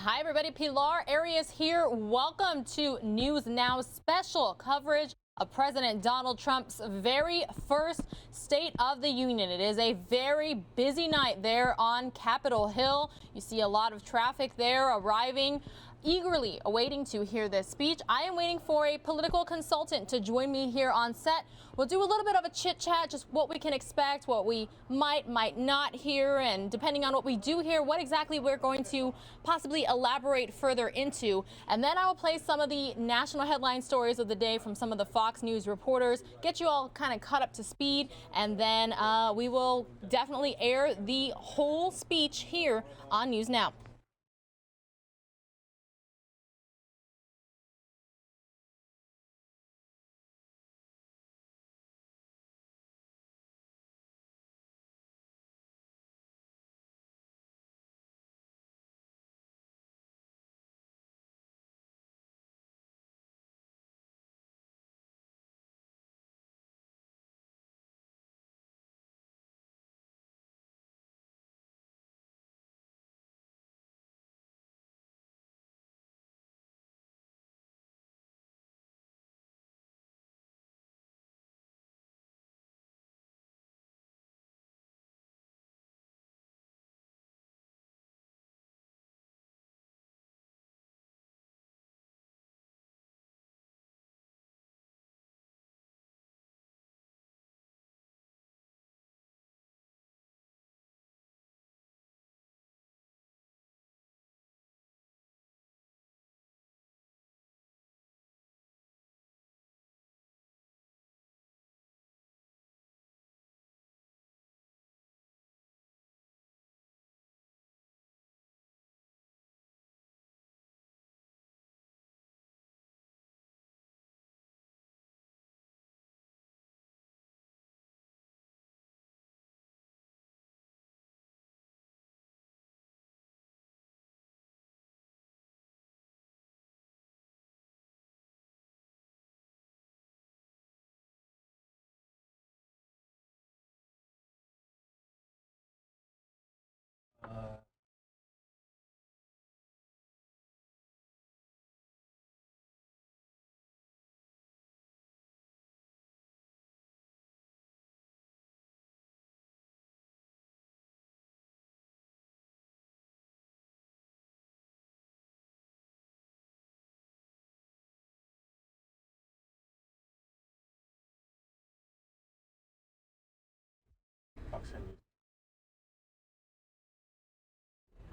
Hi everybody, Pilar Arias here. Welcome to News Now special coverage of President Donald Trump's very first State of the Union. It is a very busy night there on Capitol Hill. You see a lot of traffic there arriving, eagerly awaiting to hear this speech. I am waiting for a political consultant to join me here on set. We'll do a little bit of a chit chat, just what we can expect, what we might not hear, and depending on what we do hear, what exactly we're going to possibly elaborate further into. And then I will play some of the national headline stories of the day from some of the Fox News reporters, get you all kind of caught up to speed, and then we will definitely air the whole speech here on News Now.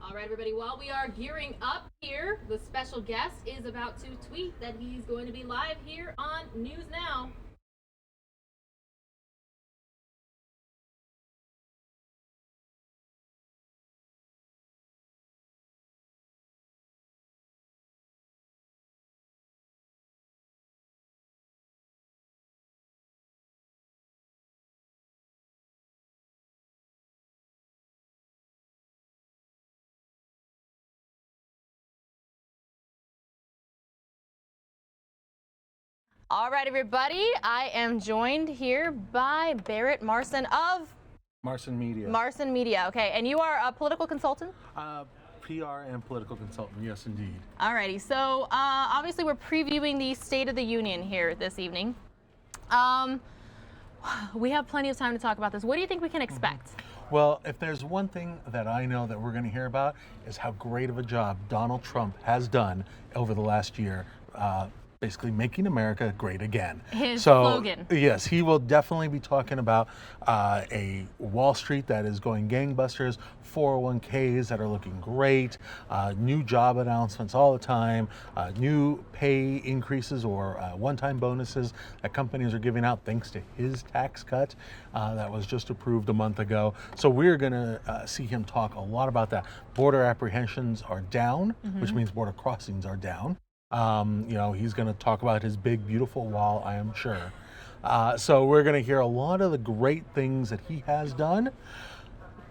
All right, everybody, while we are gearing up here, the special guest is about to tweet that he's going to be live here on News Now. All right, everybody, I am joined here by Barrett Marson of Marson Media. Marson Media. Okay, and you are a political consultant? PR and political consultant, yes, indeed. All righty, so obviously we're previewing the State of the Union here this evening. We have plenty of time to talk about this. What do you think we can expect? Well, if there's one thing that I know that we're going to hear about is how great of a job Donald Trump has done over the last year, basically making America great again. His slogan. Yes, he will definitely be talking about a Wall Street that is going gangbusters, 401ks that are looking great, new job announcements all the time, new pay increases or one-time bonuses that companies are giving out thanks to his tax cut that was just approved a month ago. So we're going to see him talk a lot about that. Border apprehensions are down, which means border crossings are down. You know, he's going to talk about his big, beautiful wall, I am sure. So we're going to hear a lot of the great things that he has done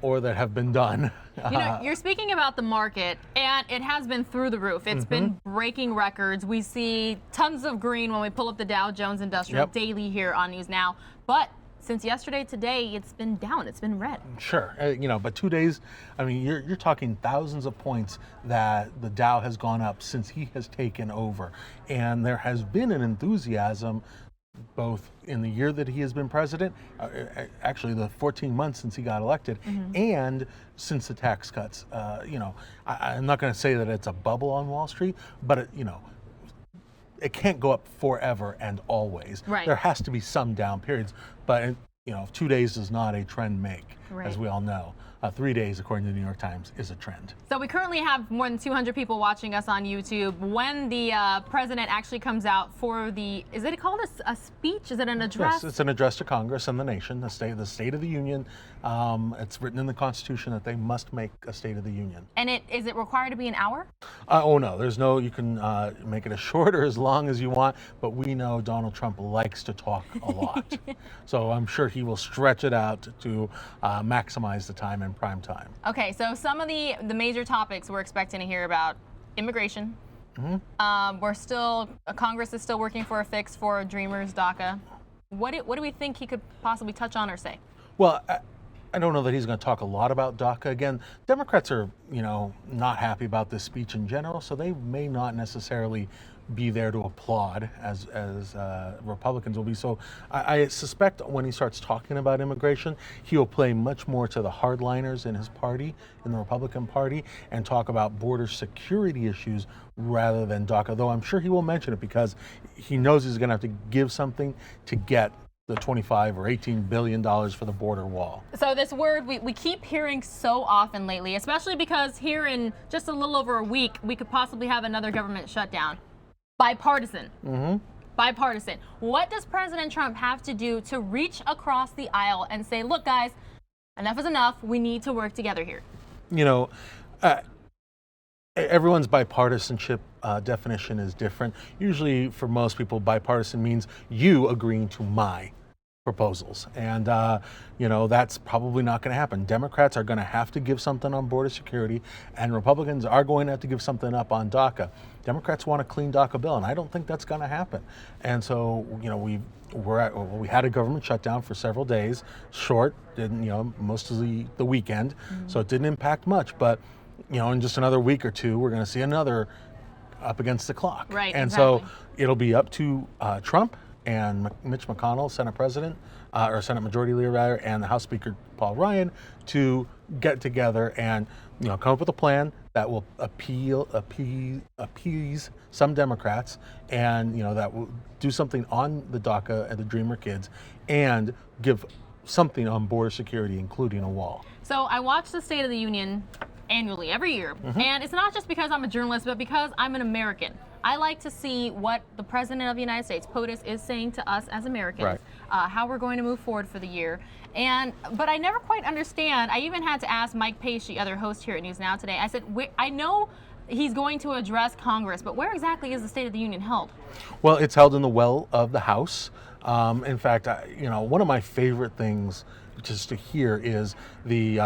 or that have been done. You know, you're speaking about the market, and it has been through the roof. It's been breaking records. We see tons of green when we pull up the Dow Jones Industrial daily here on News Now. But since yesterday, today, it's been down. It's been red. Sure, but 2 days. I mean, you're talking thousands of points that the Dow has gone up since he has taken over, and there has been an enthusiasm, both in the year that he has been president, actually the 14 months since he got elected, and since the tax cuts. I'm not going to say that it's a bubble on Wall Street, but it can't go up forever and always. Right. There has to be some down periods, but 2 days does not a trend make, Right. as we all know. 3 days, according to the New York Times, is a trend. So we currently have more than 200 people watching us on YouTube. When the president actually comes out for is it called a speech? Is it an address? Yes, it's an address to Congress and the nation, the State of the Union. It's written in the Constitution that they must make a State of the Union. And is it required to be an hour? Oh no, you can make it as short or as long as you want, but we know Donald Trump likes to talk a lot. So I'm sure he will stretch it out to maximize the time in prime time. Okay, so some of the major topics we're expecting to hear about: immigration. Congress is still working for a fix for Dreamers DACA. What do we think he could possibly touch on or say? Well, I don't know that he's going to talk a lot about DACA. Again, Democrats are, not happy about this speech in general, so they may not necessarily be there to applaud as Republicans will be. So I suspect when he starts talking about immigration, he will play much more to the hardliners in his party, in the Republican Party, and talk about border security issues rather than DACA, though I'm sure he will mention it because he knows he's going to have to give something to get the $25 or $18 billion for the border wall. So this word we keep hearing so often lately, especially because here in just a little over a week, we could possibly have another government shutdown. Bipartisan. Bipartisan. What does President Trump have to do to reach across the aisle and say, look, guys, enough is enough. We need to work together here? Everyone's bipartisanship definition is different. Usually for most people, bipartisan means you agreeing to my proposals. And, that's probably not going to happen. Democrats are going to have to give something on border security, and Republicans are going to have to give something up on DACA. Democrats want a clean DACA bill, and I don't think that's going to happen. And so, we had a government shutdown for several days, short, most of the weekend, so it didn't impact much. But in just another week or two, we're going to see another up against the clock. Right. And exactly. so it'll be up to Trump and Mitch McConnell, Senate President, or Senate Majority Leader rather, and the House Speaker Paul Ryan to get together and come up with a plan that will appease some Democrats, and that will do something on the DACA and the Dreamer kids, and give something on border security, including a wall. So I watch the State of the Union annually, every year. And it's not just because I'm a journalist, but because I'm an American. I like to see what the President of the United States, POTUS, is saying to us as Americans, right. How we're going to move forward for the year. But I never quite understand. I even had to ask Mike Page, the other host here at News Now today. I said, I know he's going to address Congress, but where exactly is the State of the Union held? Well, it's held in the well of the House. In fact, one of my favorite things just to hear is the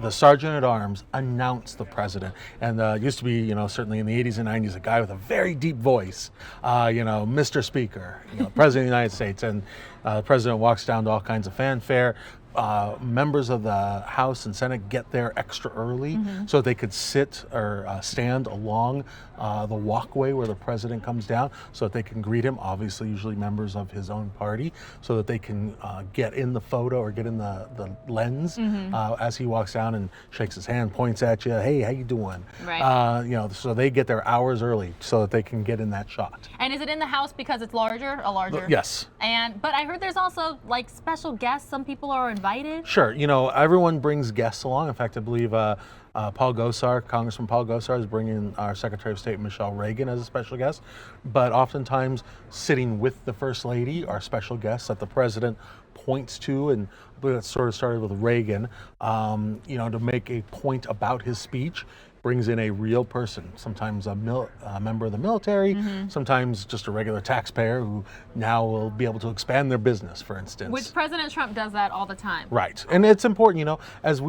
Sergeant at Arms announce the president. And used to be, certainly in the 80s and 90s, a guy with a very deep voice, Mr. Speaker, President of the United States. And the president walks down to all kinds of fanfare. Members of the House and Senate get there extra early so that they could sit or stand along the walkway where the president comes down so that they can greet him, obviously usually members of his own party, so that they can get in the photo or get in the lens as he walks down and shakes his hand, points at you, hey, how you doing? Right. So they get there hours early so that they can get in that shot. And is it in the House because it's larger? Yes. But I heard there's also like special guests. Some people are invited. Sure. Everyone brings guests along. In fact, I believe Paul Gosar, Congressman Paul Gosar, is bringing our Secretary of State Michelle Reagan as a special guest. But oftentimes, sitting with the First Lady are special guests that the president points to, and I believe that sort of started with Reagan, to make a point about his speech. brings in a real person, sometimes a member of the military, sometimes just a regular taxpayer who now will be able to expand their business, for instance. Which President Trump does that all the time. Right, and it's important, as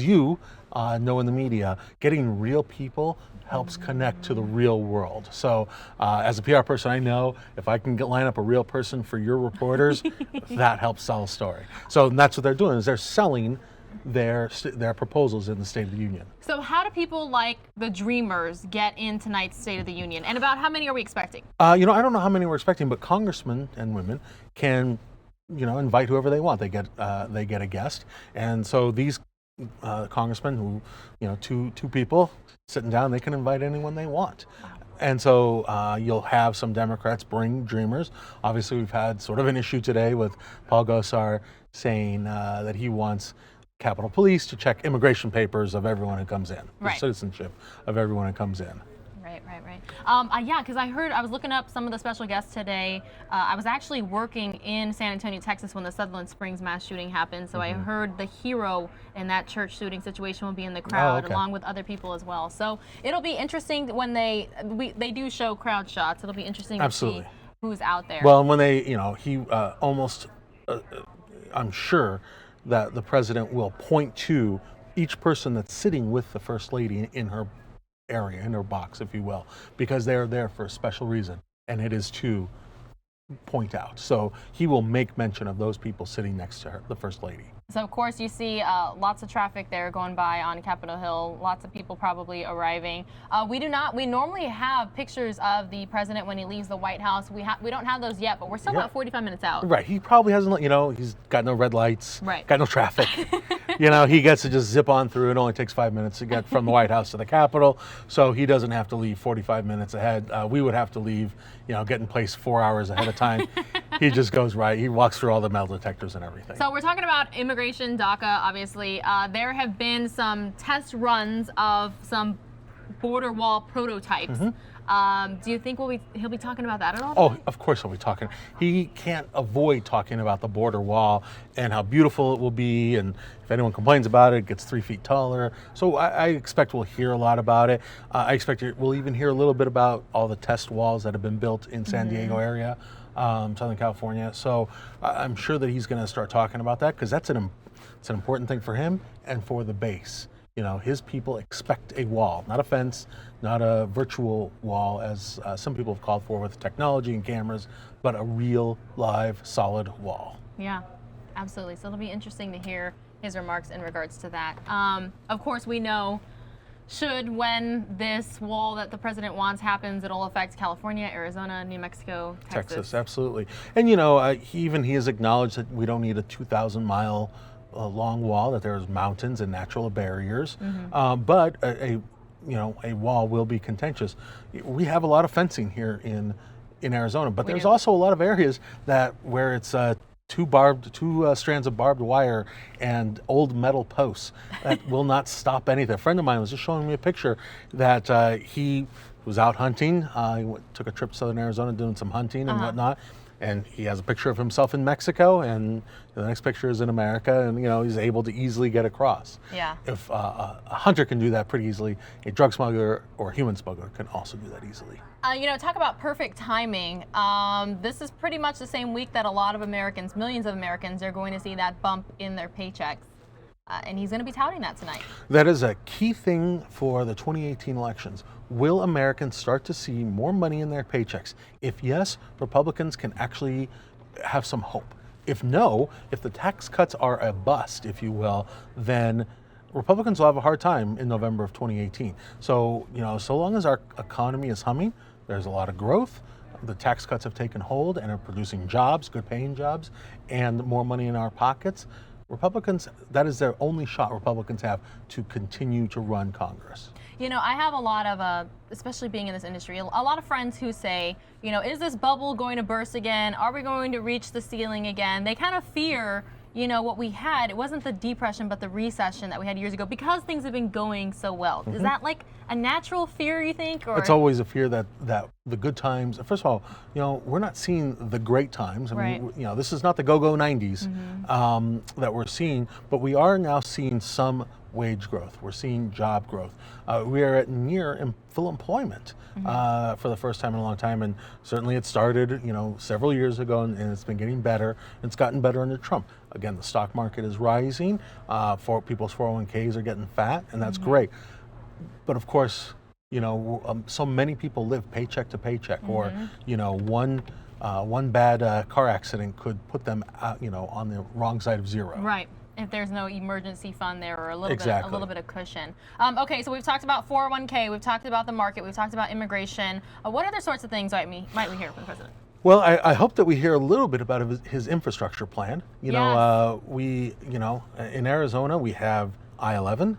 you know in the media, getting real people helps connect to the real world. So as a PR person, I know if I can line up a real person for your reporters, that helps sell a story. So that's what they're doing, is they're selling their proposals in the State of the Union. So how do people like the Dreamers get in tonight's State of the Union? And about how many are we expecting? I don't know how many we're expecting, but congressmen and women can, invite whoever they want. They get a guest, and so these congressmen who, two people sitting down, they can invite anyone they want. And so you'll have some Democrats bring Dreamers. Obviously, we've had sort of an issue today with Paul Gosar saying that he wants Capitol Police to check immigration papers of everyone who comes in, the citizenship of everyone who comes in. Right. Yeah, because I was looking up some of the special guests today. I was actually working in San Antonio, Texas when the Sutherland Springs mass shooting happened. So I heard the hero in that church shooting situation will be in the crowd, along with other people as well. So it'll be interesting when they do show crowd shots. It'll be interesting to see who's out there. Well, and when they, he almost, I'm sure that the president will point to each person that's sitting with the First Lady in her area, in her box, if you will, because they're there for a special reason, and it is to point out. So he will make mention of those people sitting next to her, the First Lady. So of course you see lots of traffic there going by on Capitol Hill, lots of people probably arriving. We normally have pictures of the president when he leaves the White House. We don't have those yet, but we're still about 45 minutes out. Right, he probably hasn't, he's got no red lights, got no traffic. He gets to just zip on through. It only takes 5 minutes to get from the White House to the Capitol, so he doesn't have to leave 45 minutes ahead. We would have to leave, get in place 4 hours ahead of time. He just goes right. He walks through all the metal detectors and everything. So we're talking about immigration, DACA, obviously. There have been some test runs of some border wall prototypes. Do you think he'll be talking about that at all? Oh, of course he'll be talking. He can't avoid talking about the border wall and how beautiful it will be, and if anyone complains about it, it gets 3 feet taller. So I expect we'll hear a lot about it. I expect we'll even hear a little bit about all the test walls that have been built in San Diego area, Southern California. So I'm sure that he's going to start talking about that, because it's an important thing for him and for the base. His people expect a wall, not a fence, not a virtual wall, as some people have called for with technology and cameras, but a real, live, solid wall. Yeah, absolutely. So it'll be interesting to hear his remarks in regards to that. Of course, we know when this wall that the president wants happens, it'll affect California, Arizona, New Mexico, Texas. Absolutely. And, he has acknowledged that we don't need a 2,000-mile long wall, that there's mountains and natural barriers, but a wall will be contentious. We have a lot of fencing here in Arizona, but there's also a lot of areas where it's two strands of barbed wire and old metal posts that will not stop anything. A friend of mine was just showing me a picture that he was out hunting. He took a trip to southern Arizona doing some hunting and whatnot. And he has a picture of himself in Mexico, and the next picture is in America, and he's able to easily get across. Yeah. If a hunter can do that pretty easily, a drug smuggler or a human smuggler can also do that easily. Talk about perfect timing. This is pretty much the same week that a lot of Americans, millions of Americans, are going to see that bump in their paychecks. And he's going to be touting that tonight. That is a key thing for the 2018 elections. Will Americans start to see more money in their paychecks? If yes, Republicans can actually have some hope. If no, if the tax cuts are a bust, if you will, then Republicans will have a hard time in November of 2018. So, so long as our economy is humming, there's a lot of growth, the tax cuts have taken hold and are producing jobs, good paying jobs, and more money in our pockets, Republicans, that is their only shot Republicans have to continue to run Congress. I have a lot of, especially being in this industry, a lot of friends who say, is this bubble going to burst again? Are we going to reach the ceiling again? They kind of fear, what we had. It wasn't the depression, but the recession that we had years ago, because things have been going so well. Is that like a natural fear, you think? Or? It's always a fear that the good times, first of all, we're not seeing the great times. I mean, this is not the go-go 90s that we're seeing, but we are now seeing some wage growth. We're seeing job growth. We are at near full employment for the first time in a long time, and certainly it started, several years ago, and it's been getting better. It's gotten better under Trump. Again, the stock market is rising. For people's 401ks are getting fat, and that's great. But of course, so many people live paycheck to paycheck, or one bad car accident could put them, on the wrong side of zero. Right. If there's no emergency fund there, or a little bit of cushion. Okay, so we've talked about 401k, we've talked about the market, we've talked about immigration. What other sorts of things might we hear from the president? Well, I hope that we hear a little bit about his infrastructure plan. In Arizona we have I-11,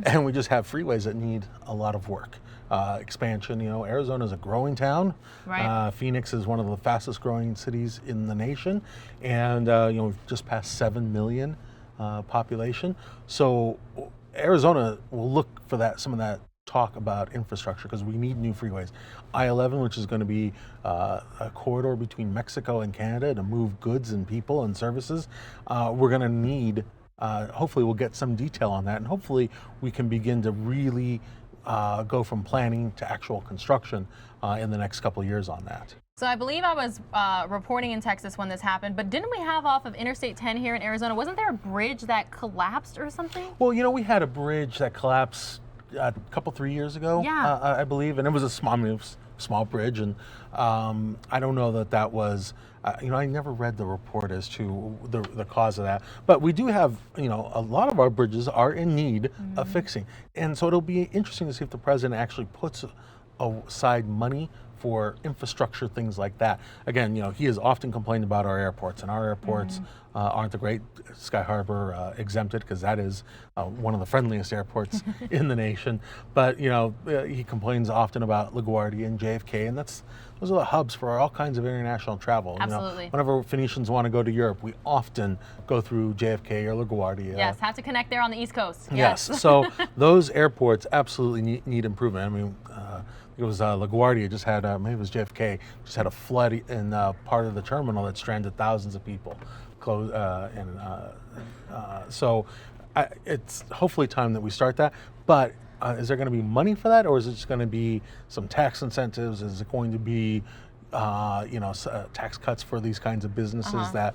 and we just have freeways that need a lot of work. Expansion. Arizona is a growing town. Right. Phoenix is one of the fastest growing cities in the nation, and we've just passed 7 million population. So Arizona will look for some of that talk about infrastructure, because we need new freeways. I-11, which is going to be a corridor between Mexico and Canada to move goods and people and services. We're going to need. Hopefully, we'll get some detail on that, and hopefully, we can begin to really go from planning to actual construction in the next couple of years on that. So I believe I was reporting in Texas when this happened, but didn't we have off of Interstate 10 here in Arizona, wasn't there a bridge that collapsed or something? Well, we had a bridge that collapsed a couple, 3 years ago, yeah. I believe, and it was a small bridge, and I don't know that was, I never read the report as to the cause of that, but we do have, a lot of our bridges are in need of fixing, and so it'll be interesting to see if the president actually puts aside money for infrastructure, things like that. Again, he has often complained about our airports, and our airports aren't the great. Sky Harbor exempted, because that is one of the friendliest airports in the nation. But he complains often about LaGuardia and JFK, and those are the hubs for all kinds of international travel. Absolutely. Whenever Phoenicians want to go to Europe, we often go through JFK or LaGuardia. Yes, have to connect there on the East Coast. Yes. So those airports absolutely need improvement. I mean, it was LaGuardia just had, maybe it was JFK, just had a flood in part of the terminal that stranded thousands of people. So it's hopefully time that we start that. But is there going to be money for that, or is it just going to be some tax incentives? Is it going to be tax cuts for these kinds of businesses that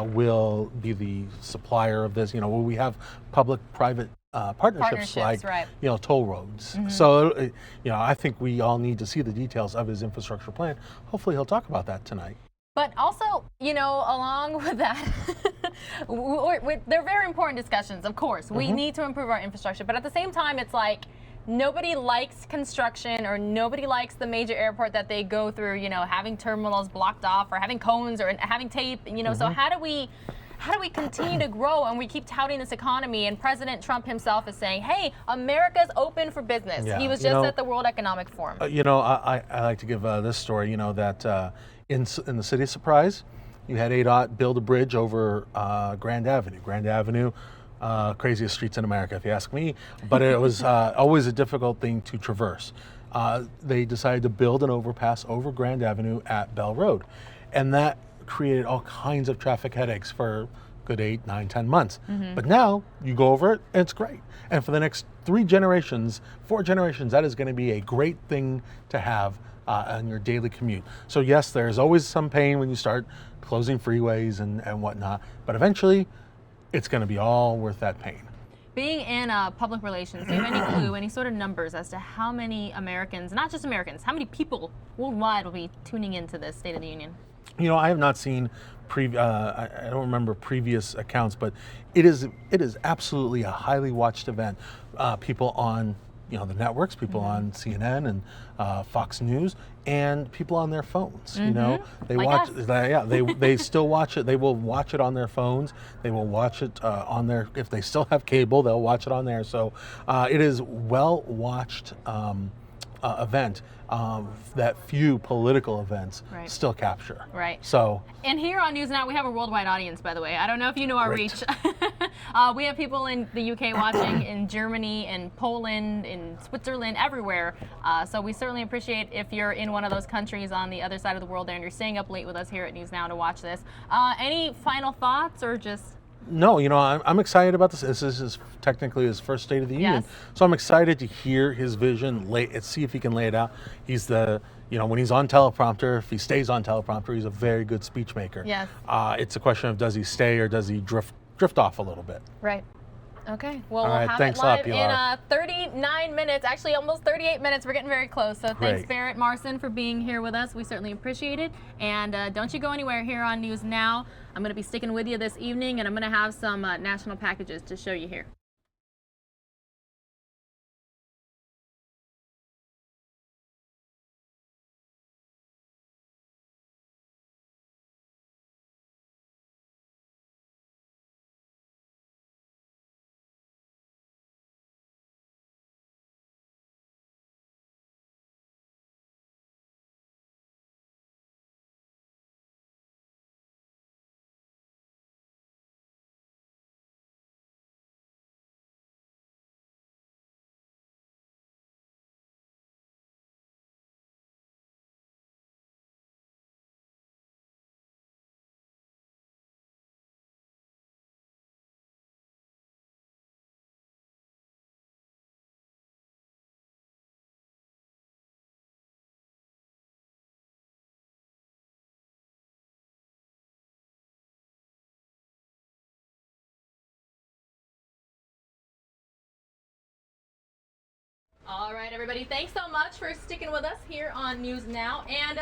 will be the supplier of this? Will we have public-private partnerships like right. Toll roads? So I think we all need to see the details of his infrastructure plan. Hopefully he'll talk about that tonight. But also, along with that, they're very important discussions, of course. We need to improve our infrastructure, but at the same time, it's like nobody likes construction, or nobody likes the major airport that they go through, having terminals blocked off, or having cones, or having tape, so how do we continue to grow? And we keep touting this economy, and President Trump himself is saying, hey, America's open for business. Yeah, he was just at the World Economic Forum. I like to give this story, that in the city of Surprise, you had ADOT build a bridge over Grand Avenue. Grand Avenue, craziest streets in America, if you ask me, but it was always a difficult thing to traverse. They decided to build an overpass over Grand Avenue at Bell Road, and that created all kinds of traffic headaches for good 8, 9, 10 months. But now you go over it and it's great. And for the next 4 generations, that is going to be a great thing to have on your daily commute. So yes, there's always some pain when you start closing freeways and whatnot, but eventually it's going to be all worth that pain. Being in public relations, do you have any clue, any sort of numbers as to how many Americans, not just Americans, how many people worldwide will be tuning into this State of the Union? I have not seen I don't remember previous accounts, but it is absolutely a highly watched event. People on the networks, people on CNN and Fox News, and people on their phones. They like watch. us. They still watch it. They will watch it on their phones. They will watch it on their. If they still have cable, they'll watch it on there. So it is well watched event that few political events still capture. Right. So. And here on News Now, we have a worldwide audience, by the way. I don't know if you know our reach. We have people in the UK watching, in Germany, in Poland, in Switzerland, everywhere. So we certainly appreciate if you're in one of those countries on the other side of the world there and you're staying up late with us here at News Now to watch this. Any final thoughts, or just No, I'm excited about this. This is technically his first State of the Union, Yes. so I'm excited to hear his vision, see if he can lay it out. He's when he's on teleprompter, if he stays on teleprompter, he's a very good speech maker. Yes. It's a question of does he stay or does he drift off a little bit. Right. Okay. Well, All we'll right, have thanks it a lot, live in Pilar. 39 minutes, actually almost 38 minutes. We're getting very close. So thanks, Great. Barrett Marson, for being here with us. We certainly appreciate it. And don't you go anywhere here on News Now. I'm going to be sticking with you this evening, and I'm going to have some national packages to show you here. All right, everybody. Thanks so much for sticking with us here on News Now. And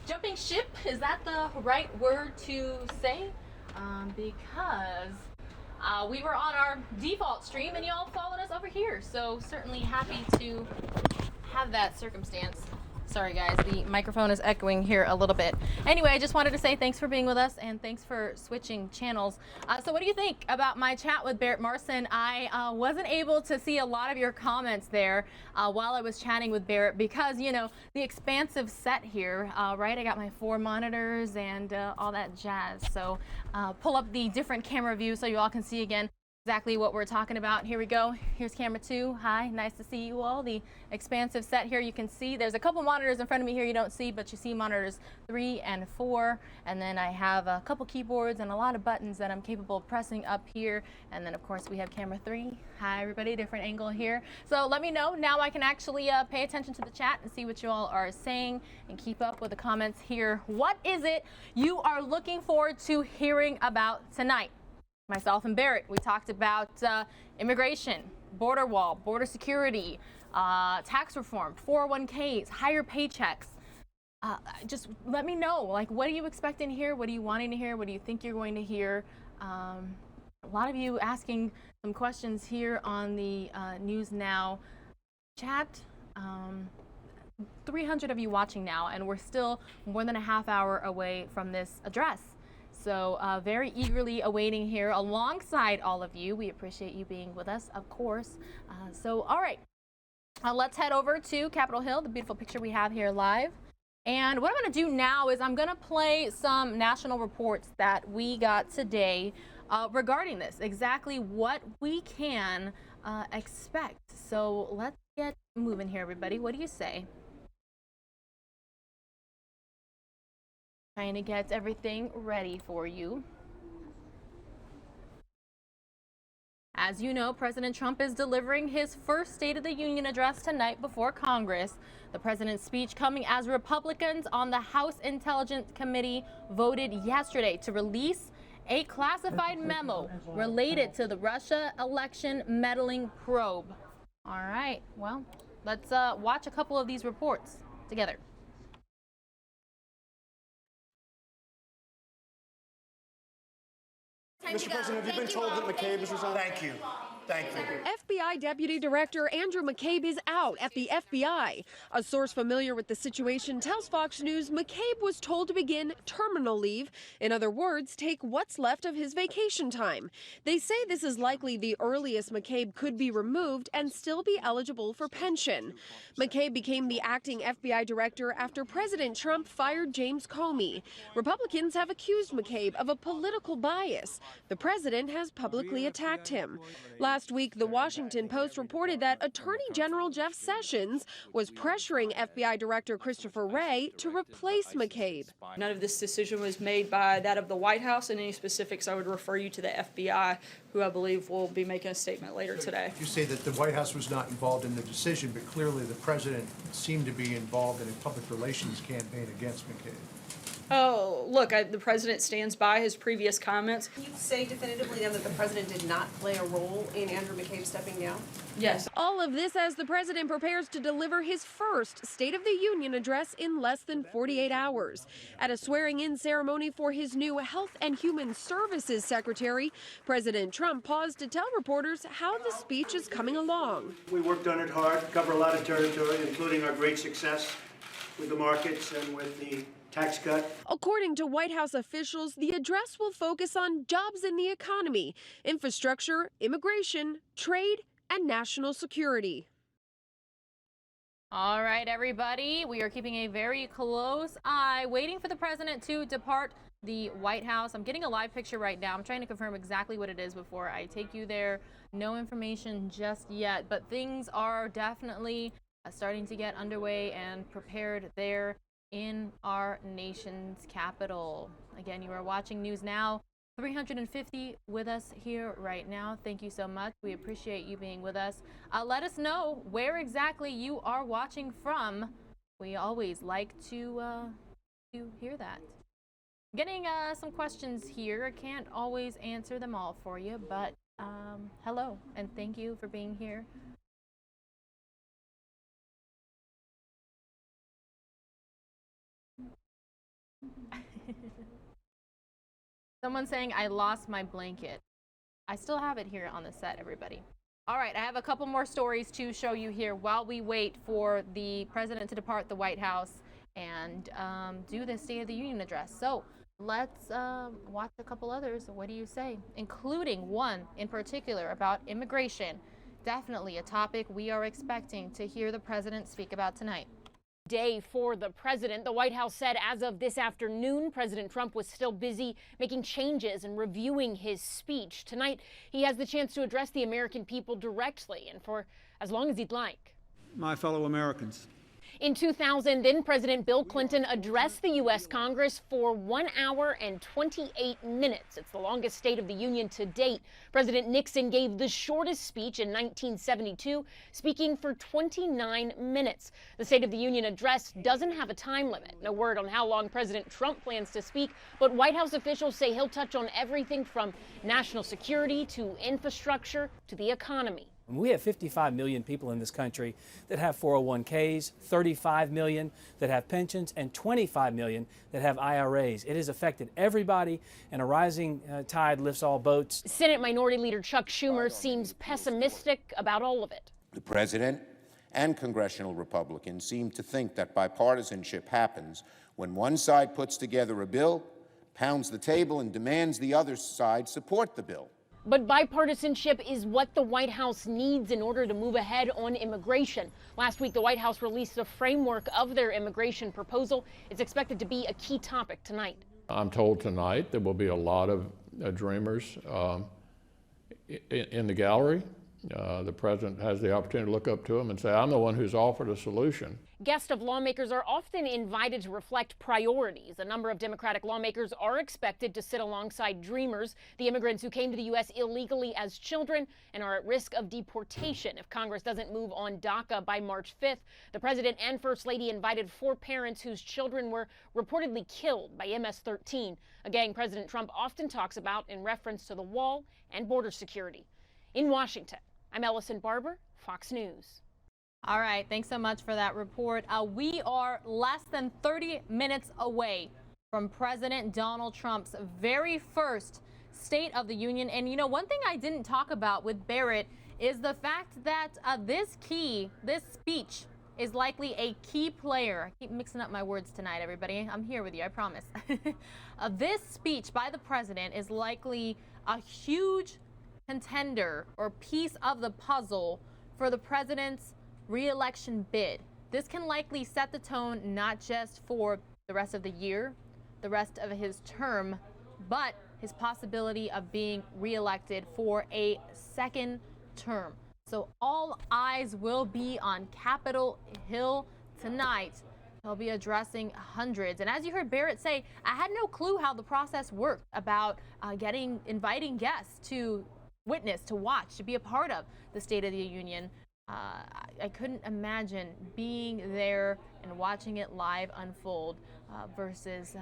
jumping ship, is that the right word to say? Because we were on our default stream and y'all followed us over here. So certainly happy to have that circumstance. Sorry, guys, the microphone is echoing here a little bit. Anyway, I just wanted to say thanks for being with us and thanks for switching channels. So what do you think about my chat with Barrett Marson? I wasn't able to see a lot of your comments there while I was chatting with Barrett because, the expansive set here, right? I got my 4 monitors and all that jazz. So pull up the different camera views so you all can see again exactly what we're talking about. Here we go. Here's camera 2. Hi, nice to see you all. The expansive set here, you can see there's a couple monitors in front of me here you don't see, but you see monitors 3 and 4. And then I have a couple keyboards and a lot of buttons that I'm capable of pressing up here. And then of course we have camera 3. Hi everybody, different angle here. So let me know. Now I can actually pay attention to the chat and see what you all are saying and keep up with the comments here. What is it you are looking forward to hearing about tonight? Myself and Barrett, we talked about immigration, border wall, border security, tax reform, 401ks, higher paychecks. Just let me know, what are you expecting to hear? What are you wanting to hear? What do you think you're going to hear? A lot of you asking some questions here on the News Now chat. 300 of you watching now, and we're still more than a half hour away from this address. So very eagerly awaiting here alongside all of you. We appreciate you being with us, of course. So all right, let's head over to Capitol Hill, the beautiful picture we have here live. And what I'm going to do now is I'm going to play some national reports that we got today regarding this, exactly what we can expect. So let's get moving here, everybody. What do you say? Trying to get everything ready for you. As you know, President Trump is delivering his first State of the Union address tonight before Congress. The president's speech coming as Republicans on the House Intelligence Committee voted yesterday to release a classified memo related to the Russia election meddling probe. All right, well, let's watch a couple of these reports together. Mr. President, have you been told that McCabe is resigning? Thank you. Thank you. FBI Deputy Director Andrew McCabe is out at the FBI. A source familiar with the situation tells Fox News McCabe was told to begin terminal leave. In other words, take what's left of his vacation time. They say this is likely the earliest McCabe could be removed and still be eligible for pension. McCabe became the acting FBI director after President Trump fired James Comey. Republicans have accused McCabe of a political bias. The president has publicly attacked him. Last Last week, the Washington Post reported that Attorney General Jeff Sessions was pressuring FBI Director Christopher Wray to replace McCabe. None of this decision was made by that of the White House. And any specifics, I would refer you to the FBI, who I believe will be making a statement later today. You say that the White House was not involved in the decision, but clearly the president seemed to be involved in a public relations campaign against McCabe. Oh, look, the president stands by his previous comments. Can you say definitively then that the president did not play a role in Andrew McCabe stepping down? Yes. All of this as the president prepares to deliver his first State of the Union address in less than 48 hours. At a swearing-in ceremony for his new Health and Human Services Secretary, President Trump paused to tell reporters how the speech is coming along. We worked on it hard, cover a lot of territory, including our great success with the markets and with the tax cut. According to White House officials, the address will focus on jobs in the economy, infrastructure, immigration, trade, and national security. All right, everybody, we are keeping a very close eye, waiting for the president to depart the White House. I'm getting a live picture right now. I'm trying to confirm exactly what it is before I take you there. No information just yet, but things are definitely starting to get underway and prepared there in our nation's capital. Again, you are watching News Now. 350 with us here right now. Thank you so much. We appreciate you being with us. Let us know where exactly you are watching from. We always like to hear that. Getting some questions here. I can't always answer them all for you, but hello and thank you for being here. Someone's saying I lost my blanket. I still have it here on the set, everybody. All right, I have a couple more stories to show you here while we wait for the president to depart the White House and do the State of the Union address. So let's watch a couple others. What do you say? Including one in particular about immigration. Definitely a topic we are expecting to hear the president speak about tonight. Day for the president. The White House said as of this afternoon, President Trump was still busy making changes and reviewing his speech. Tonight, he has the chance to address the American people directly and for as long as he'd like. My fellow Americans. In 2000, then President Bill Clinton addressed the U.S. Congress for 1 hour and 28 minutes. It's the longest State of the Union to date. President Nixon gave the shortest speech in 1972, speaking for 29 minutes. The State of the Union address doesn't have a time limit. No word on how long President Trump plans to speak, but White House officials say he'll touch on everything from national security to infrastructure to the economy. We have 55 million people in this country that have 401ks, 35 million that have pensions, and 25 million that have IRAs. It has affected everybody, and a rising tide lifts all boats. Senate Minority Leader Chuck Schumer seems pessimistic about all of it. The president and congressional Republicans seem to think that bipartisanship happens when one side puts together a bill, pounds the table, and demands the other side support the bill. But bipartisanship is what the White House needs in order to move ahead on immigration. Last week, the White House released a framework of their immigration proposal. It's expected to be a key topic tonight. I'm told tonight there will be a lot of dreamers in the gallery. The president has the opportunity to look up to them and say, I'm the one who's offered a solution. Guests of lawmakers are often invited to reflect priorities. A number of Democratic lawmakers are expected to sit alongside dreamers, the immigrants who came to the U.S. illegally as children and are at risk of deportation if Congress doesn't move on DACA by March 5th. The president and First Lady invited 4 parents whose children were reportedly killed by MS-13, a gang President Trump often talks about in reference to the wall and border security. In Washington, I'm Ellison Barber, Fox News. All right, thanks so much for that report. We are less than 30 minutes away from President Donald Trump's very first State of the Union. And you know, one thing I didn't talk about with Barrett is the fact that this speech is likely a key player. I keep mixing up my words tonight, everybody. I'm here with you, I promise. This speech by the president is likely a huge contender or piece of the puzzle for the president's re-election bid. This can likely set the tone not just for the rest of the year, the rest of his term, but his possibility of being re-elected for a second term. So all eyes will be on Capitol Hill tonight. He'll be addressing hundreds. And as you heard Barrett say, I had no clue how the process worked about inviting guests to witness, to watch, to be a part of the State of the Union. I couldn't imagine being there and watching it live unfold versus,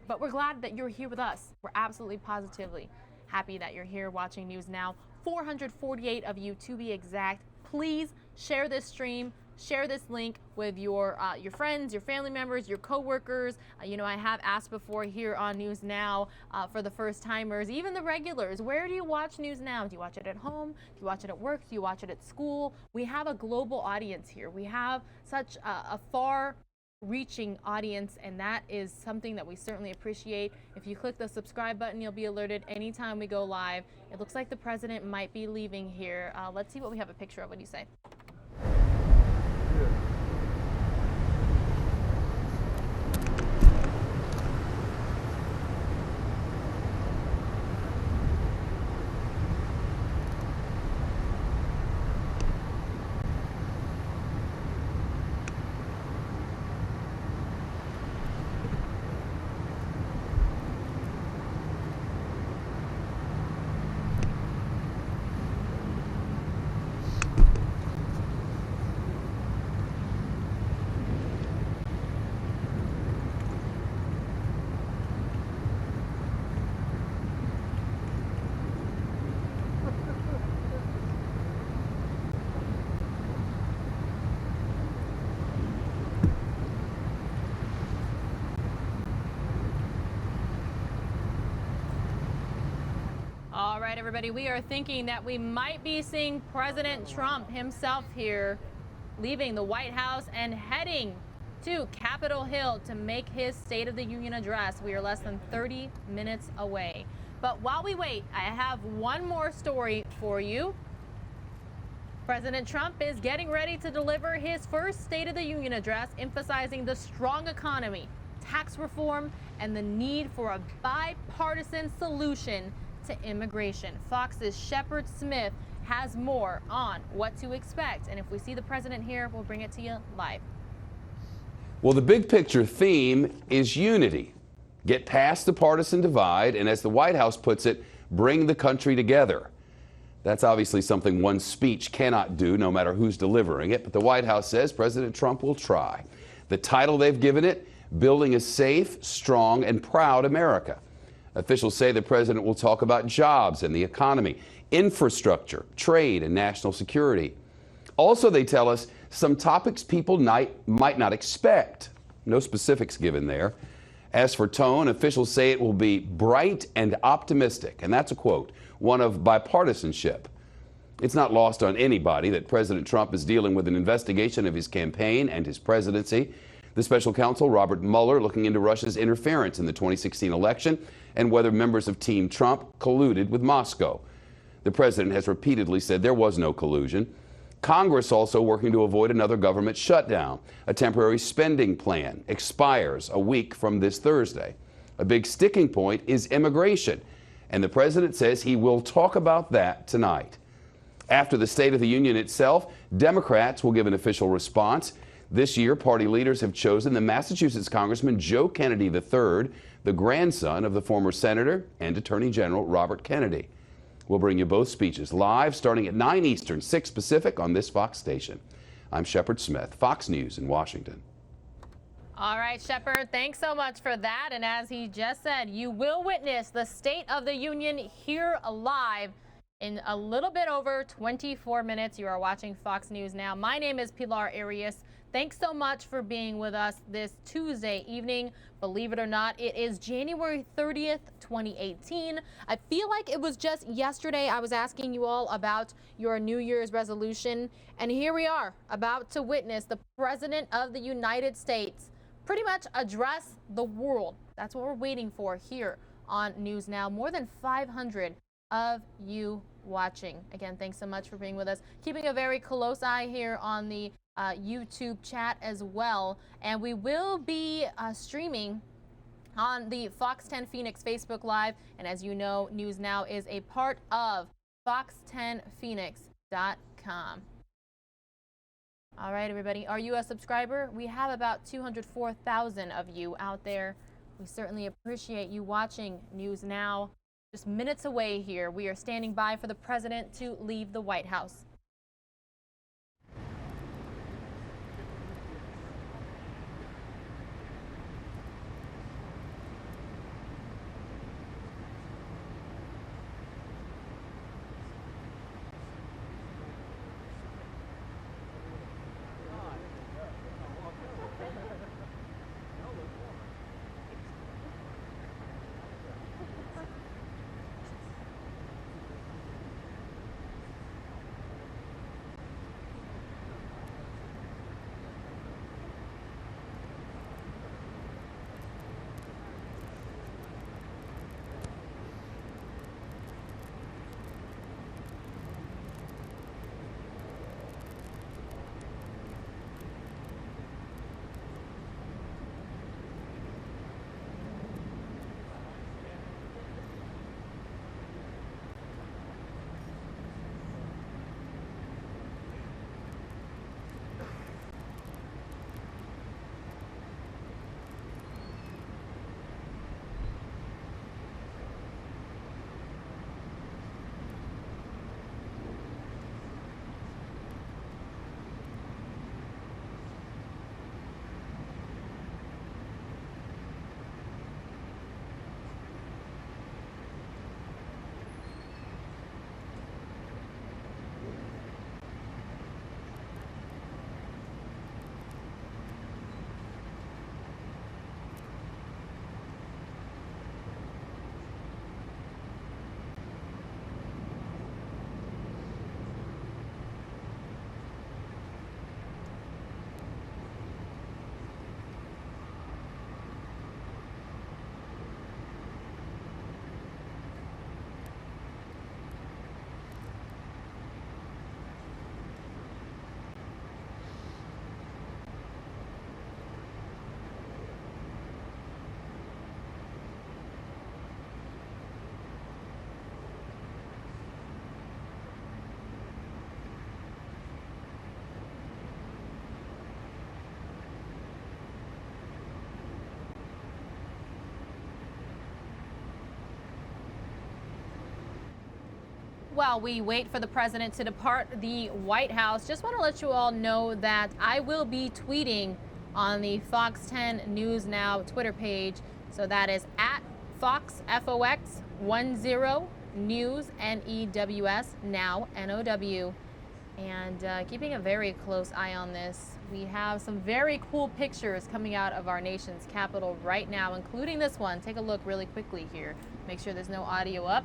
but we're glad that you're here with us. We're absolutely positively happy that you're here watching News Now. 448 of you to be exact. Please share this stream. Share this link with your friends, your family members, your coworkers. I have asked before here on News Now for the first timers, even the regulars, where do you watch News Now? Do you watch it at home? Do you watch it at work? Do you watch it at school? We have a global audience here. We have such a far-reaching audience, and that is something that we certainly appreciate. If you click the subscribe button, you'll be alerted anytime we go live. It looks like the president might be leaving here. Let's see what we have a picture of. What do you say? All right, everybody, we are thinking that we might be seeing President Trump himself here, leaving the White House and heading to Capitol Hill to make his State of the Union address. We are less than 30 minutes away. But while we wait, I have one more story for you. President Trump is getting ready to deliver his first State of the Union address, emphasizing the strong economy, tax reform, and the need for a bipartisan solution to immigration. Fox's Shepard Smith has more on what to expect. And if we see the president here, we'll bring it to you live. Well, the big picture theme is unity. Get past the partisan divide, and as the White House puts it, bring the country together. That's obviously something one speech cannot do, no matter who's delivering it. But the White House says President Trump will try. The title they've given it, Building a Safe, Strong, and Proud America. Officials say the president will talk about jobs and the economy, infrastructure, trade, and national security. Also, they tell us some topics people might not expect. No specifics given there. As for tone, officials say it will be bright and optimistic, and that's a quote, one of bipartisanship. It's not lost on anybody that President Trump is dealing with an investigation of his campaign and his presidency. The special counsel, Robert Mueller, looking into Russia's interference in the 2016 election and whether members of Team Trump colluded with Moscow. The president has repeatedly said there was no collusion. Congress also working to avoid another government shutdown. A temporary spending plan expires a week from this Thursday. A big sticking point is immigration, and the president says he will talk about that tonight. After the State of the Union itself, Democrats will give an official response. This year, party leaders have chosen the Massachusetts Congressman Joe Kennedy III, the grandson of the former Senator and Attorney General Robert Kennedy. We'll bring you both speeches live starting at 9 Eastern, 6 Pacific on this Fox station. I'm Shepard Smith, Fox News in Washington. All right, Shepard, thanks so much for that. And as he just said, you will witness the State of the Union here live in a little bit over 24 minutes. You are watching Fox News Now. My name is Pilar Arias. Thanks so much for being with us this Tuesday evening. Believe it or not, it is January 30th, 2018. I feel like it was just yesterday I was asking you all about your New Year's resolution, and here we are about to witness the President of the United States pretty much address the world. That's what we're waiting for here on News Now. More than 500 of you watching. Again, thanks so much for being with us. Keeping a very close eye here on the YouTube chat as well. And we will be streaming on the Fox 10 Phoenix Facebook Live. And as you know, News Now is a part of fox10phoenix.com. All right, everybody. Are you a subscriber? We have about 204,000 of you out there. We certainly appreciate you watching News Now. Just minutes away here, we are standing by for the president to leave the White House. While we wait for the president to depart the White House, just want to let you all know that I will be tweeting on the Fox 10 News Now Twitter page. So that is at Fox FOX 10 News NEWS Now NOW. And keeping a very close eye on this. We have some very cool pictures coming out of our nation's capital right now, including this one. Take a look really quickly here. Make sure there's no audio up.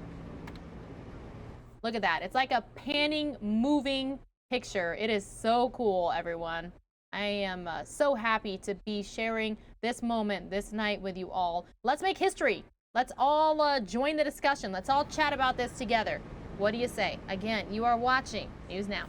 Look at that. It's like a panning, moving picture. It is so cool, everyone. I am so happy to be sharing this moment this night with you all. Let's make history. Let's all join the discussion. Let's all chat about this together. What do you say? Again, you are watching News Now.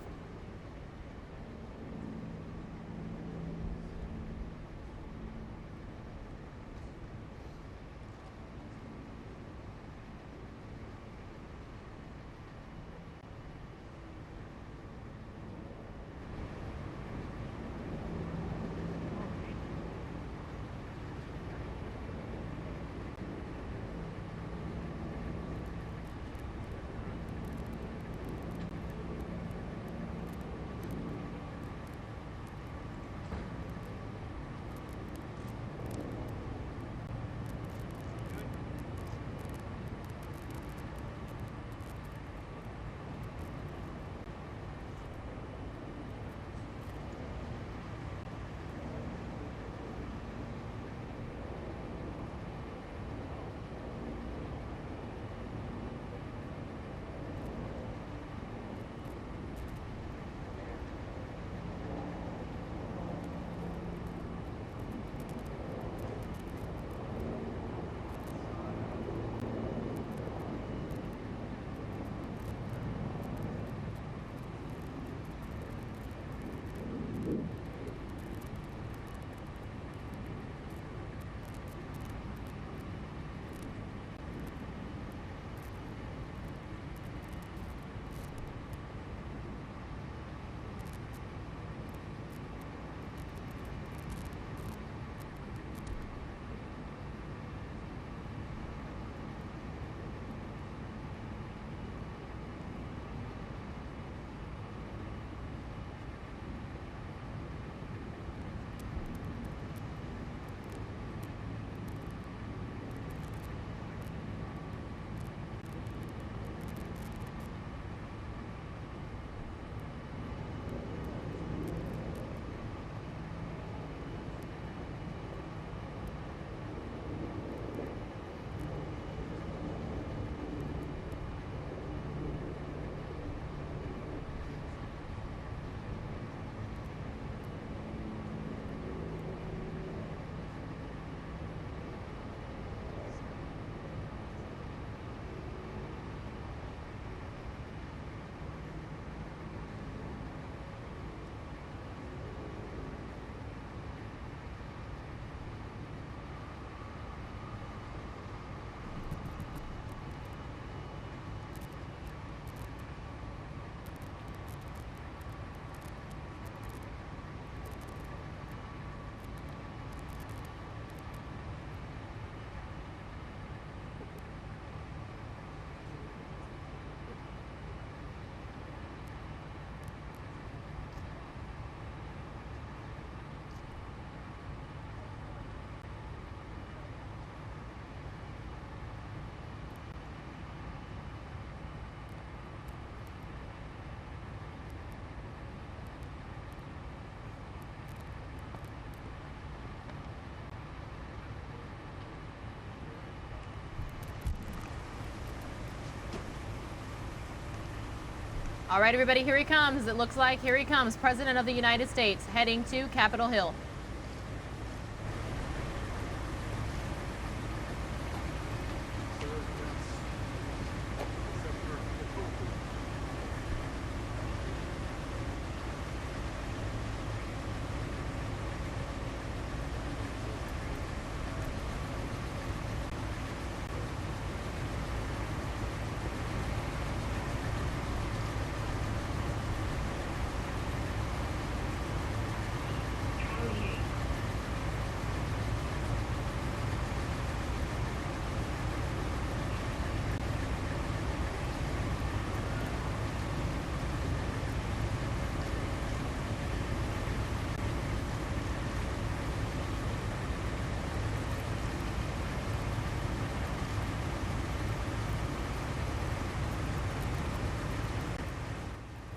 All right, everybody, here he comes. It looks like here he comes, President of the United States, heading to Capitol Hill.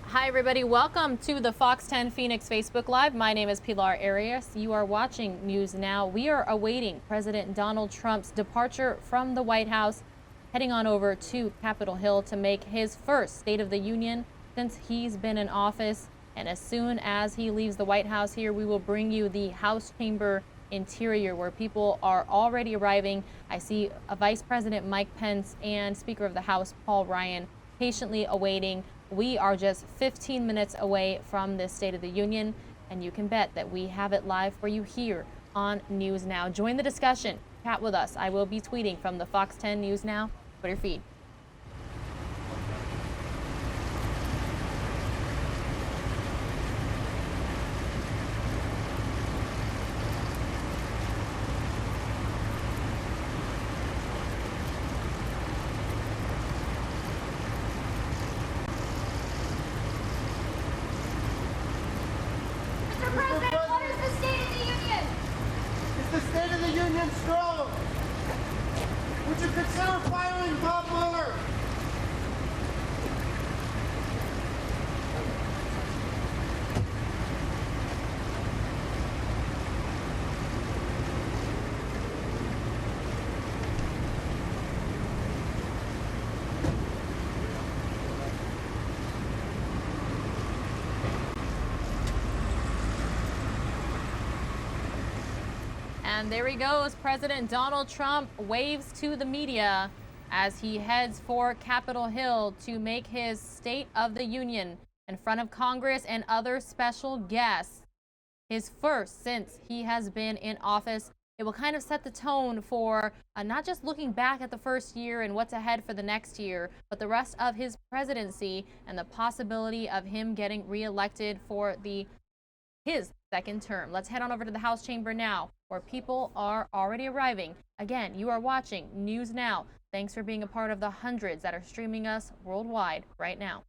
Hi, everybody. Welcome to the Fox 10 Phoenix Facebook Live. My name is Pilar Arias. You are watching News Now. We are awaiting President Donald Trump's departure from the White House, heading on over to Capitol Hill to make his first State of the Union since he's been in office. And as soon as he leaves the White House here, we will bring you the House chamber interior where people are already arriving. I see Vice President Mike Pence and Speaker of the House Paul Ryan patiently awaiting. We are just 15 minutes away from this State of the Union, and you can bet that we have it live for you here on News Now. Join the discussion. Chat with us. I will be tweeting from the Fox 10 News Now Twitter feed. And there he goes. President Donald Trump waves to the media as he heads for Capitol Hill to make his State of the Union in front of Congress and other special guests. His first since he has been in office. It will kind of set the tone for not just looking back at the first year and what's ahead for the next year, but the rest of his presidency and the possibility of him getting reelected for his second term. Let's head on over to the House chamber now, where people are already arriving. Again, you are watching News Now. Thanks for being a part of the hundreds that are streaming us worldwide right now.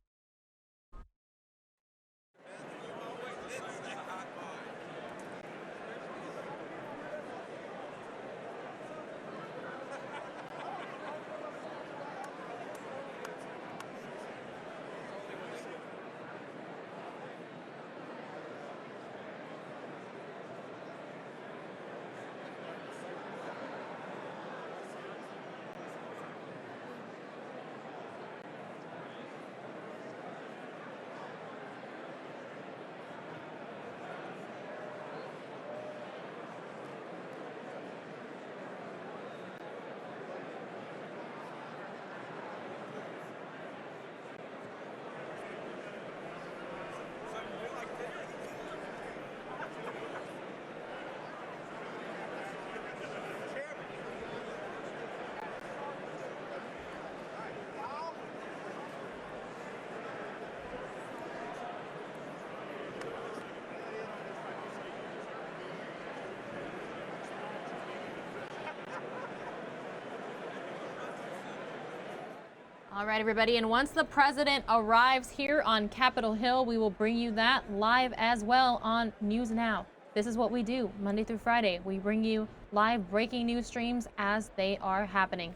All right, everybody, and once the president arrives here on Capitol Hill, we will bring you that live as well on News Now. This is what we do Monday through Friday. We bring you live breaking news streams as they are happening.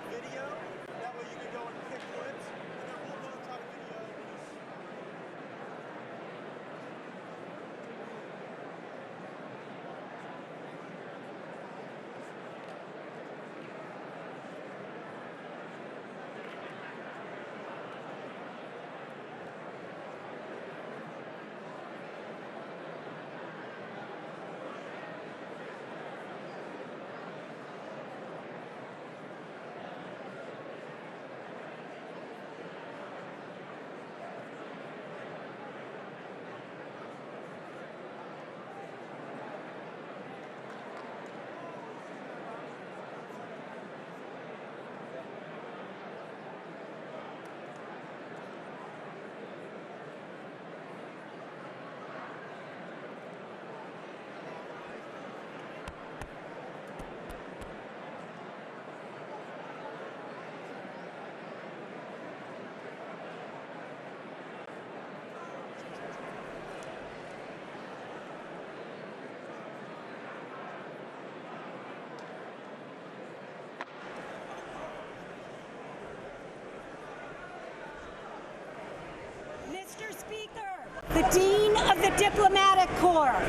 Video that the Dean of the Diplomatic Corps.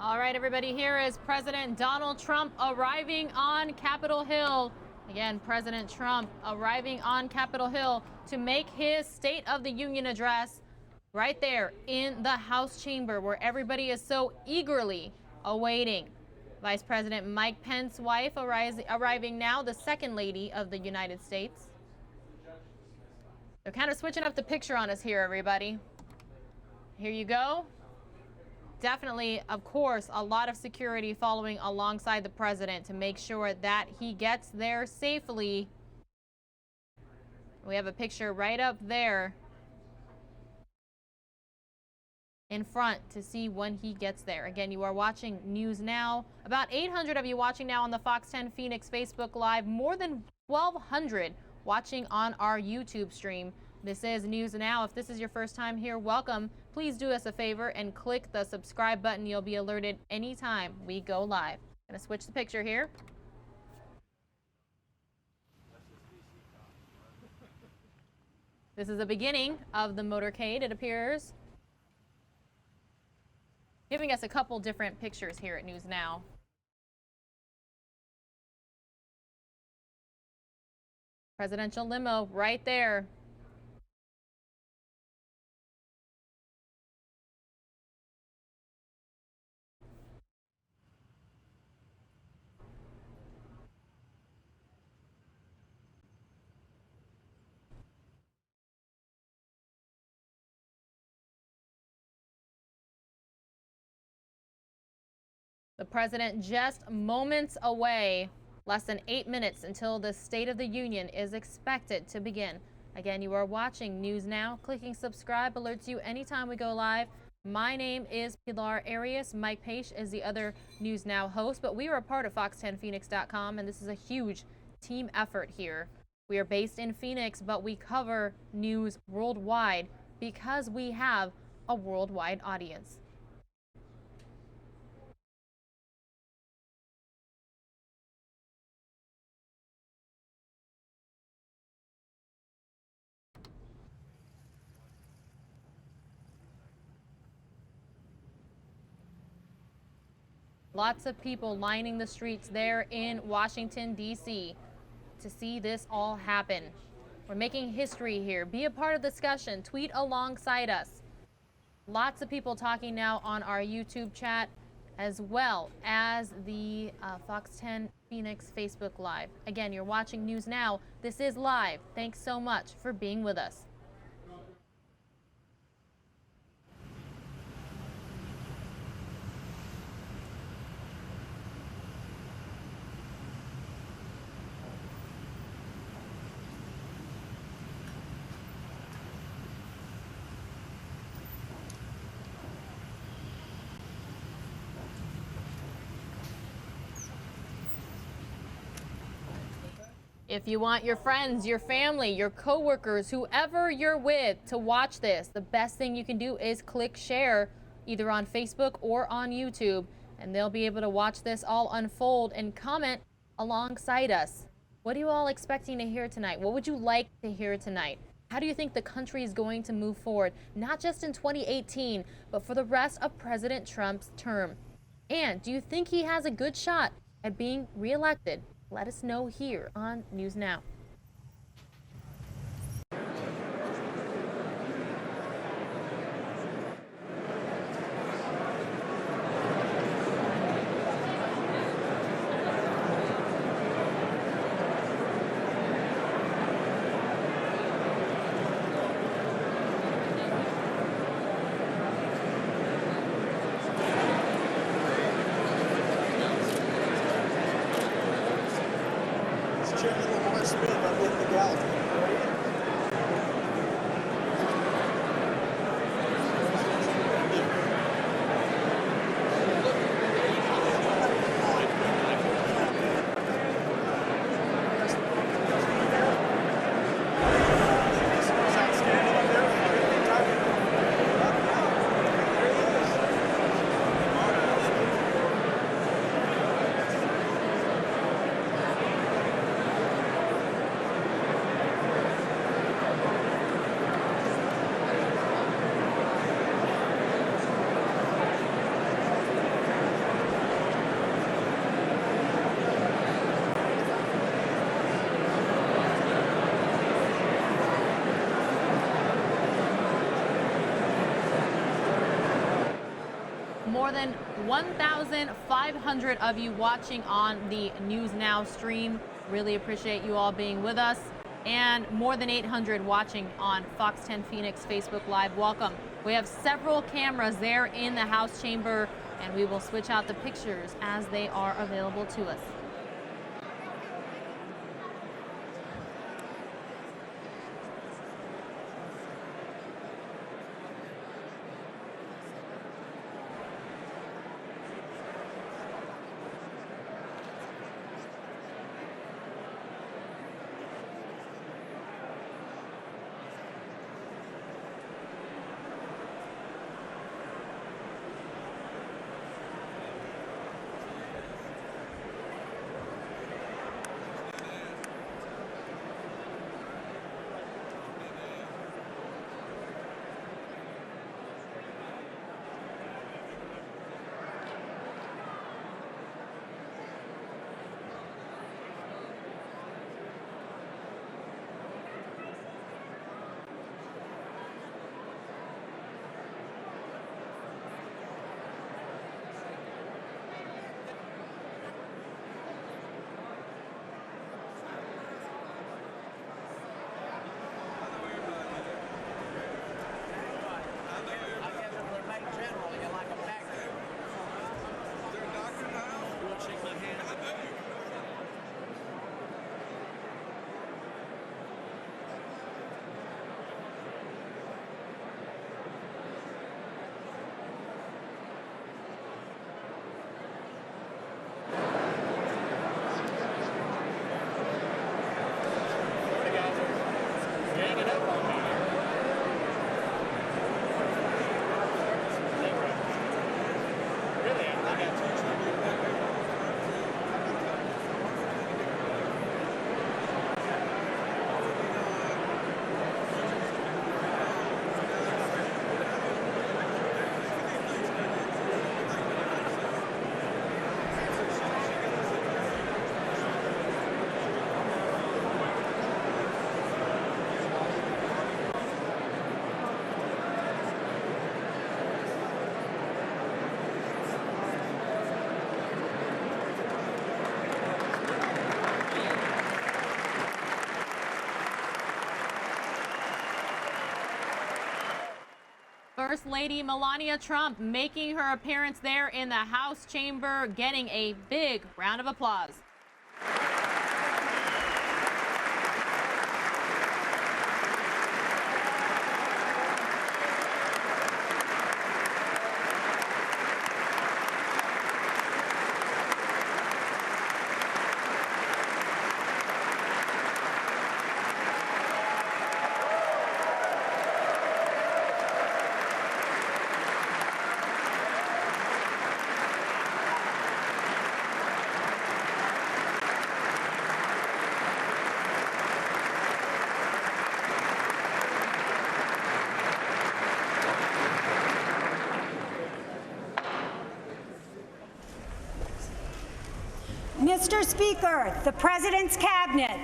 All right, everybody, here is President Donald Trump arriving on Capitol Hill. Again, President Trump arriving on Capitol Hill to make his State of the Union address right there in the House chamber where everybody is so eagerly awaiting. Vice President Mike Pence's wife arriving now, the Second Lady of the United States. They're kind of switching up the picture on us here, everybody. Here you go. Definitely, of course, a lot of security following alongside the president to make sure that he gets there safely. We have a picture right up there in front to see when he gets there. Again, you are watching News Now. About 800 of you watching now on the Fox 10 Phoenix Facebook Live. More than 1,200 watching on our YouTube stream. This is News Now. If this is your first time here, welcome. Please do us a favor and click the subscribe button. You'll be alerted anytime we go live. I'm going to switch the picture here. This is the beginning of the motorcade, it appears. Giving us a couple different pictures here at News Now. Presidential limo right there. The president just moments away, less than 8 minutes until the State of the Union is expected to begin. Again, you are watching News Now. Clicking subscribe alerts you anytime we go live. My name is Pilar Arias. Mike Page is the other News Now host, but we are a part of Fox10Phoenix.com, and this is a huge team effort here. We are based in Phoenix, but we cover news worldwide because we have a worldwide audience. Lots of people lining the streets there in Washington, D.C. to see this all happen. We're making history here. Be a part of the discussion. Tweet alongside us. Lots of people talking now on our YouTube chat as well as the Fox 10 Phoenix Facebook Live. Again, you're watching News Now. This is live. Thanks so much for being with us. If you want your friends, your family, your coworkers, whoever you're with to watch this, the best thing you can do is click share either on Facebook or on YouTube, and they'll be able to watch this all unfold and comment alongside us. What are you all expecting to hear tonight? What would you like to hear tonight? How do you think the country is going to move forward, not just in 2018, but for the rest of President Trump's term? And do you think he has a good shot at being reelected? Let us know here on News Now. More than 1,500 of you watching on the News Now stream. Really appreciate you all being with us. And more than 800 watching on Fox 10 Phoenix Facebook Live. Welcome. We have several cameras there in the House chamber, and we will switch out the pictures as they are available to us. First Lady Melania Trump making her appearance there in the House chamber, getting a big round of applause. Mr. Speaker, the President's Cabinet.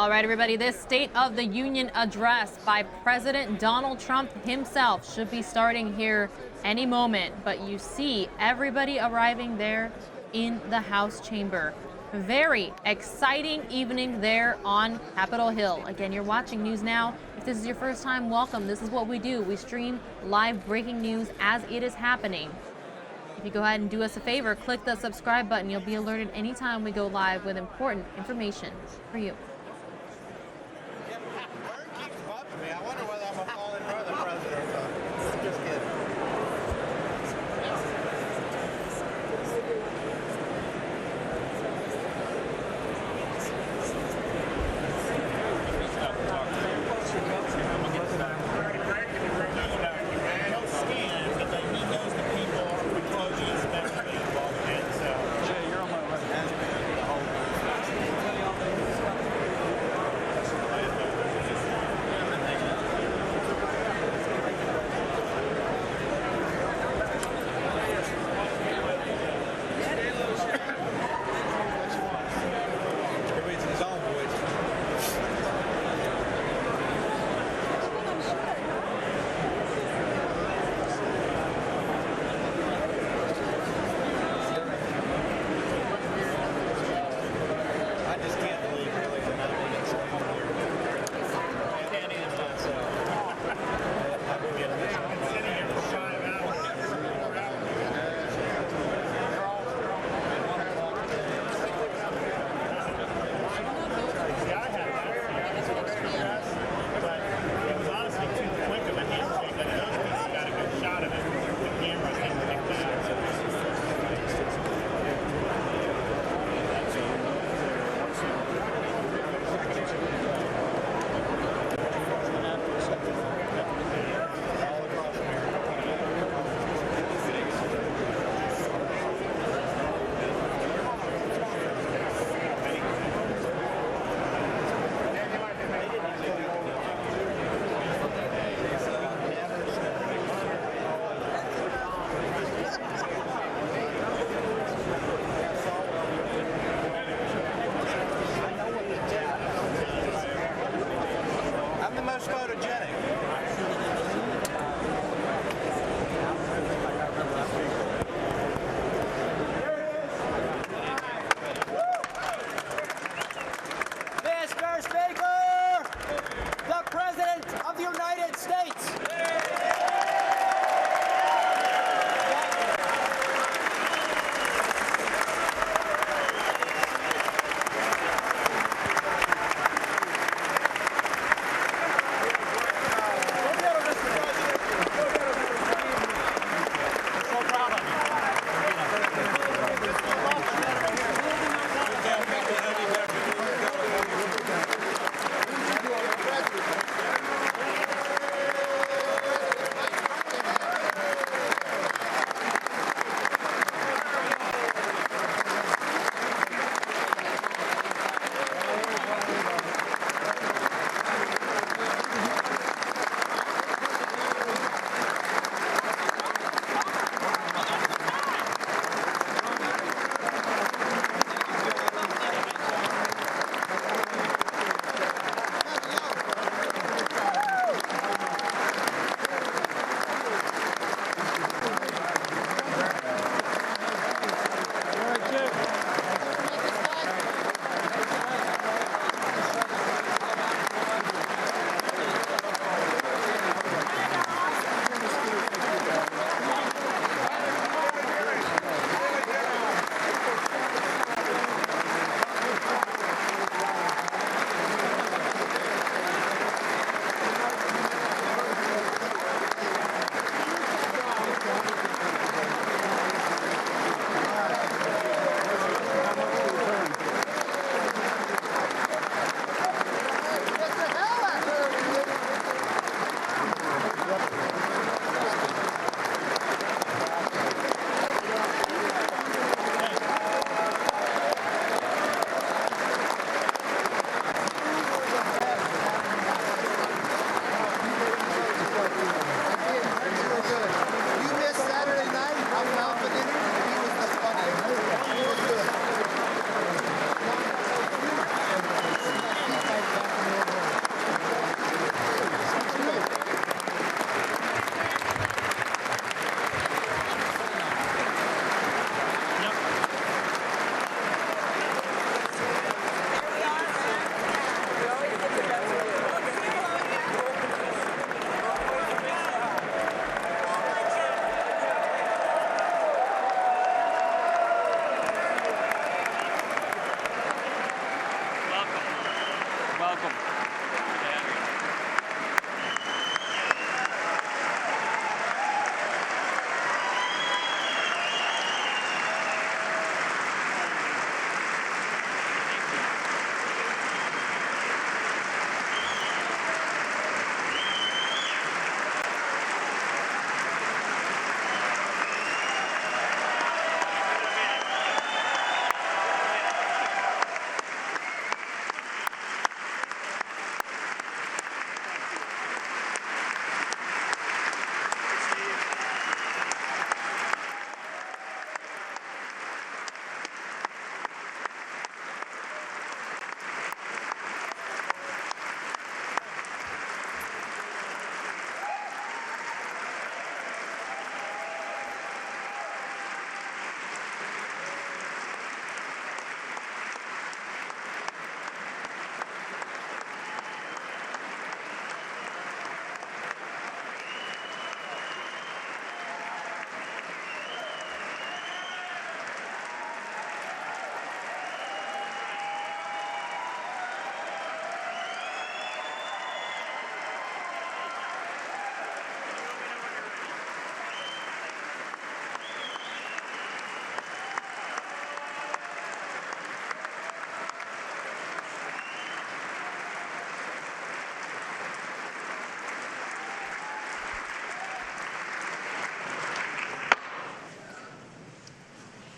All right, everybody, this State of the Union address by President Donald Trump himself should be starting here any moment. But you see everybody arriving there in the House chamber. Very exciting evening there on Capitol Hill. Again, you're watching News Now. If this is your first time, welcome. This is what we do. We stream live breaking news as it is happening. If you go ahead and do us a favor, click the subscribe button. You'll be alerted anytime we go live with important information for you. I wonder whether I'm going to fall in front of the president or something. Just kidding. most photogenic? Mr. Speaker, the President of the United States.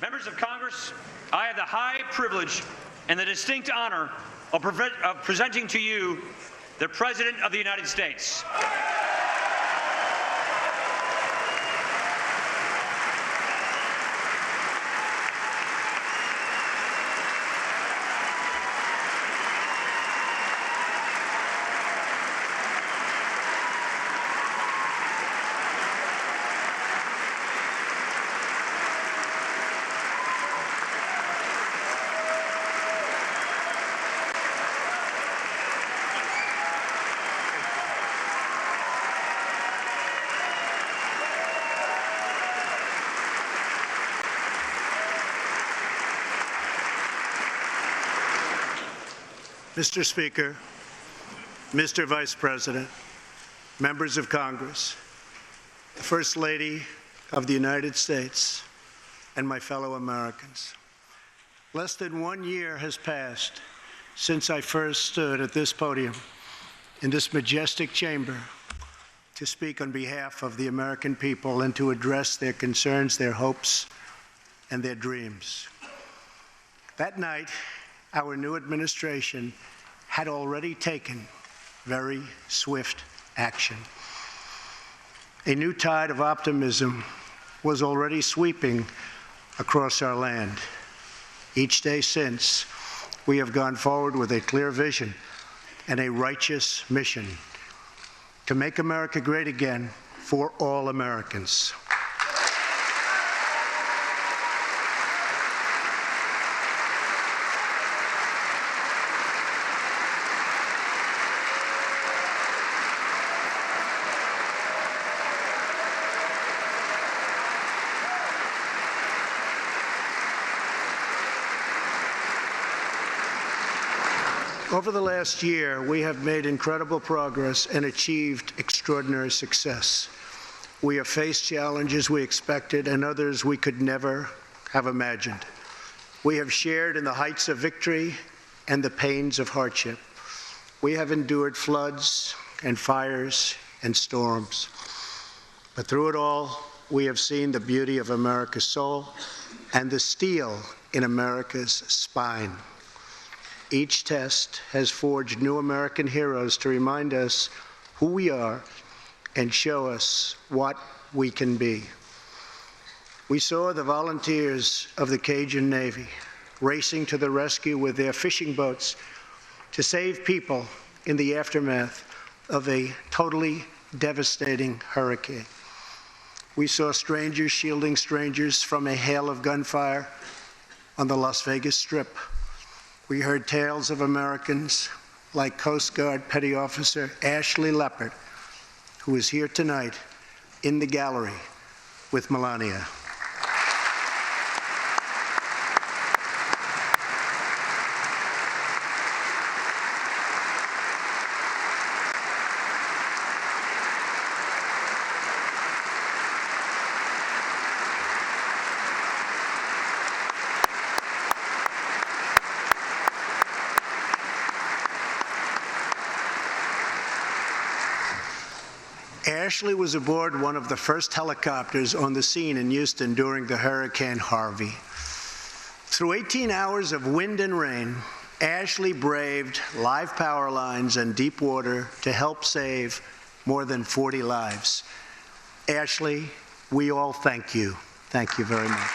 Members of Congress, I have the high privilege and the distinct honor of presenting to you the President of the United States. Mr. Speaker, Mr. Vice President, members of Congress, the First Lady of the United States, and my fellow Americans. Less than 1 year has passed since I first stood at this podium in this majestic chamber to speak on behalf of the American people and to address their concerns, their hopes, and their dreams. That night, our new administration had already taken very swift action. A new tide of optimism was already sweeping across our land. Each day since, we have gone forward with a clear vision and a righteous mission to make America great again for all Americans. Over the last year, we have made incredible progress and achieved extraordinary success. We have faced challenges we expected and others we could never have imagined. We have shared in the heights of victory and the pains of hardship. We have endured floods and fires and storms. But through it all, we have seen the beauty of America's soul and the steel in America's spine. Each test has forged new American heroes to remind us who we are and show us what we can be. We saw the volunteers of the Cajun Navy racing to the rescue with their fishing boats to save people in the aftermath of a totally devastating hurricane. We saw strangers shielding strangers from a hail of gunfire on the Las Vegas Strip. We heard tales of Americans like Coast Guard Petty Officer Ashley Leopard, who is here tonight in the gallery with Melania. Ashley was aboard one of the first helicopters on the scene in Houston during the Hurricane Harvey. Through 18 hours of wind and rain, Ashley braved live power lines and deep water to help save more than 40 lives. Ashley, we all thank you. Thank you very much.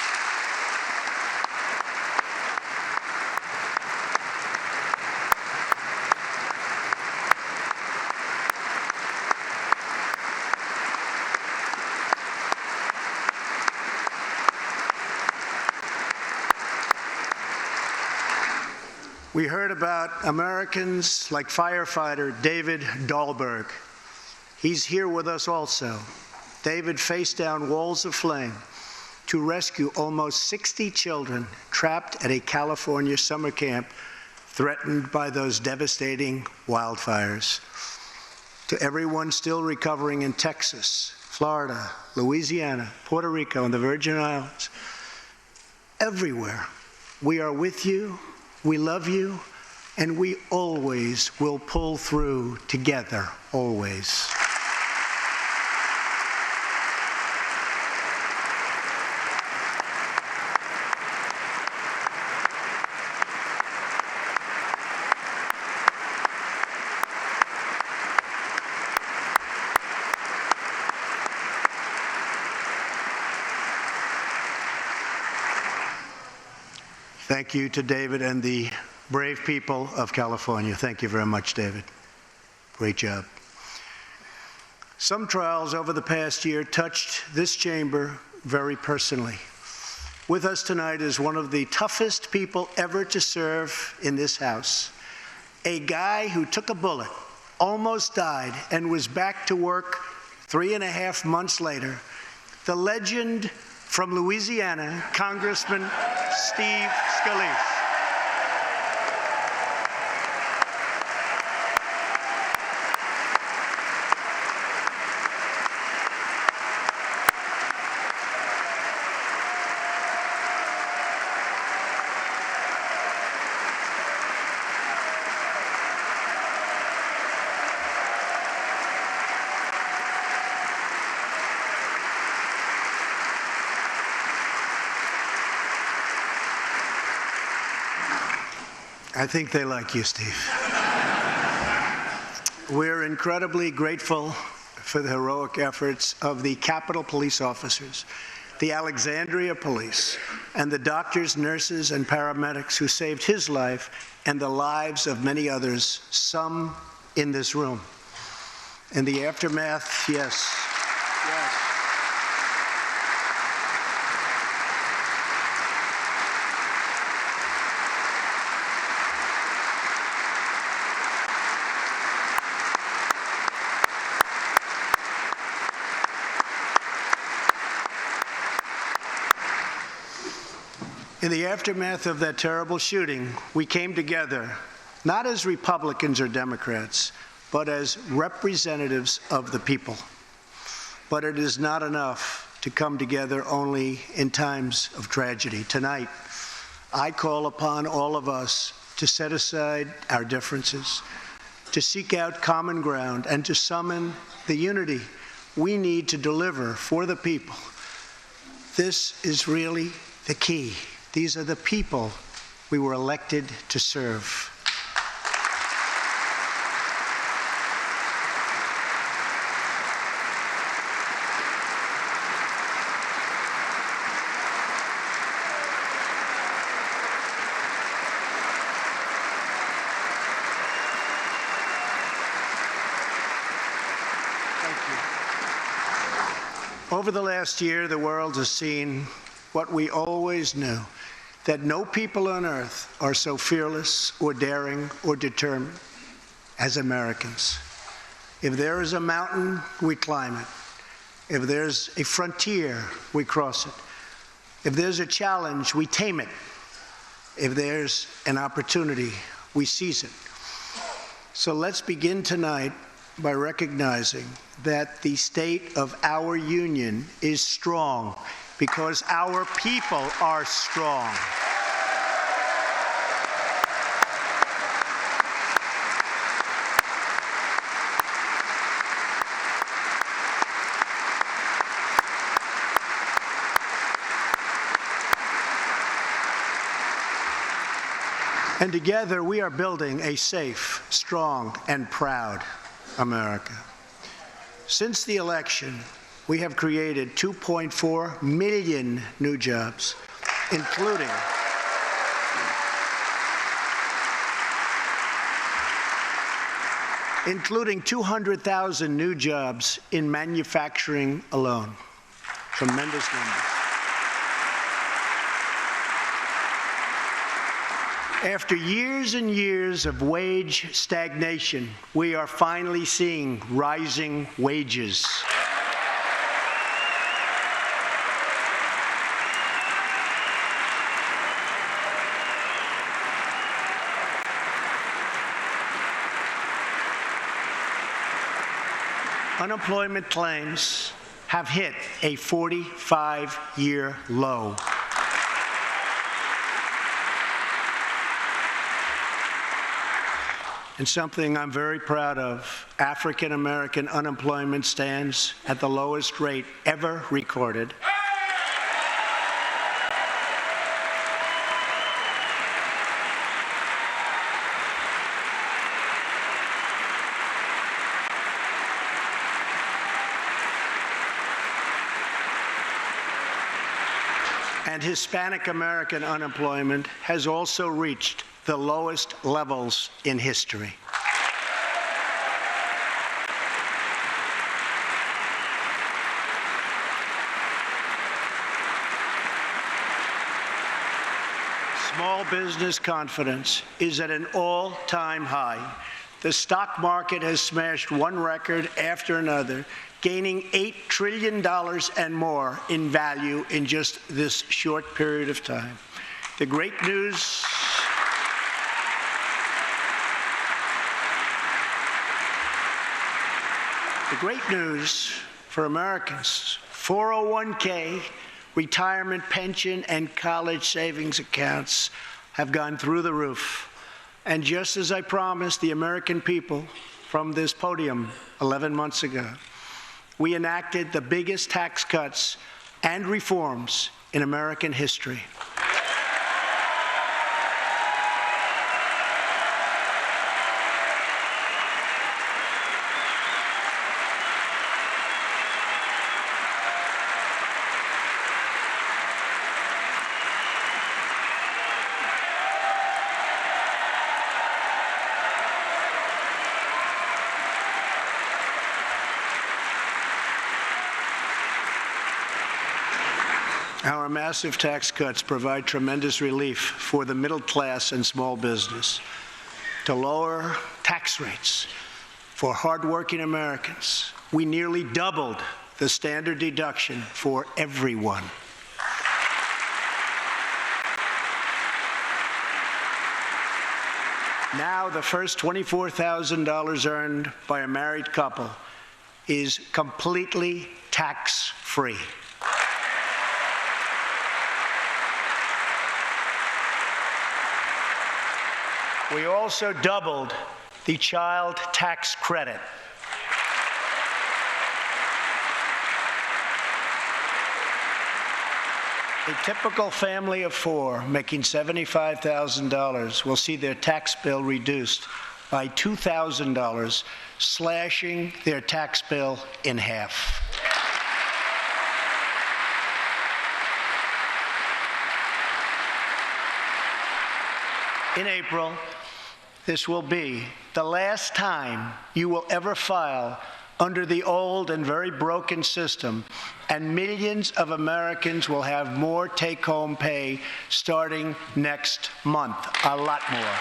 We heard about Americans like firefighter David Dahlberg. He's here with us also. David faced down walls of flame to rescue almost 60 children trapped at a California summer camp threatened by those devastating wildfires. To everyone still recovering in Texas, Florida, Louisiana, Puerto Rico, and the Virgin Islands, everywhere, we are with you. We love you, and we always will pull through together, always. Thank you to David and the brave people of California. Thank you very much, David. Great job. Some trials over the past year touched this chamber very personally. With us tonight is one of the toughest people ever to serve in this House, a guy who took a bullet, almost died, and was back to work 3.5 months later, the legend from Louisiana, Congressman Steve Scalise. I think they like you, Steve. We're incredibly grateful for the heroic efforts of the Capitol Police officers, the Alexandria Police, and the doctors, nurses, and paramedics who saved his life and the lives of many others, some in this room. In the aftermath, yes. In the aftermath of that terrible shooting, we came together, not as Republicans or Democrats, but as representatives of the people. But it is not enough to come together only in times of tragedy. Tonight, I call upon all of us to set aside our differences, to seek out common ground, and to summon the unity we need to deliver for the people. This is really the key. These are the people we were elected to serve. Over the last year, the world has seen what we always knew, that no people on earth are so fearless or daring or determined as Americans. If there is a mountain, we climb it. If there's a frontier, we cross it. If there's a challenge, we tame it. If there's an opportunity, we seize it. So let's begin tonight by recognizing that the state of our union is strong because our people are strong. And together we are building a safe, strong, and proud America. Since the election, we have created 2.4 million new jobs, including including 200,000 new jobs in manufacturing alone. Tremendous numbers. After years and years of wage stagnation, we are finally seeing rising wages. Unemployment claims have hit a 45-year low. And something I'm very proud of, African American unemployment stands at the lowest rate ever recorded. And Hispanic American unemployment has also reached the lowest levels in history. Small business confidence is at an all-time high. The stock market has smashed one record after another, gaining $8 trillion and more in value in just this short period of time. The great news for Americans, 401k, retirement pension, and college savings accounts have gone through the roof. And just as I promised the American people from this podium 11 months ago, we enacted the biggest tax cuts and reforms in American history. Our massive tax cuts provide tremendous relief for the middle class and small business. To lower tax rates for hardworking Americans, we nearly doubled the standard deduction for everyone. Now the first $24,000 earned by a married couple is completely tax-free. We also doubled the child tax credit. A typical family of four making $75,000 will see their tax bill reduced by $2,000, slashing their tax bill in half. In April, this will be the last time you will ever file under the old and very broken system, and millions of Americans will have more take-home pay starting next month, a lot more.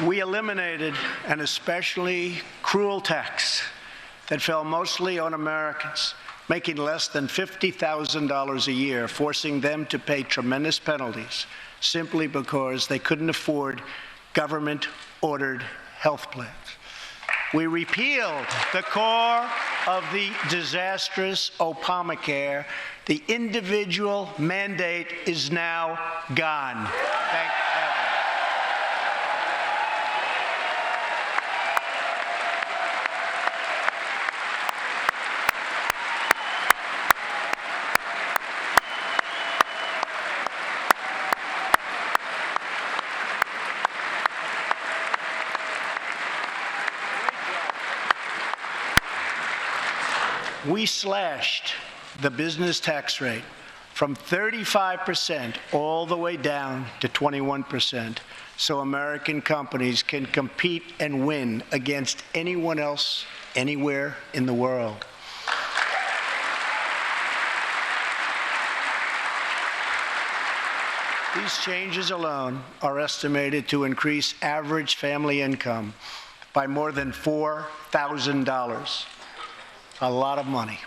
We eliminated an especially cruel tax that fell mostly on Americans making less than $50,000 a year, forcing them to pay tremendous penalties simply because they couldn't afford government-ordered health plans. We repealed the core of the disastrous Obamacare. The individual mandate is now gone. Thank heaven. We slashed the business tax rate from 35% all the way down to 21%, so American companies can compete and win against anyone else anywhere in the world. These changes alone are estimated to increase average family income by more than $4,000. A lot of money.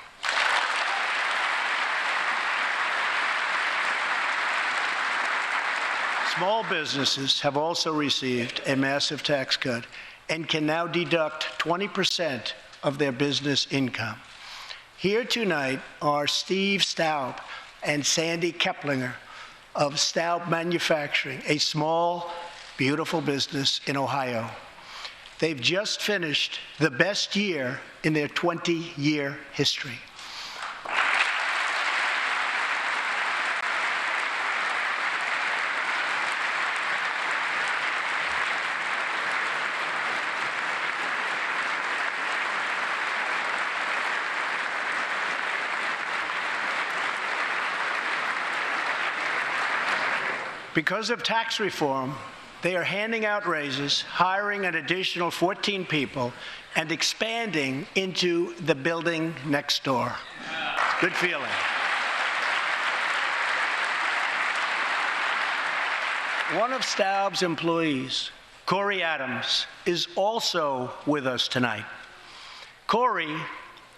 Small businesses have also received a massive tax cut and can now deduct 20% of their business income. Here tonight are Steve Staub and Sandy Keplinger of Staub Manufacturing, a small, beautiful business in Ohio. They've just finished the best year in their 20-year history. Because of tax reform, they are handing out raises, hiring an additional 14 people, and expanding into the building next door. Good feeling. One of Staub's employees, Corey Adams, is also with us tonight. Corey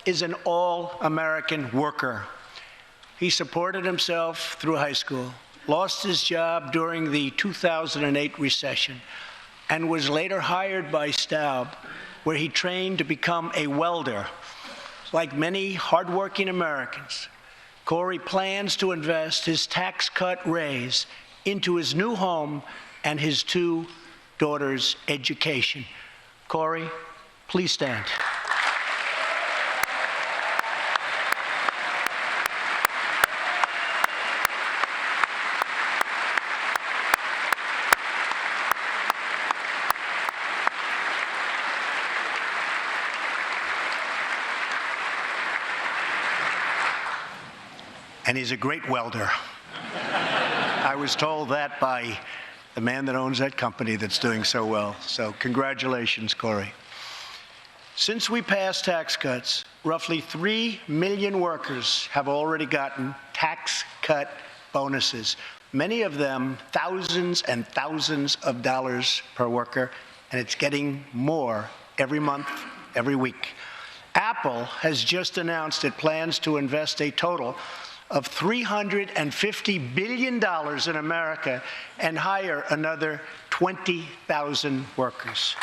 is an all-American worker. He supported himself through high school, lost his job during the 2008 recession, and was later hired by Staub, where he trained to become a welder. Like many hardworking Americans, Corey plans to invest his tax cut raise into his new home and his two daughters' education. Corey, please stand. and he's a great welder. I was told that by the man that owns that company that's doing so well. So congratulations, Corey. Since we passed tax cuts, roughly 3 million workers have already gotten tax cut bonuses, many of them thousands and thousands of dollars per worker, and it's getting more every month, every week. Apple has just announced it plans to invest a total of $350 billion in America and hire another 20,000 workers.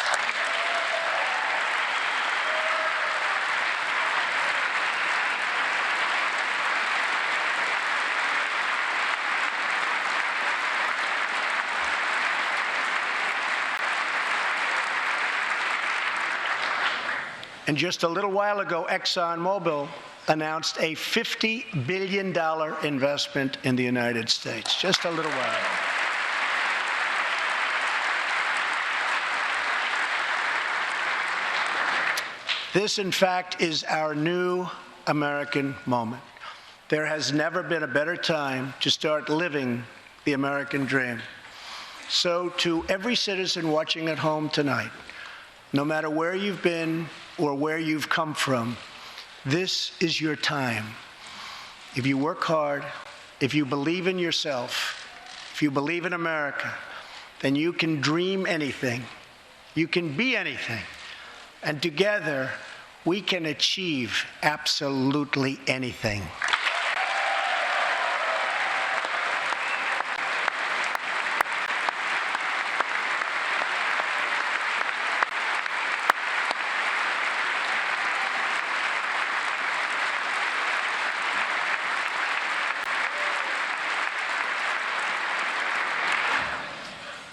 And just a little while ago, ExxonMobil announced a $50 billion investment in the United States. Just a little while ago. This, in fact, is our new American moment. There has never been a better time to start living the American dream. So to every citizen watching at home tonight, no matter where you've been or where you've come from, this is your time. If you work hard, if you believe in yourself, if you believe in America, then you can dream anything. You can be anything. And together, we can achieve absolutely anything.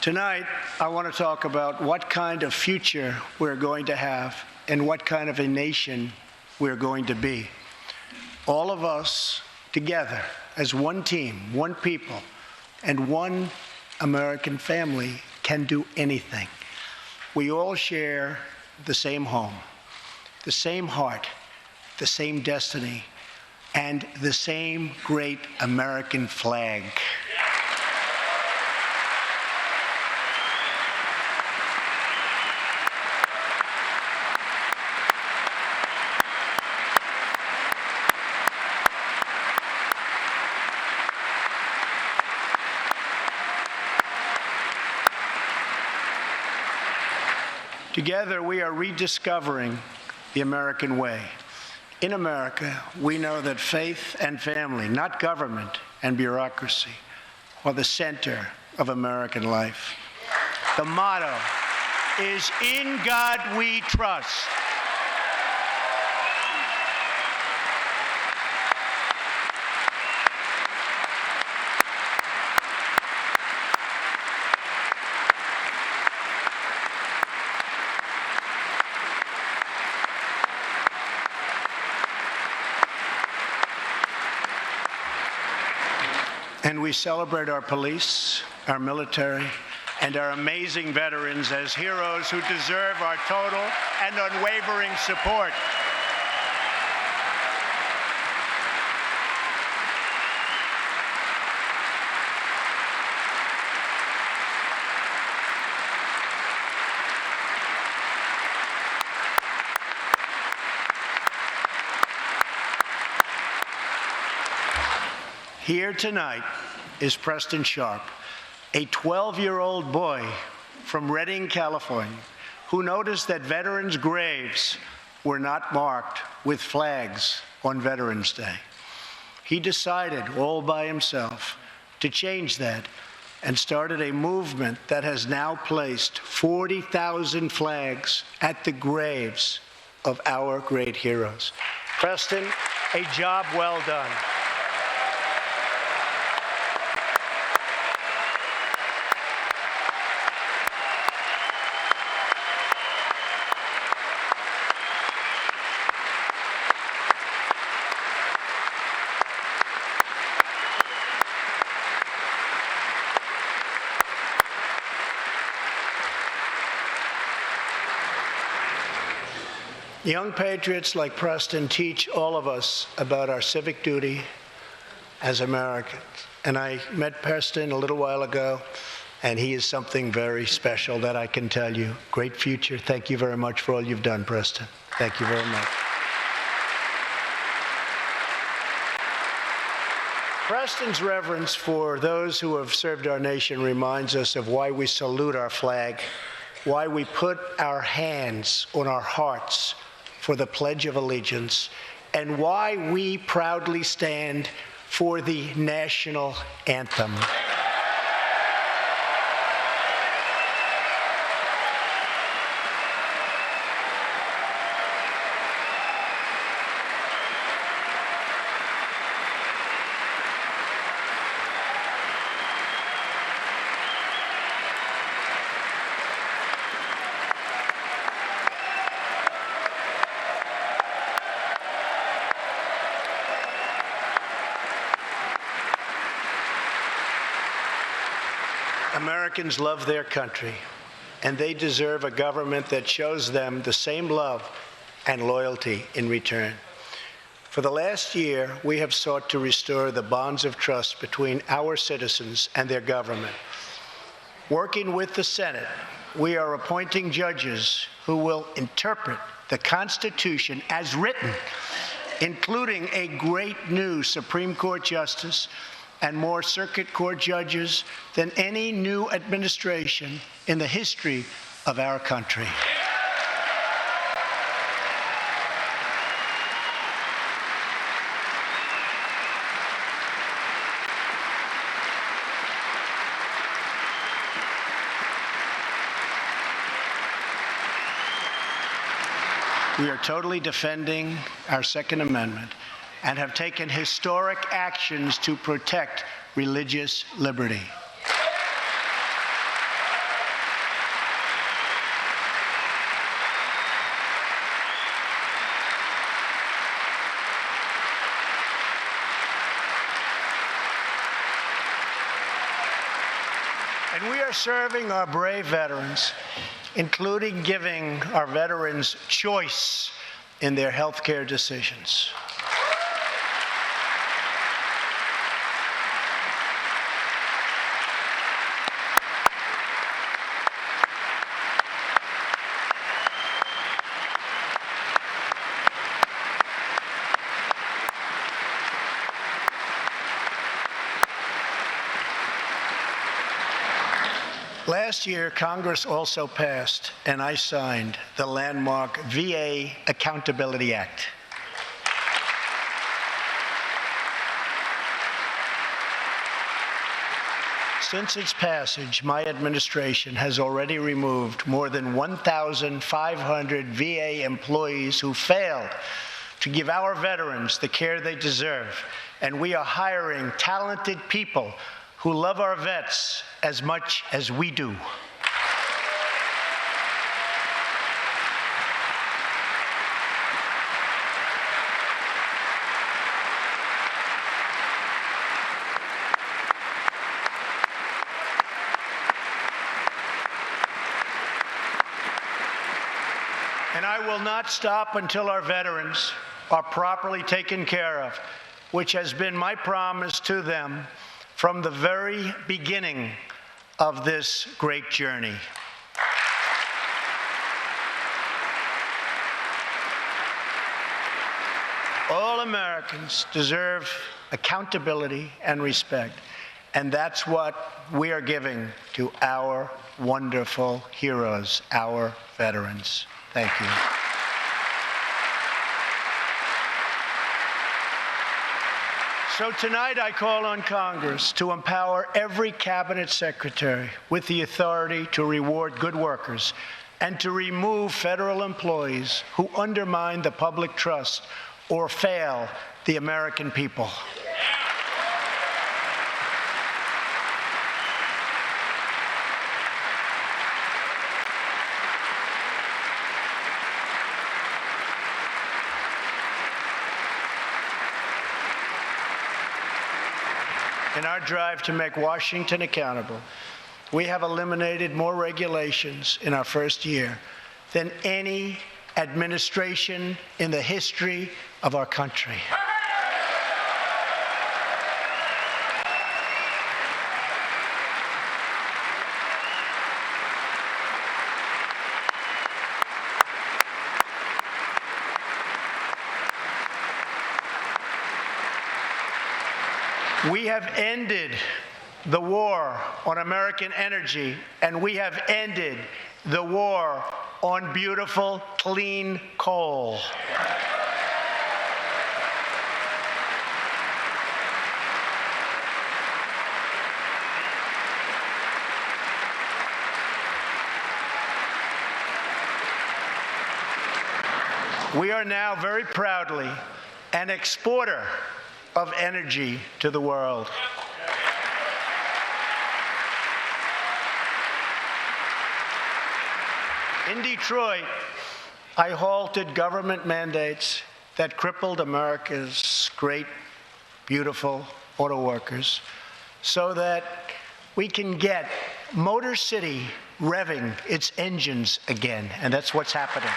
Tonight, I want to talk about what kind of future we're going to have and what kind of a nation we're going to be. All of us together as one team, one people, and one American family can do anything. We all share the same home, the same heart, the same destiny, and the same great American flag. Together, we are rediscovering the American way. In America, we know that faith and family, not government and bureaucracy, are the center of American life. The motto is, "In God we trust." And we celebrate our police, our military, and our amazing veterans as heroes who deserve our total and unwavering support. Here tonight is Preston Sharp, a 12-year-old boy from Redding, California, who noticed that veterans' graves were not marked with flags on Veterans Day. He decided all by himself to change that and started a movement that has now placed 40,000 flags at the graves of our great heroes. Preston, a job well done. Young patriots like Preston teach all of us about our civic duty as Americans. And I met Preston a little while ago, and he is something very special that I can tell you. Great future. Thank you very much for all you've done, Preston. Thank you very much. Preston's reverence for those who have served our nation reminds us of why we salute our flag, why we put our hands on our hearts for the Pledge of Allegiance, and why we proudly stand for the national anthem. Americans love their country, and they deserve a government that shows them the same love and loyalty in return. For the last year, we have sought to restore the bonds of trust between our citizens and their government. Working with the Senate, we are appointing judges who will interpret the Constitution as written, including a great new Supreme Court justice and more circuit court judges than any new administration in the history of our country. We are totally defending our Second Amendment and have taken historic actions to protect religious liberty. And we are serving our brave veterans, including giving our veterans choice in their health care decisions. Last year, Congress also passed, and I signed, the landmark VA Accountability Act. Since its passage, my administration has already removed more than 1,500 VA employees who failed to give our veterans the care they deserve, and we are hiring talented people who love our vets as much as we do. And I will not stop until our veterans are properly taken care of, which has been my promise to them from the very beginning of this great journey. All Americans deserve accountability and respect, and that's what we are giving to our wonderful heroes, our veterans. Thank you. So tonight I call on Congress to empower every cabinet secretary with the authority to reward good workers and to remove federal employees who undermine the public trust or fail the American people. In our drive to make Washington accountable, we have eliminated more regulations in our first year than any administration in the history of our country. We have ended the war on American energy, and we have ended the war on beautiful, clean coal. We are now very proudly an exporter of energy to the world. In Detroit, I halted government mandates that crippled America's great, beautiful auto workers so that we can get Motor City revving its engines again, and that's what's happening.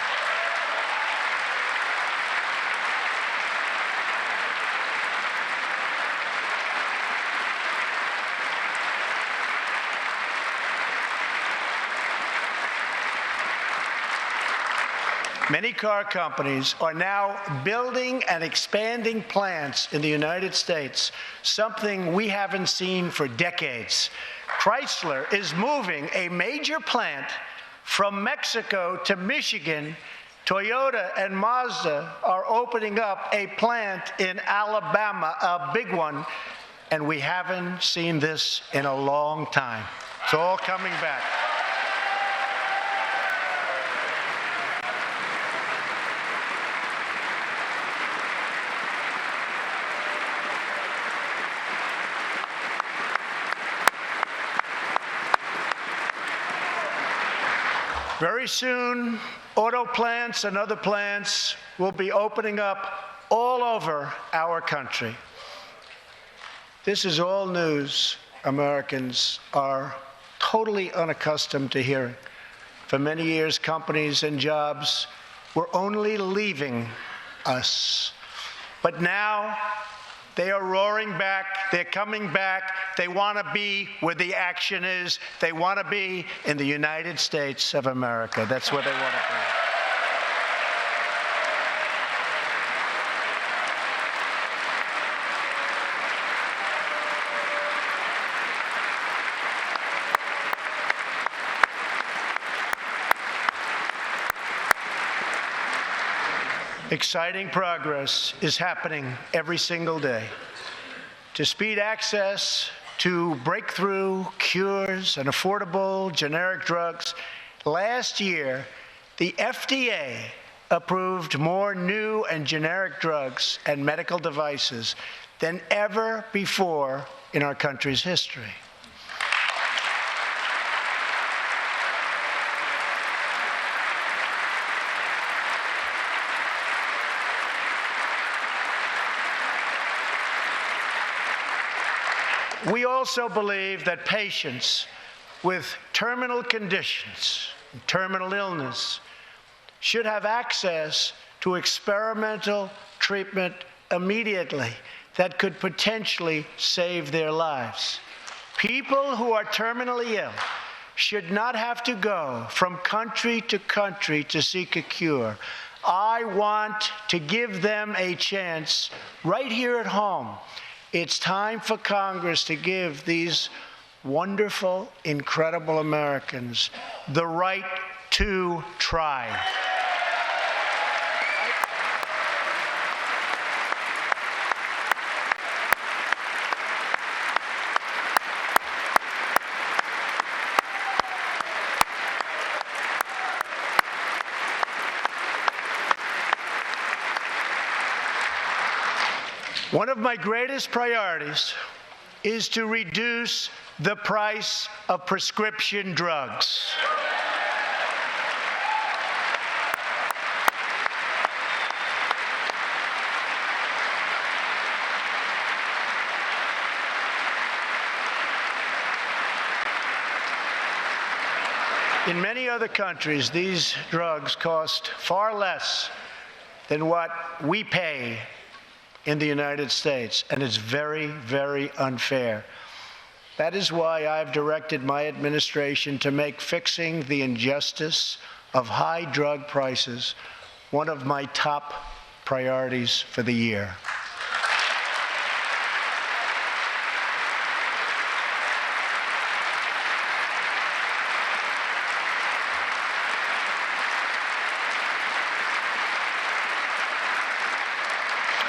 Many car companies are now building and expanding plants in the United States, something we haven't seen for decades. Chrysler is moving a major plant from Mexico to Michigan. Toyota and Mazda are opening up a plant in Alabama, a big one, and we haven't seen this in a long time. It's all coming back. Very soon, auto plants and other plants will be opening up all over our country. This is all news Americans are totally unaccustomed to hearing. For many years, companies and jobs were only leaving us. But now, they are roaring back, they're coming back, they want to be where the action is, they want to be in the United States of America. That's where they want to be. Exciting progress is happening every single day. To speed access to breakthrough cures and affordable generic drugs, last year, the FDA approved more new and generic drugs and medical devices than ever before in our country's history. We also believe that patients with terminal conditions, terminal illness, should have access to experimental treatment immediately that could potentially save their lives. People who are terminally ill should not have to go from country to country to seek a cure. I want to give them a chance right here at home. It's time for Congress to give these wonderful, incredible Americans the right to try. One of my greatest priorities is to reduce the price of prescription drugs. In many other countries, these drugs cost far less than what we pay in the United States, and it's very, very unfair. That is why I've directed my administration to make fixing the injustice of high drug prices one of my top priorities for the year.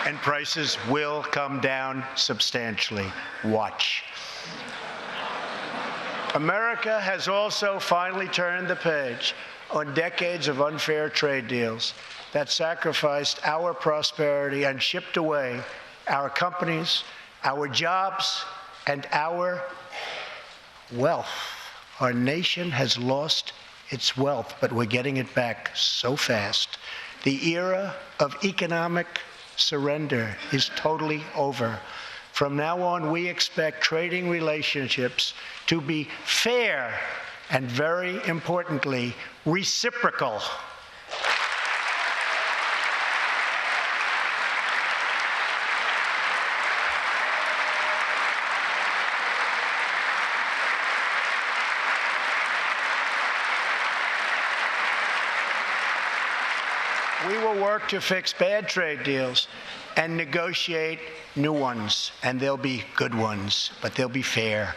and prices will come down substantially. Watch. America has also finally turned the page on decades of unfair trade deals that sacrificed our prosperity and shipped away our companies, our jobs, and our wealth. Our nation has lost its wealth, but we're getting it back so fast. The era of economic surrender is totally over. From now on, we expect trading relationships to be fair and, very importantly, reciprocal. We will work to fix bad trade deals and negotiate new ones, and they'll be good ones, but they'll be fair.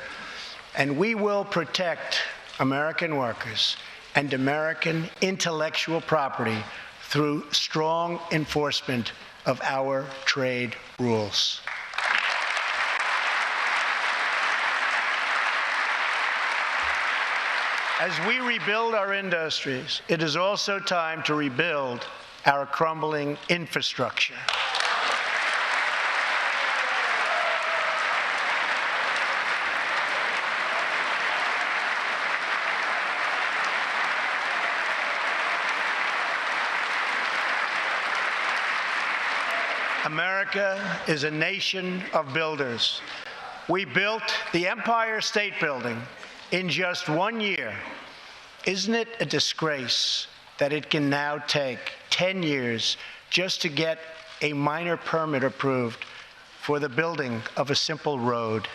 And we will protect American workers and American intellectual property through strong enforcement of our trade rules. As we rebuild our industries, it is also time to rebuild our crumbling infrastructure. America is a nation of builders. We built the Empire State Building in just 1 year. Isn't it a disgrace that it can now take 10 years just to get a minor permit approved for the building of a simple road?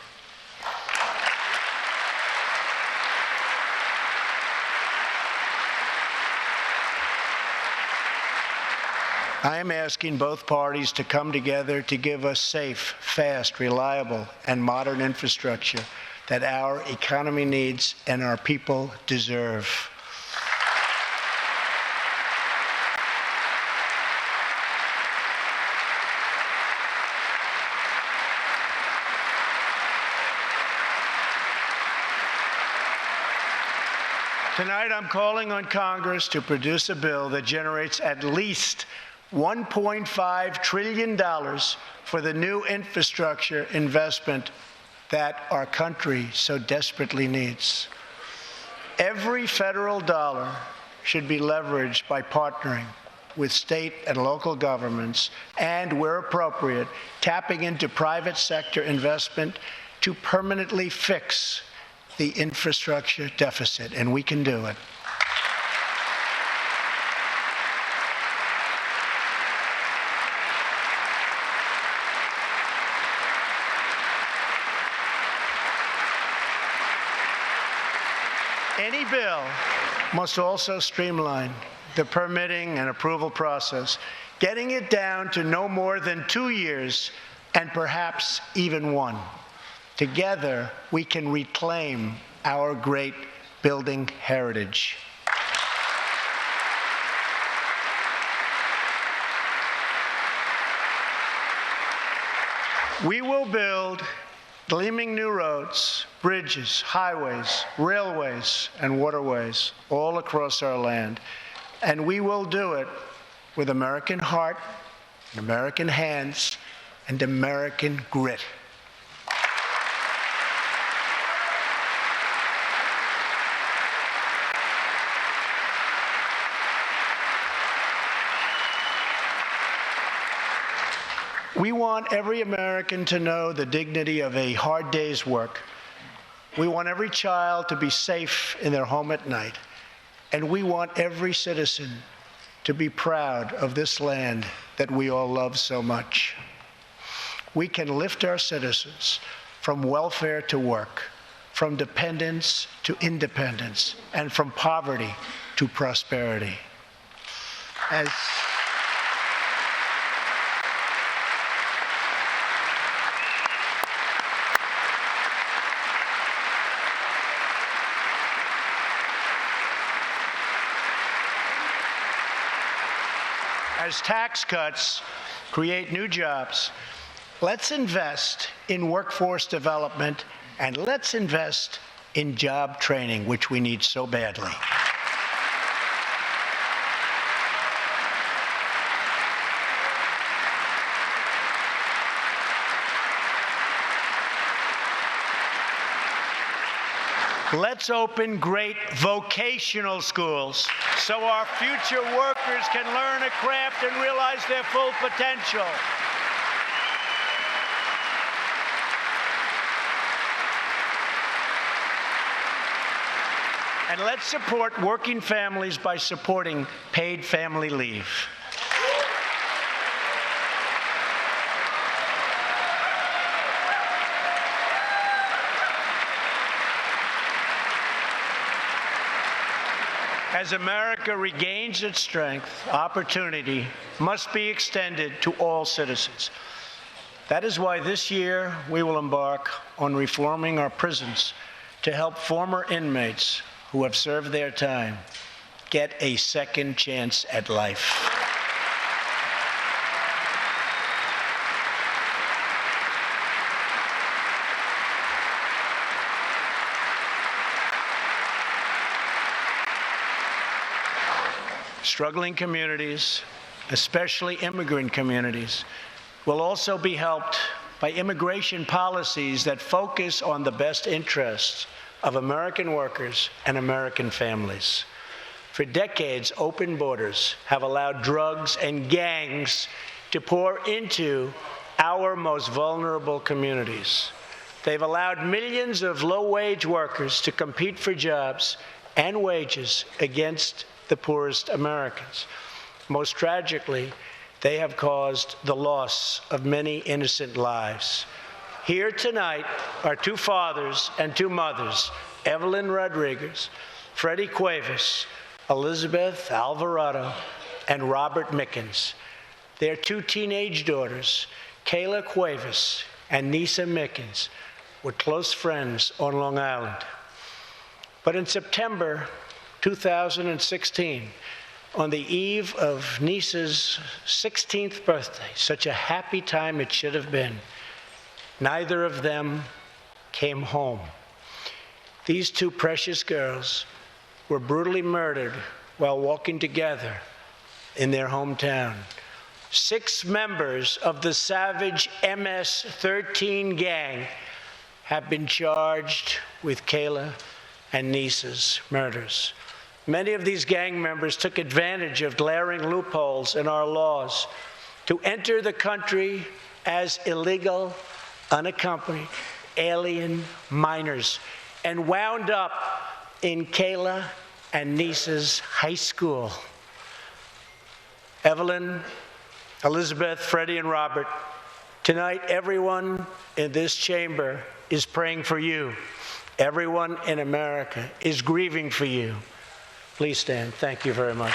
I am asking both parties to come together to give us safe, fast, reliable, and modern infrastructure that our economy needs and our people deserve. Tonight, I'm calling on Congress to produce a bill that generates at least $1.5 trillion for the new infrastructure investment that our country so desperately needs. Every federal dollar should be leveraged by partnering with state and local governments and, where appropriate, tapping into private sector investment to permanently fix the infrastructure deficit, and we can do it. Any bill must also streamline the permitting and approval process, getting it down to no more than 2 years and perhaps even 1. Together, we can reclaim our great building heritage. We will build gleaming new roads, bridges, highways, railways, and waterways all across our land. And we will do it with American heart, American hands, and American grit. We want every American to know the dignity of a hard day's work. We want every child to be safe in their home at night. And we want every citizen to be proud of this land that we all love so much. We can lift our citizens from welfare to work, from dependence to independence, and from poverty to prosperity. As tax cuts create new jobs. Let's invest in workforce development, and let's invest in job training, which we need so badly. Let's open great vocational schools so our future workers can learn a craft and realize their full potential. And let's support working families by supporting paid family leave. As America regains its strength, opportunity must be extended to all citizens. That is why this year we will embark on reforming our prisons to help former inmates who have served their time get a second chance at life. Struggling communities, especially immigrant communities, will also be helped by immigration policies that focus on the best interests of American workers and American families. For decades, open borders have allowed drugs and gangs to pour into our most vulnerable communities. They've allowed millions of low-wage workers to compete for jobs and wages against the poorest Americans. Most tragically, they have caused the loss of many innocent lives. Here tonight are two fathers and two mothers, Evelyn Rodriguez, Freddie Cuevas, Elizabeth Alvarado, and Robert Mickens. Their two teenage daughters, Kayla Cuevas and Nisa Mickens, were close friends on Long Island. But in September 2016, on the eve of Nisa's 16th birthday, such a happy time it should have been, neither of them came home. These two precious girls were brutally murdered while walking together in their hometown. 6 members of the savage MS-13 gang have been charged with Kayla and Nisa's murders. Many of these gang members took advantage of glaring loopholes in our laws to enter the country as illegal, unaccompanied alien minors and wound up in Kayla and Nisa's high school. Evelyn, Elizabeth, Freddie, and Robert, tonight everyone in this chamber is praying for you. Everyone in America is grieving for you. Please stand. Thank you very much.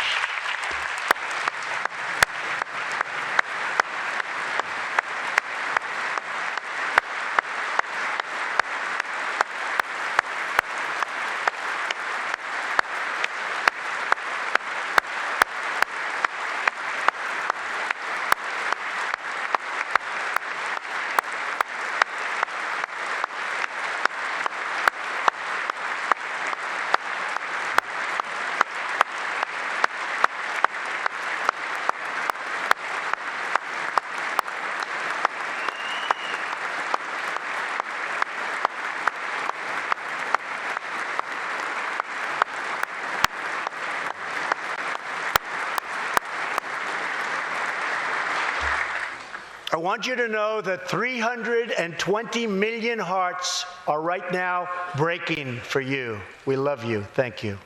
I want you to know that 320 million hearts are right now breaking for you. We love you. Thank you.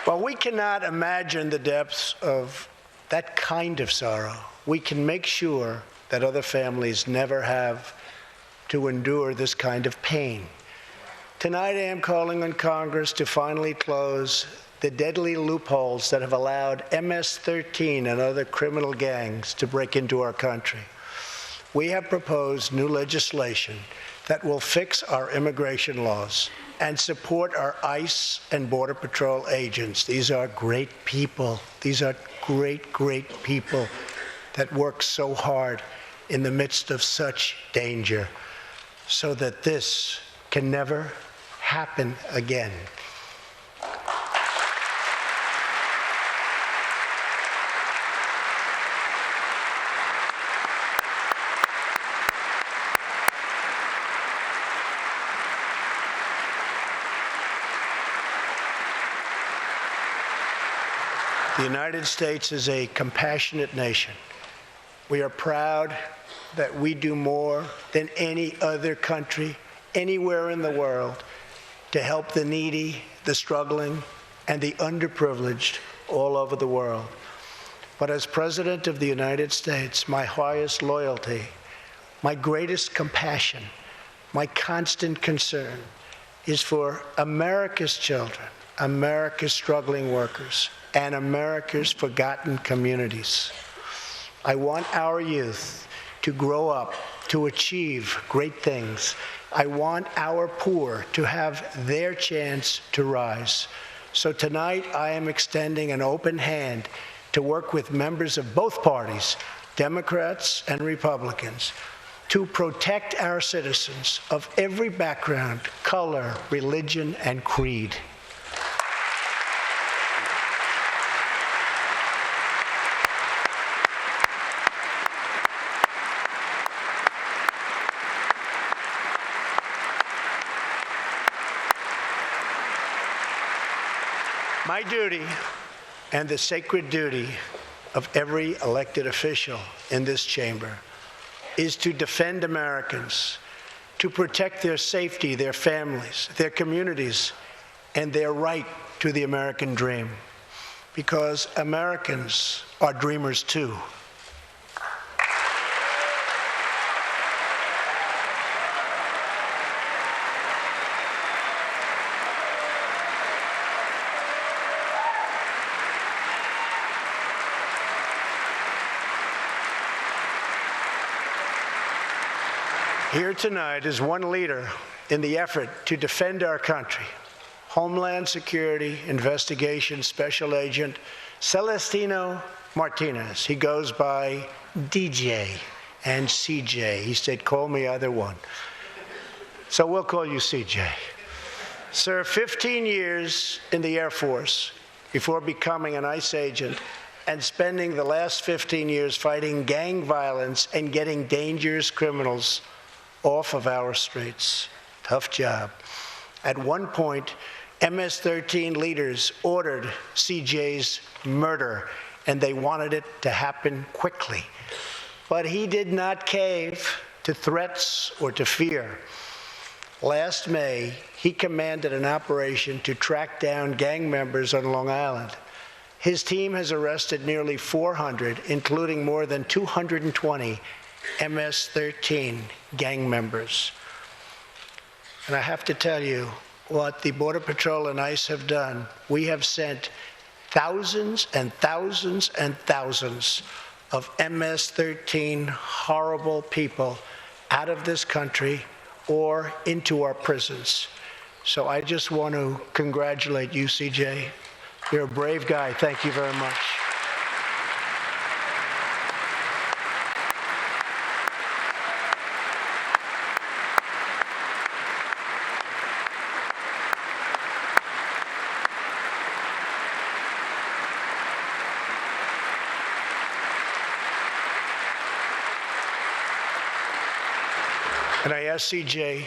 While we cannot imagine the depths of that kind of sorrow, we can make sure that other families never have to endure this kind of pain. Tonight I am calling on Congress to finally close the deadly loopholes that have allowed MS-13 and other criminal gangs to break into our country. We have proposed new legislation that will fix our immigration laws and support our ICE and Border Patrol agents. These are great people. These are great, great people that work so hard in the midst of such danger, so that this can never happen again. The United States is a compassionate nation. We are proud that we do more than any other country anywhere in the world to help the needy, the struggling, and the underprivileged all over the world. But as President of the United States, my highest loyalty, my greatest compassion, my constant concern is for America's children, America's struggling workers, and America's forgotten communities. I want our youth to grow up, to achieve great things. I want our poor to have their chance to rise. So tonight, I am extending an open hand to work with members of both parties, Democrats and Republicans, to protect our citizens of every background, color, religion, and creed. My duty, and the sacred duty of every elected official in this chamber, is to defend Americans, to protect their safety, their families, their communities, and their right to the American dream. Because Americans are dreamers too. Here tonight is one leader in the effort to defend our country, Homeland Security Investigation Special Agent Celestino Martinez. He goes by DJ and CJ. He said, call me either one. So we'll call you CJ. Served 15 years in the Air Force before becoming an ICE agent and spending the last 15 years fighting gang violence and getting dangerous criminals off of our streets. Tough job. At one point, MS-13 leaders ordered CJ's murder, and they wanted it to happen quickly. But he did not cave to threats or to fear. Last May, he commanded an operation to track down gang members on Long Island. His team has arrested nearly 400, including more than 220 MS-13 gang members. And I have to tell you what the Border Patrol and ICE have done. We have sent thousands and thousands and thousands of MS-13 horrible people out of this country or into our prisons. So I just want to congratulate you, CJ. You're a brave guy. Thank you very much. And I asked CJ,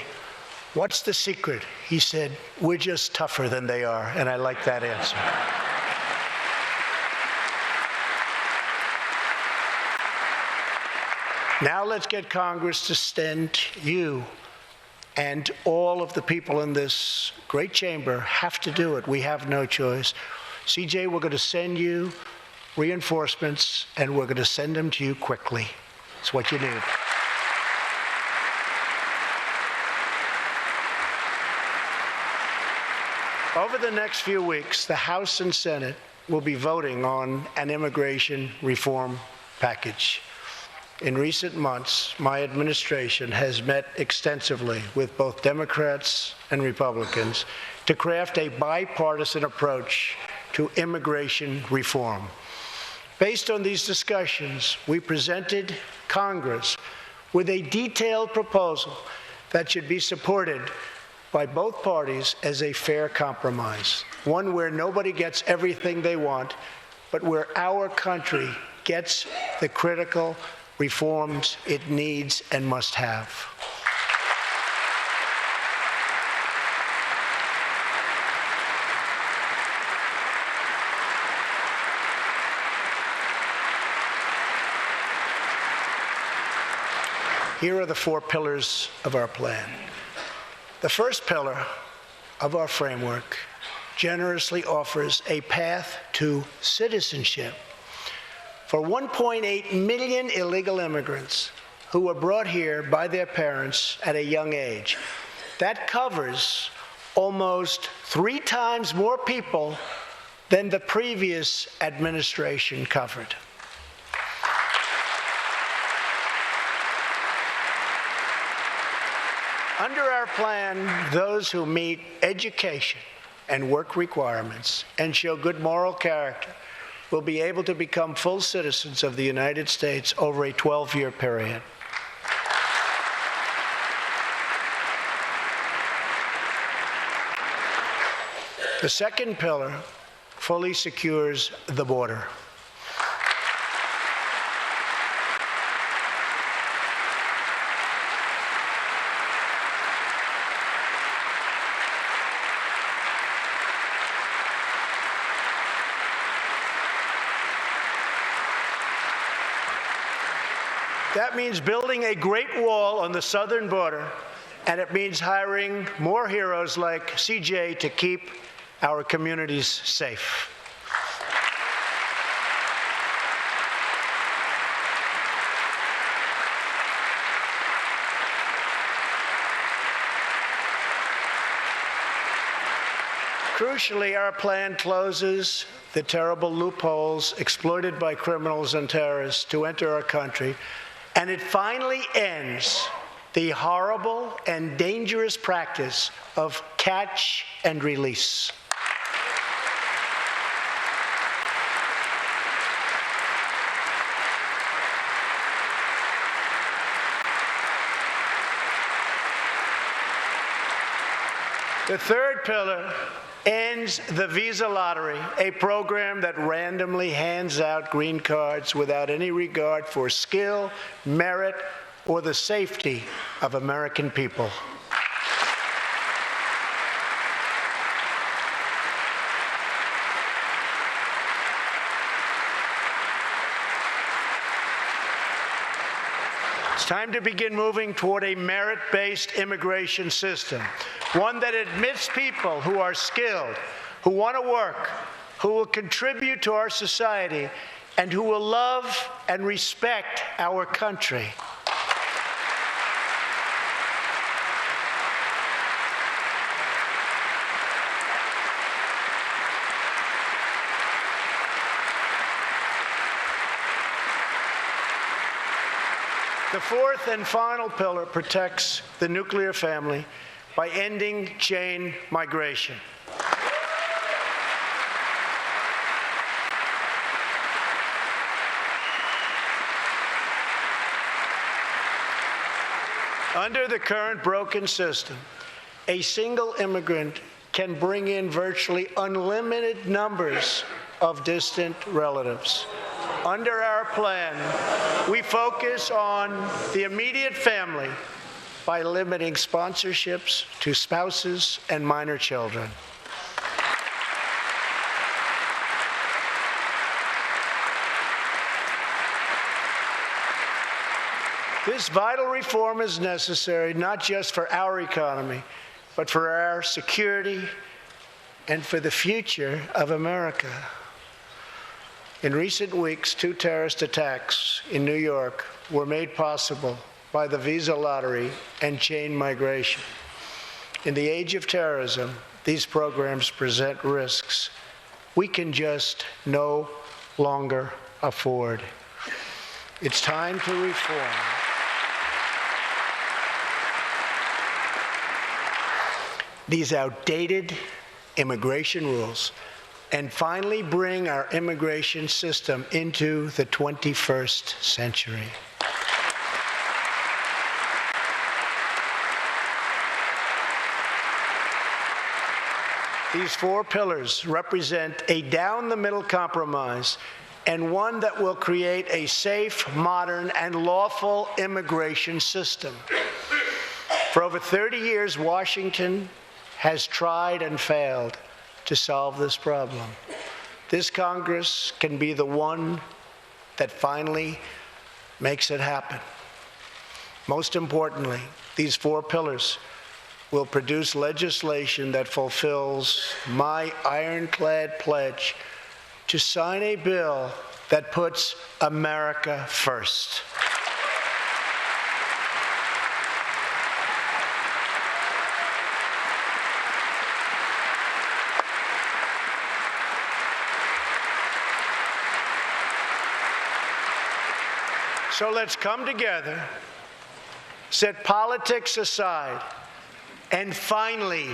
what's the secret? He said, we're just tougher than they are. And I like that answer. Now let's get Congress to send you, and all of the people in this great chamber have to do it. We have no choice. CJ, we're going to send you reinforcements, and we're going to send them to you quickly. It's what you need. Over the next few weeks, the House and Senate will be voting on an immigration reform package. In recent months, my administration has met extensively with both Democrats and Republicans to craft a bipartisan approach to immigration reform. Based on these discussions, we presented Congress with a detailed proposal that should be supported by both parties as a fair compromise, one where nobody gets everything they want, but where our country gets the critical reforms it needs and must have. Here are the 4 pillars of our plan. The first pillar of our framework generously offers a path to citizenship for 1.8 million illegal immigrants who were brought here by their parents at a young age. That covers almost 3 times more people than the previous administration covered. Under our plan, those who meet education and work requirements and show good moral character will be able to become full citizens of the United States over a 12-year period. The second pillar fully secures the border. That means building a great wall on the southern border, and it means hiring more heroes like CJ to keep our communities safe. Crucially, our plan closes the terrible loopholes exploited by criminals and terrorists to enter our country, and it finally ends the horrible and dangerous practice of catch and release. The third pillar ends the visa lottery, a program that randomly hands out green cards without any regard for skill, merit, or the safety of American people. It's time to begin moving toward a merit-based immigration system, one that admits people who are skilled, who want to work, who will contribute to our society, and who will love and respect our country. The fourth and final pillar protects the nuclear family by ending chain migration. Under the current broken system, a single immigrant can bring in virtually unlimited numbers of distant relatives. Under our plan, we focus on the immediate family by limiting sponsorships to spouses and minor children. This vital reform is necessary not just for our economy, but for our security and for the future of America. In recent weeks, 2 terrorist attacks in New York were made possible by the visa lottery and chain migration. In the age of terrorism, these programs present risks we can just no longer afford. It's time to reform. These outdated immigration rules and finally bring our immigration system into the 21st century. These 4 pillars represent a down-the-middle compromise and one that will create a safe, modern, and lawful immigration system. For over 30 years, Washington has tried and failed to solve this problem. This Congress can be the one that finally makes it happen. Most importantly, these 4 pillars will produce legislation that fulfills my ironclad pledge to sign a bill that puts America first. So let's come together, set politics aside, and finally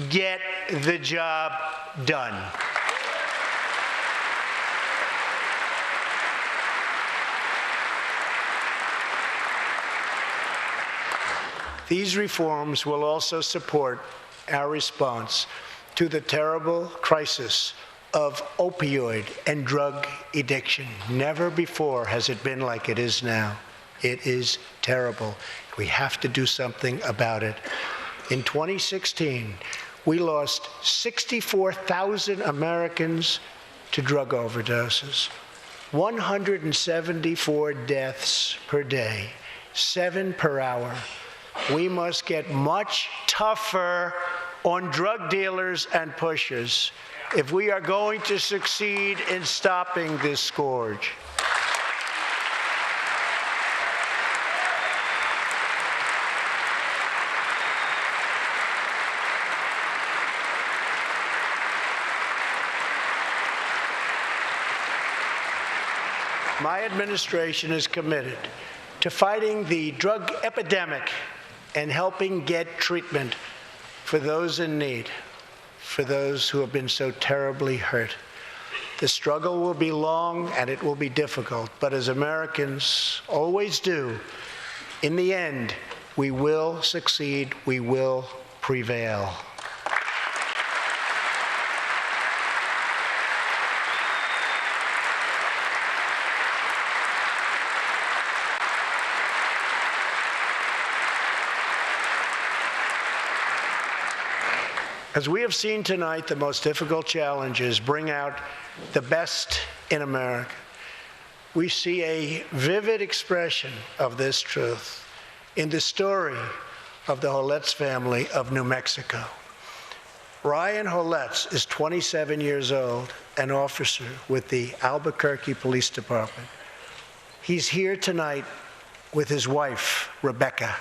get the job done. These reforms will also support our response to the terrible crisis of opioid and drug addiction. Never before has it been like it is now. It is terrible. We have to do something about it. In 2016, we lost 64,000 Americans to drug overdoses, 174 deaths per day, 7 per hour. We must get much tougher on drug dealers and pushers if we are going to succeed in stopping this scourge. My administration is committed to fighting the drug epidemic and helping get treatment for those in need, for those who have been so terribly hurt. The struggle will be long and it will be difficult, but as Americans always do, in the end, we will succeed, we will prevail. As we have seen tonight, the most difficult challenges bring out the best in America. We see a vivid expression of this truth in the story of the Holetz family of New Mexico. Ryan Holetz is 27 years old, an officer with the Albuquerque Police Department. He's here tonight with his wife, Rebecca.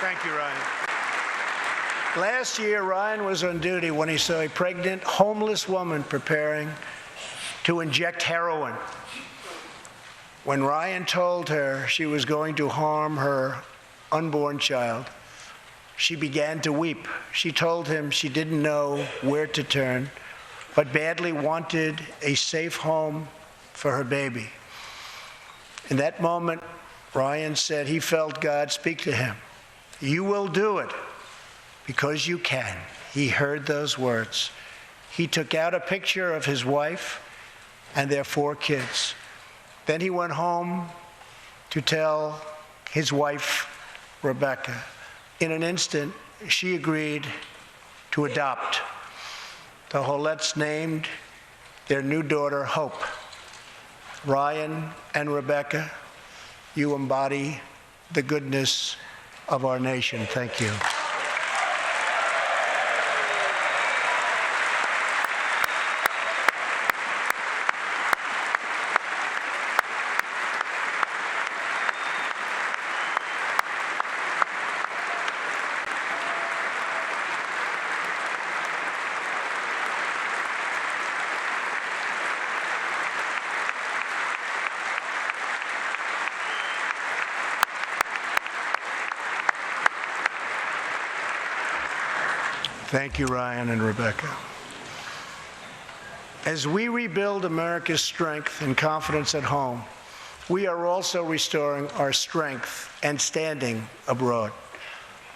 Thank you, Ryan. Last year, Ryan was on duty when he saw a pregnant, homeless woman preparing to inject heroin. When Ryan told her she was going to harm her unborn child, she began to weep. She told him she didn't know where to turn, but badly wanted a safe home for her baby. In that moment, Ryan said he felt God speak to him. You will do it because you can. He heard those words. He took out a picture of his wife and their 4 kids. Then he went home to tell his wife, Rebecca. In an instant, she agreed to adopt. The Holetz named their new daughter Hope. Ryan and Rebecca, you embody the goodness of our nation. Thank you. Thank you, Ryan and Rebecca. As we rebuild America's strength and confidence at home, we are also restoring our strength and standing abroad.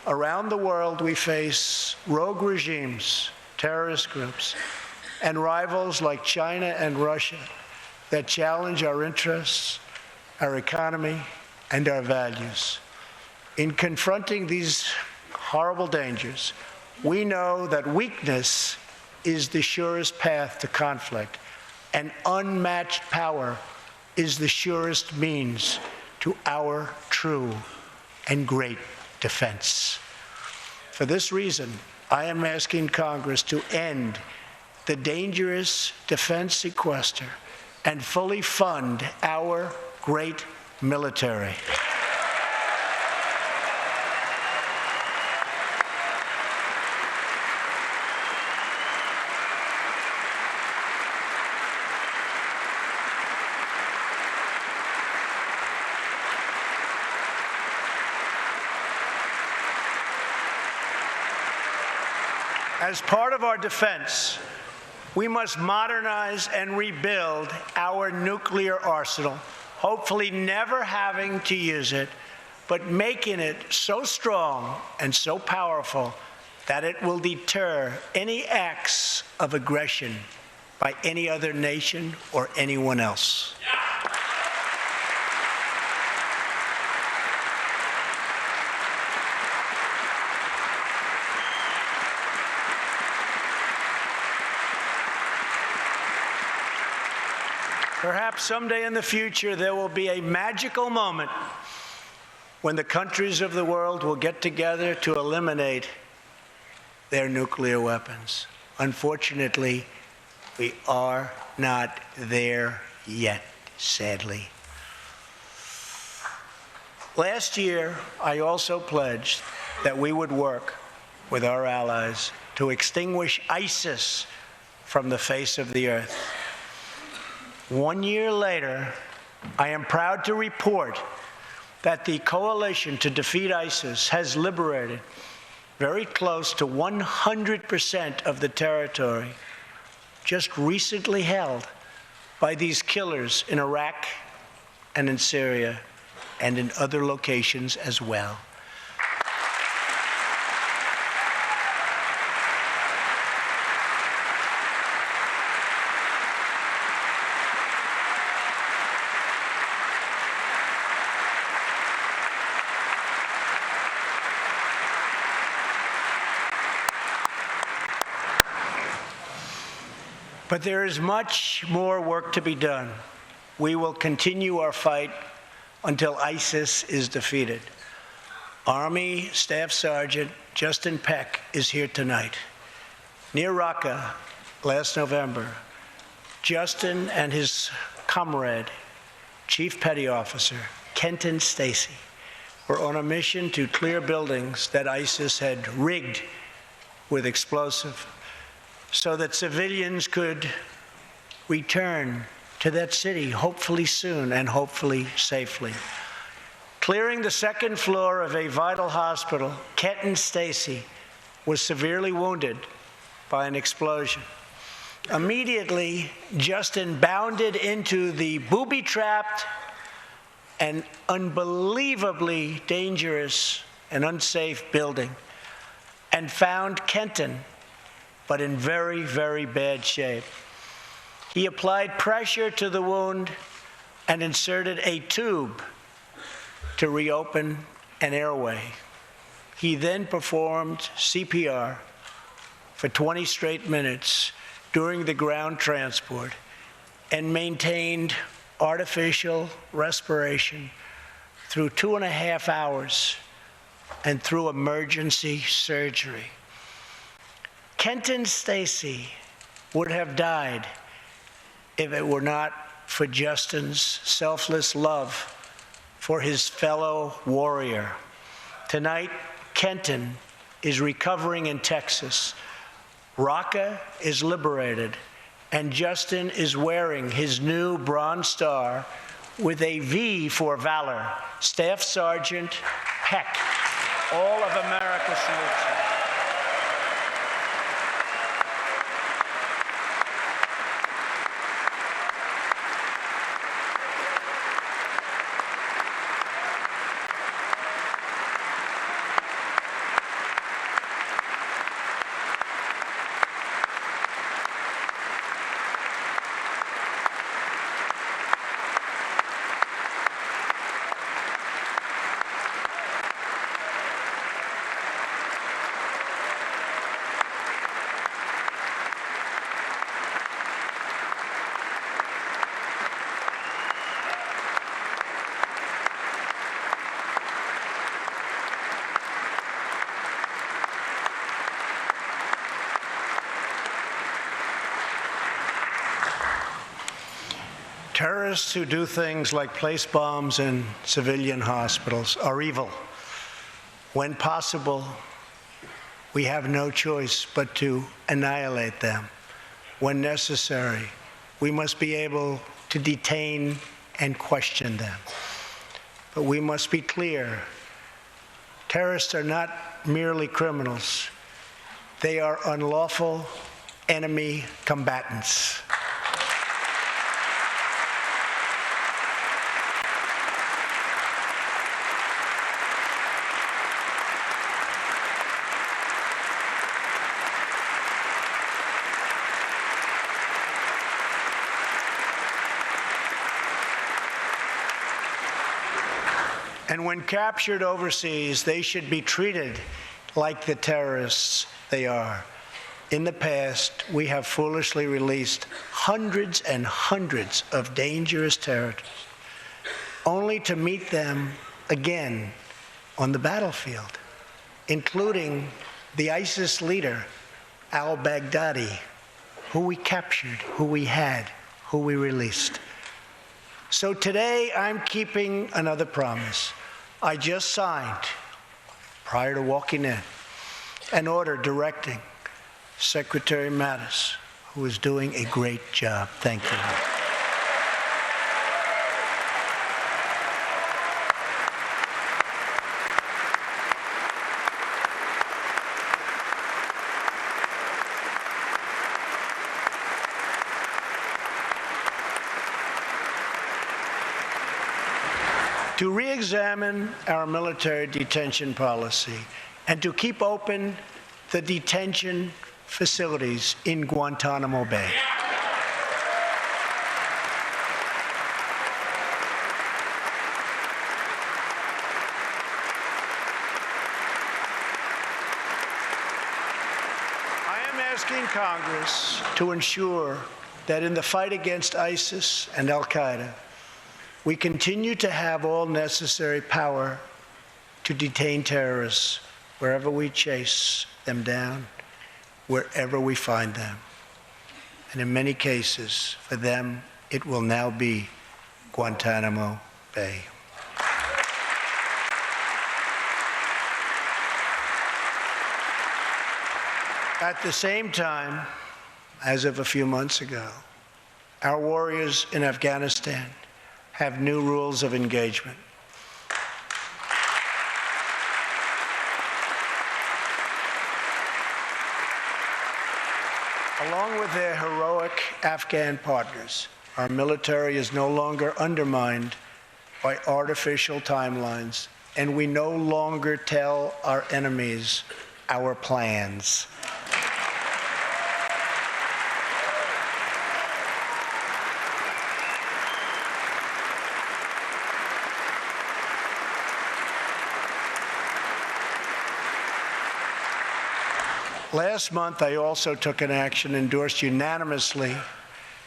Around the world, we face rogue regimes, terrorist groups, and rivals like China and Russia that challenge our interests, our economy, and our values. In confronting these horrible dangers, we know that weakness is the surest path to conflict, and unmatched power is the surest means to our true and great defense. For this reason, I am asking Congress to end the dangerous defense sequester and fully fund our great military. As part of our defense, we must modernize and rebuild our nuclear arsenal, hopefully never having to use it, but making it so strong and so powerful that it will deter any acts of aggression by any other nation or anyone else. Perhaps someday in the future there will be a magical moment when the countries of the world will get together to eliminate their nuclear weapons. Unfortunately, we are not there yet, sadly. Last year, I also pledged that we would work with our allies to extinguish ISIS from the face of the earth. 1 year later, I am proud to report that the coalition to defeat ISIS has liberated very close to 100% of the territory just recently held by these killers in Iraq and in Syria and in other locations as well. But there is much more work to be done. We will continue our fight until ISIS is defeated. Army Staff Sergeant Justin Peck is here tonight. Near Raqqa last November, Justin and his comrade, Chief Petty Officer Kenton Stacy, were on a mission to clear buildings that ISIS had rigged with explosive, so that civilians could return to that city, hopefully soon and hopefully safely. Clearing the second floor of a vital hospital, Kenton Stacy was severely wounded by an explosion. Immediately, Justin bounded into the booby-trapped and unbelievably dangerous and unsafe building and found Kenton, but in very, very bad shape. He applied pressure to the wound and inserted a tube to reopen an airway. He then performed CPR for 20 straight minutes during the ground transport and maintained artificial respiration through 2.5 hours and through emergency surgery. Kenton Stacy would have died if it were not for Justin's selfless love for his fellow warrior. Tonight, Kenton is recovering in Texas. Raqqa is liberated, and Justin is wearing his new Bronze Star with a V for valor. Staff Sergeant Peck, all of America salutes you. Terrorists who do things like place bombs in civilian hospitals are evil. When possible, we have no choice but to annihilate them. When necessary, we must be able to detain and question them. But we must be clear, terrorists are not merely criminals. They are unlawful enemy combatants. And when captured overseas, they should be treated like the terrorists they are. In the past, we have foolishly released hundreds and hundreds of dangerous terrorists, only to meet them again on the battlefield, including the ISIS leader, al-Baghdadi, who we captured, who we had, who we released. So today, I'm keeping another promise. I just signed, prior to walking in, an order directing Secretary Mattis, who is doing a great job. Thank you. To re-examine our military detention policy and to keep open the detention facilities in Guantanamo Bay. I am asking Congress to ensure that in the fight against ISIS and al-Qaeda, we continue to have all necessary power to detain terrorists wherever we chase them down, wherever we find them. And in many cases, for them, it will now be Guantanamo Bay. At the same time, as of a few months ago, our warriors in Afghanistan have new rules of engagement. Along with their heroic Afghan partners, our military is no longer undermined by artificial timelines, and we no longer tell our enemies our plans. Last month, I also took an action endorsed unanimously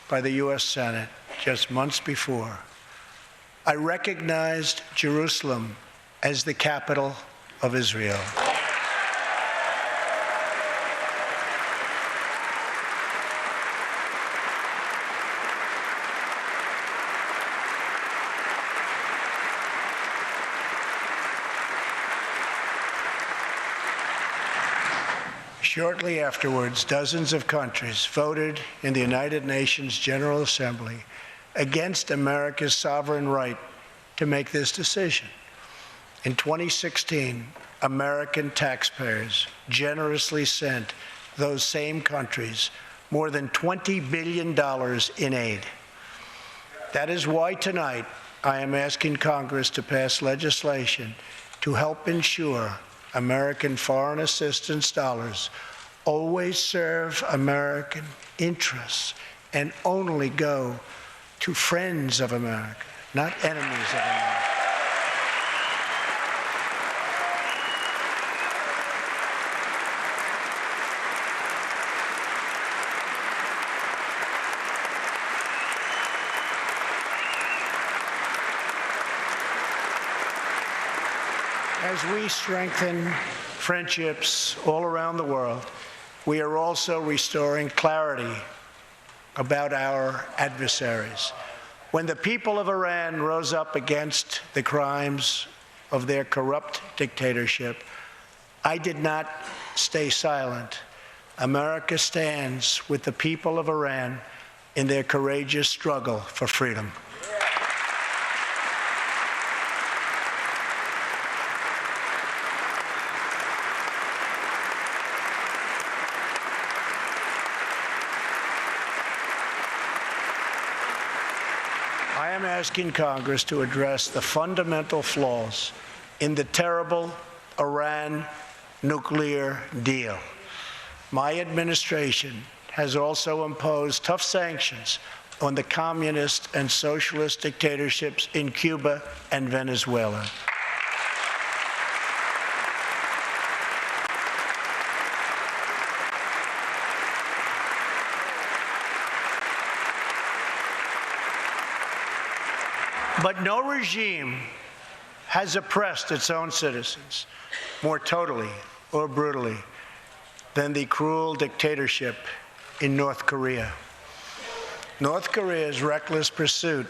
by the U.S. Senate just months before. I recognized Jerusalem as the capital of Israel. Shortly afterwards, dozens of countries voted in the United Nations General Assembly against America's sovereign right to make this decision. In 2016, American taxpayers generously sent those same countries more than $20 billion in aid. That is why tonight I am asking Congress to pass legislation to help ensure American foreign assistance dollars always serve American interests and only go to friends of America, not enemies of America. As we strengthen friendships all around the world, we are also restoring clarity about our adversaries. When the people of Iran rose up against the crimes of their corrupt dictatorship, I did not stay silent. America stands with the people of Iran in their courageous struggle for freedom. I am asking Congress to address the fundamental flaws in the terrible Iran nuclear deal. My administration has also imposed tough sanctions on the communist and socialist dictatorships in Cuba and Venezuela. But no regime has oppressed its own citizens more totally or brutally than the cruel dictatorship in North Korea. North Korea's reckless pursuit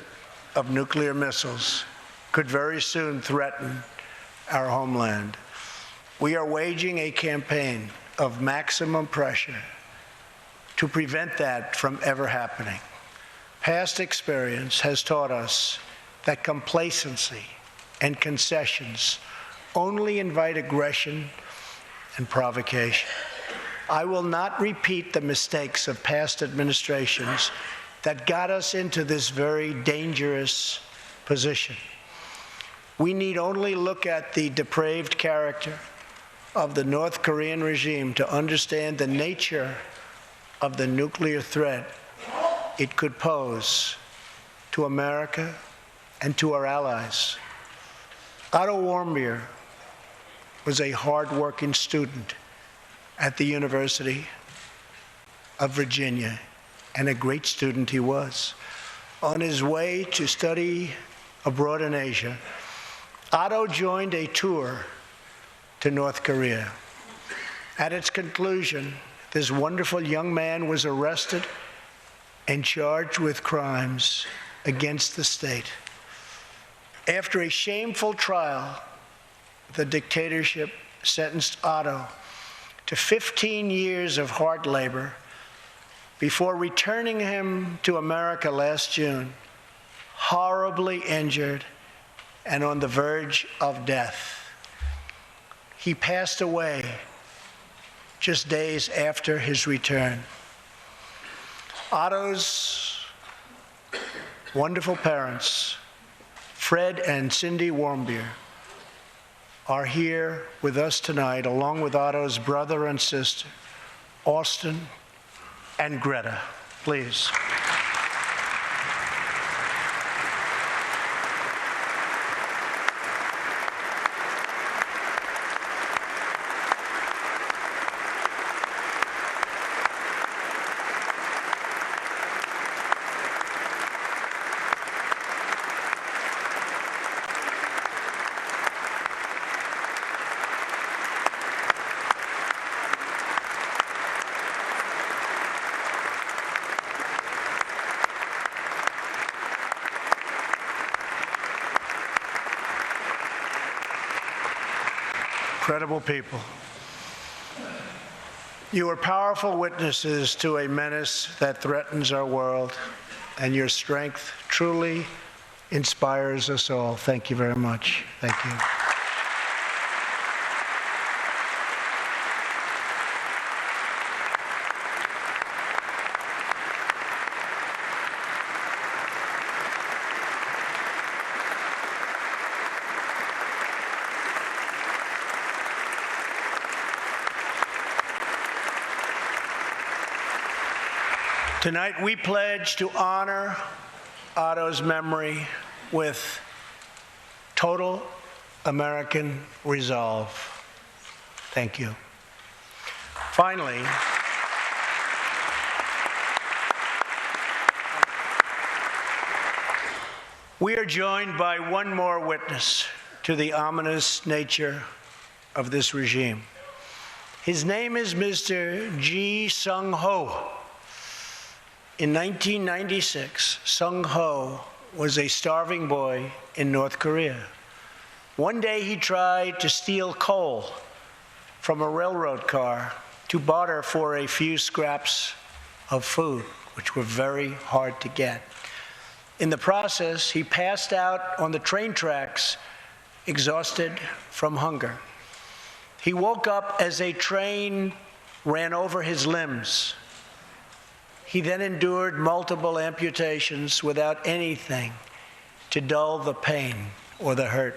of nuclear missiles could very soon threaten our homeland. We are waging a campaign of maximum pressure to prevent that from ever happening. Past experience has taught us that complacency and concessions only invite aggression and provocation. I will not repeat the mistakes of past administrations that got us into this very dangerous position. We need only look at the depraved character of the North Korean regime to understand the nature of the nuclear threat it could pose to America and to our allies. Otto Warmbier was a hard-working student at the University of Virginia, and a great student he was. On his way to study abroad in Asia, Otto joined a tour to North Korea. At its conclusion, this wonderful young man was arrested and charged with crimes against the state. After a shameful trial, the dictatorship sentenced Otto to 15 years of hard labor before returning him to America last June, horribly injured and on the verge of death. He passed away just days after his return. Otto's wonderful parents, Fred and Cindy Warmbier, are here with us tonight, along with Otto's brother and sister, Austin and Greta. Please. Incredible people. You are powerful witnesses to a menace that threatens our world, and your strength truly inspires us all. Thank you very much. Thank you. Tonight, we pledge to honor Otto's memory with total American resolve. Thank you. Finally, we are joined by one more witness to the ominous nature of this regime. His name is Mr. Ji Sung Ho. In 1996, Sung Ho was a starving boy in North Korea. One day he tried to steal coal from a railroad car to barter for a few scraps of food, which were very hard to get. In the process, he passed out on the train tracks, exhausted from hunger. He woke up as a train ran over his limbs. He then endured multiple amputations without anything to dull the pain or the hurt.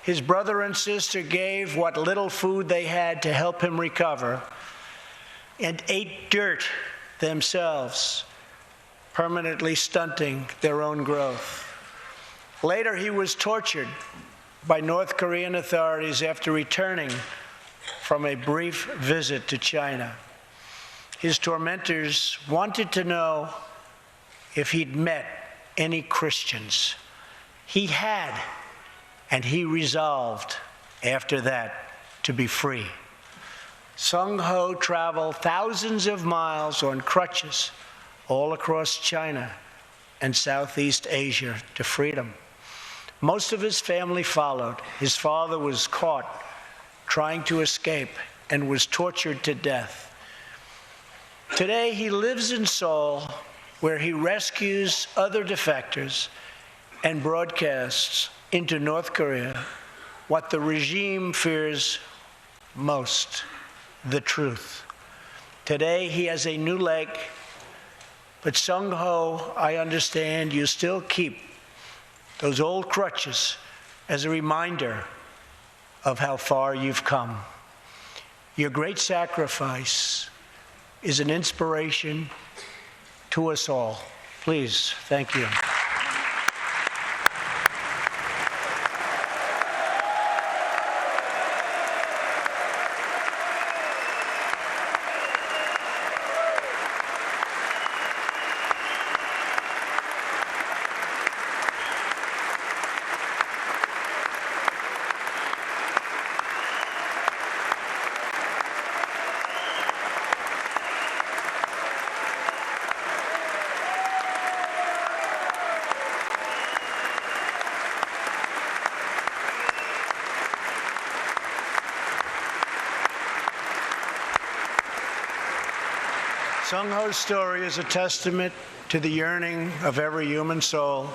His brother and sister gave what little food they had to help him recover and ate dirt themselves, permanently stunting their own growth. Later, he was tortured by North Korean authorities after returning from a brief visit to China. His tormentors wanted to know if he'd met any Christians. He had, and he resolved after that to be free. Sung Ho traveled thousands of miles on crutches all across China and Southeast Asia to freedom. Most of his family followed. His father was caught trying to escape and was tortured to death. Today, he lives in Seoul, where he rescues other defectors and broadcasts into North Korea what the regime fears most: the truth. Today, he has a new leg, but Sung Ho, I understand you still keep those old crutches as a reminder of how far you've come. Your great sacrifice is an inspiration to us all. Please, thank you. Sung Ho's story is a testament to the yearning of every human soul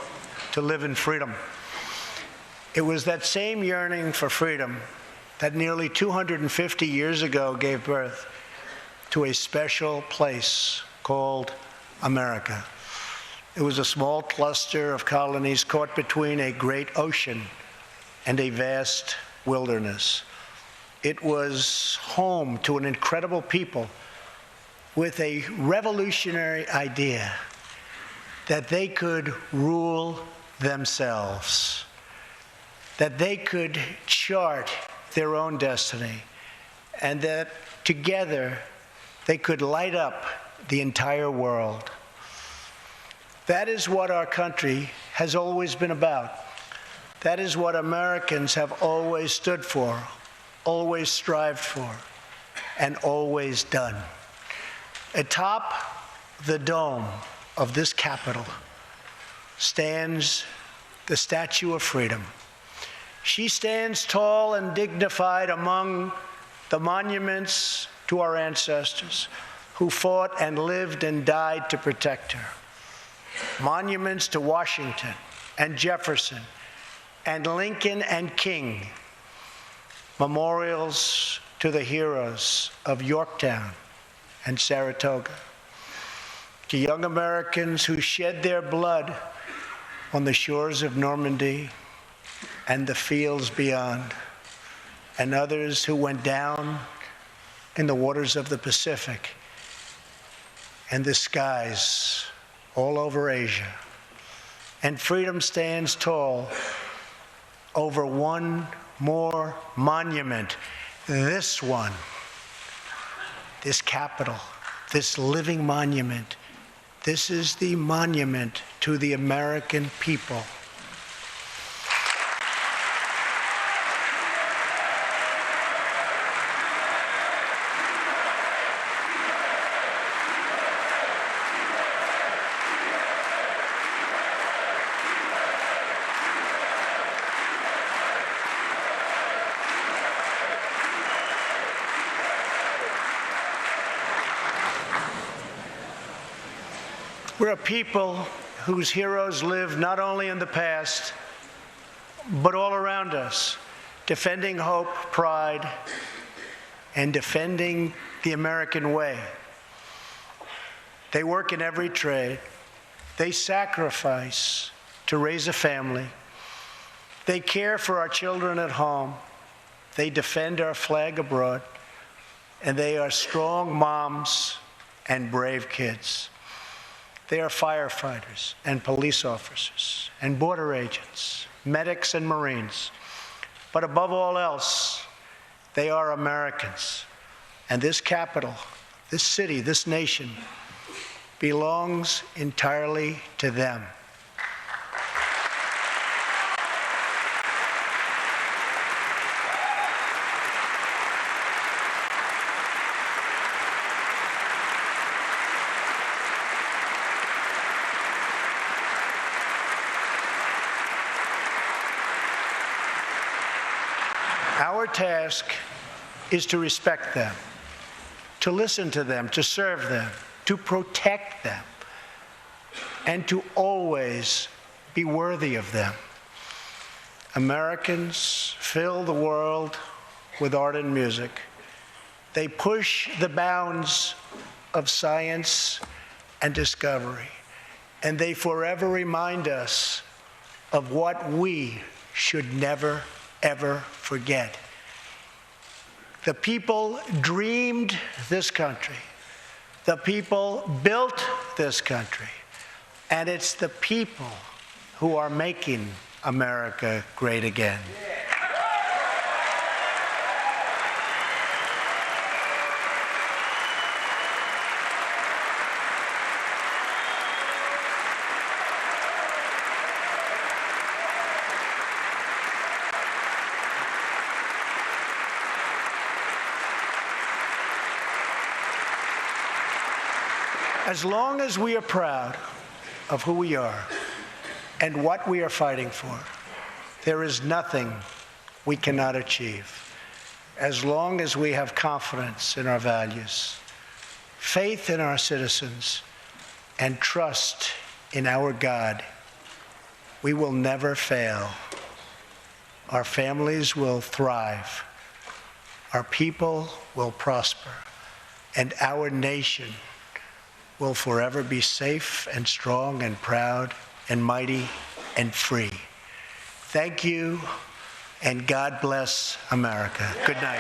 to live in freedom. It was that same yearning for freedom that nearly 250 years ago gave birth to a special place called America. It was a small cluster of colonies caught between a great ocean and a vast wilderness. It was home to an incredible people with a revolutionary idea that they could rule themselves, that they could chart their own destiny, and that together they could light up the entire world. That is what our country has always been about. That is what Americans have always stood for, always strived for, and always done. Atop the dome of this Capitol stands the Statue of Freedom. She stands tall and dignified among the monuments to our ancestors who fought and lived and died to protect her. Monuments to Washington and Jefferson and Lincoln and King. Memorials to the heroes of Yorktown and Saratoga, to young Americans who shed their blood on the shores of Normandy and the fields beyond, and others who went down in the waters of the Pacific and the skies all over Asia. And freedom stands tall over one more monument, this one. This Capitol, this living monument, this is the monument to the American people. We're a people whose heroes live not only in the past, but all around us, defending hope, pride, and defending the American way. They work in every trade. They sacrifice to raise a family. They care for our children at home. They defend our flag abroad. And they are strong moms and brave kids. They are firefighters and police officers and border agents, medics and Marines. But above all else, they are Americans. And this capital, this city, this nation belongs entirely to them. Our task is to respect them, to listen to them, to serve them, to protect them, and to always be worthy of them. Americans fill the world with art and music. They push the bounds of science and discovery, and they forever remind us of what we should never, ever forget. The people dreamed this country. The people built this country. And it's the people who are making America great again. As long as we are proud of who we are and what we are fighting for, there is nothing we cannot achieve. As long as we have confidence in our values, faith in our citizens, and trust in our God, we will never fail. Our families will thrive. Our people will prosper. And our nation will forever be safe and strong and proud and mighty and free. Thank you, and God bless America. Good night.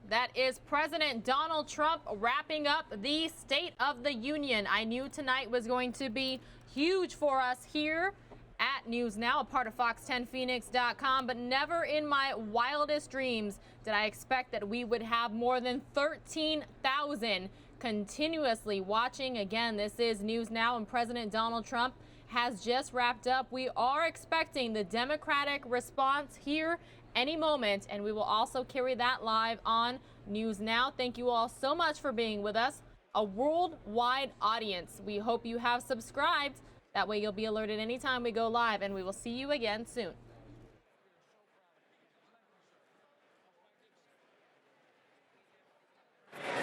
That is President Donald Trump wrapping up the State of the Union. I knew tonight was going to be huge for us here at News Now, a part of Fox10Phoenix.com, but never in my wildest dreams did I expect that we would have more than 13,000 continuously watching. Again, this is News Now, and President Donald Trump has just wrapped up. We are expecting the Democratic response here any moment, and we will also carry that live on News Now. Thank you all so much for being with us. A worldwide audience. We hope you have subscribed. That way you'll be alerted anytime we go live, and we will see you again soon.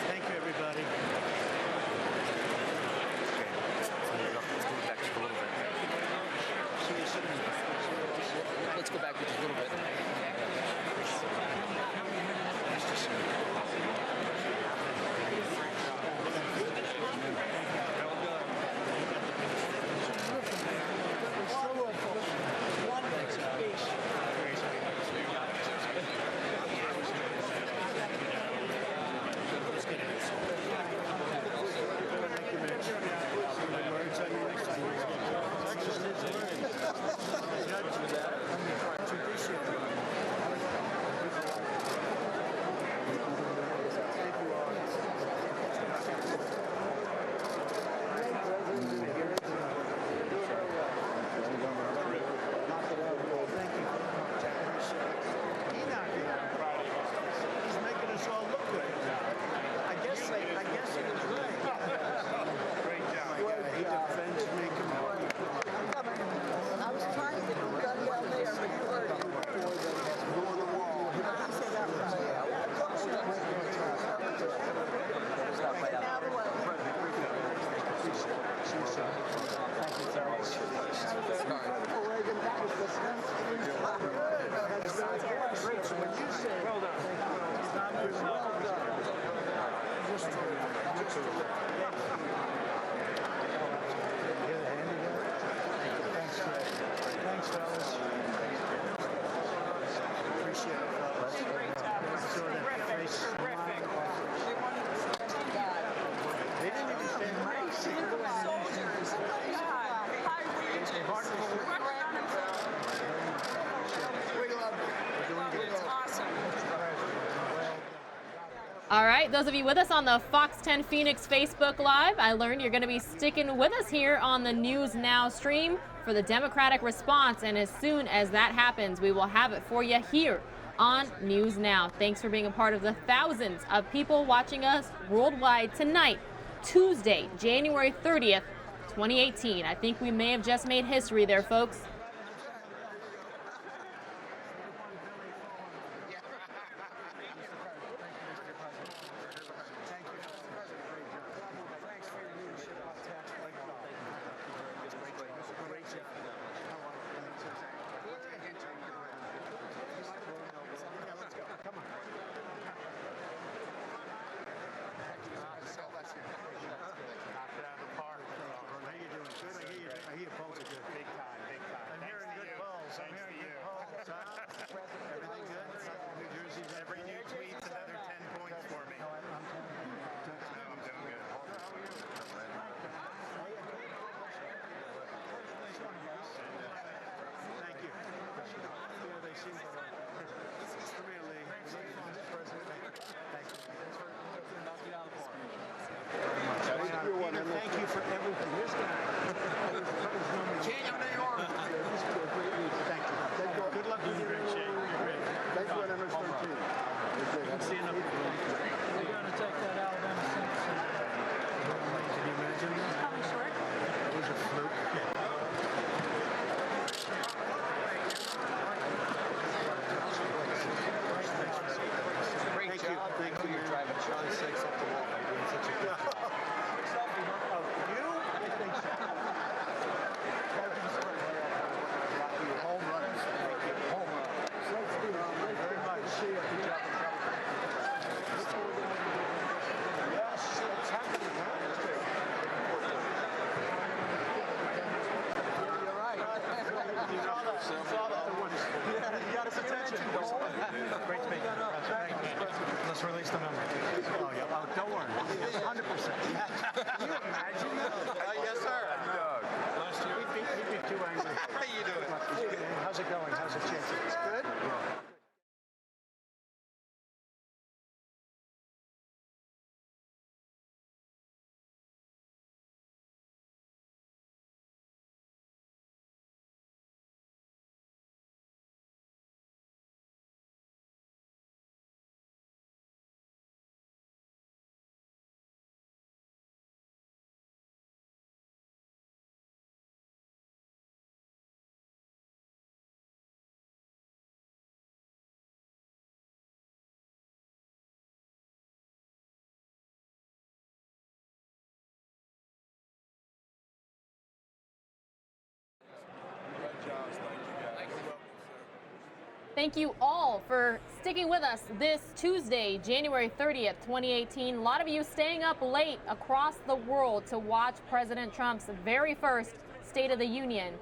Thank you, everybody. Let's go back just a little bit. All right, those of you with us on the Fox 10 Phoenix Facebook Live, I learned you're going to be sticking with us here on the News Now stream for the Democratic response. And as soon as that happens, we will have it for you here on News Now. Thanks for being a part of the thousands of people watching us worldwide tonight, Tuesday, January 30th, 2018. I think we may have just made history there, folks. Thank you for everything. This guy. King of New York. Thank you. Good luck with your shape. Thanks for MS 13. I'm seeing up. We're going to take that Alabama Simpson. Can you imagine that? Probably short. That was a fluke. Great job. Thank you. You're driving Charlie 6 up the wall. Doing such a good job. Let's release the number. Oh, yeah. Oh, don't worry. 100%. Can you imagine that? Yes, sir. Last year. He'd be too angry. How you doing? How's it going? How's it changing? It's good? Yeah. Thank you all for sticking with us this Tuesday, January 30th, 2018. A lot of you staying up late across the world to watch President Trump's very first State of the Union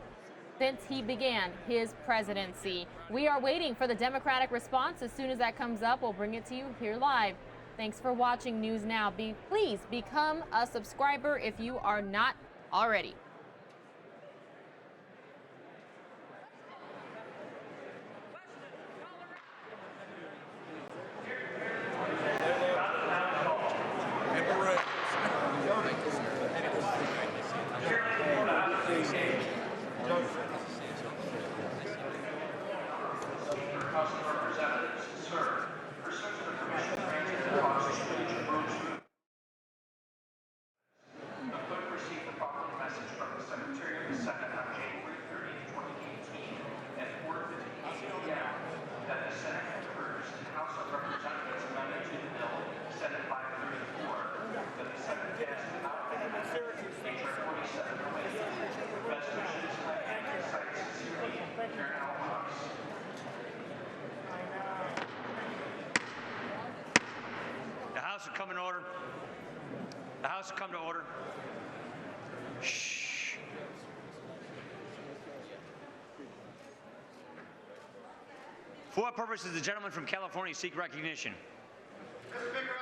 since he began his presidency. We are waiting for the Democratic response. As soon as that comes up, we'll bring it to you here live. Thanks for watching News Now. Please become a subscriber if you are not already. The House will come in order. The House will come to order. Shh. For what purpose does the gentleman from California seek recognition? Mr. Speaker,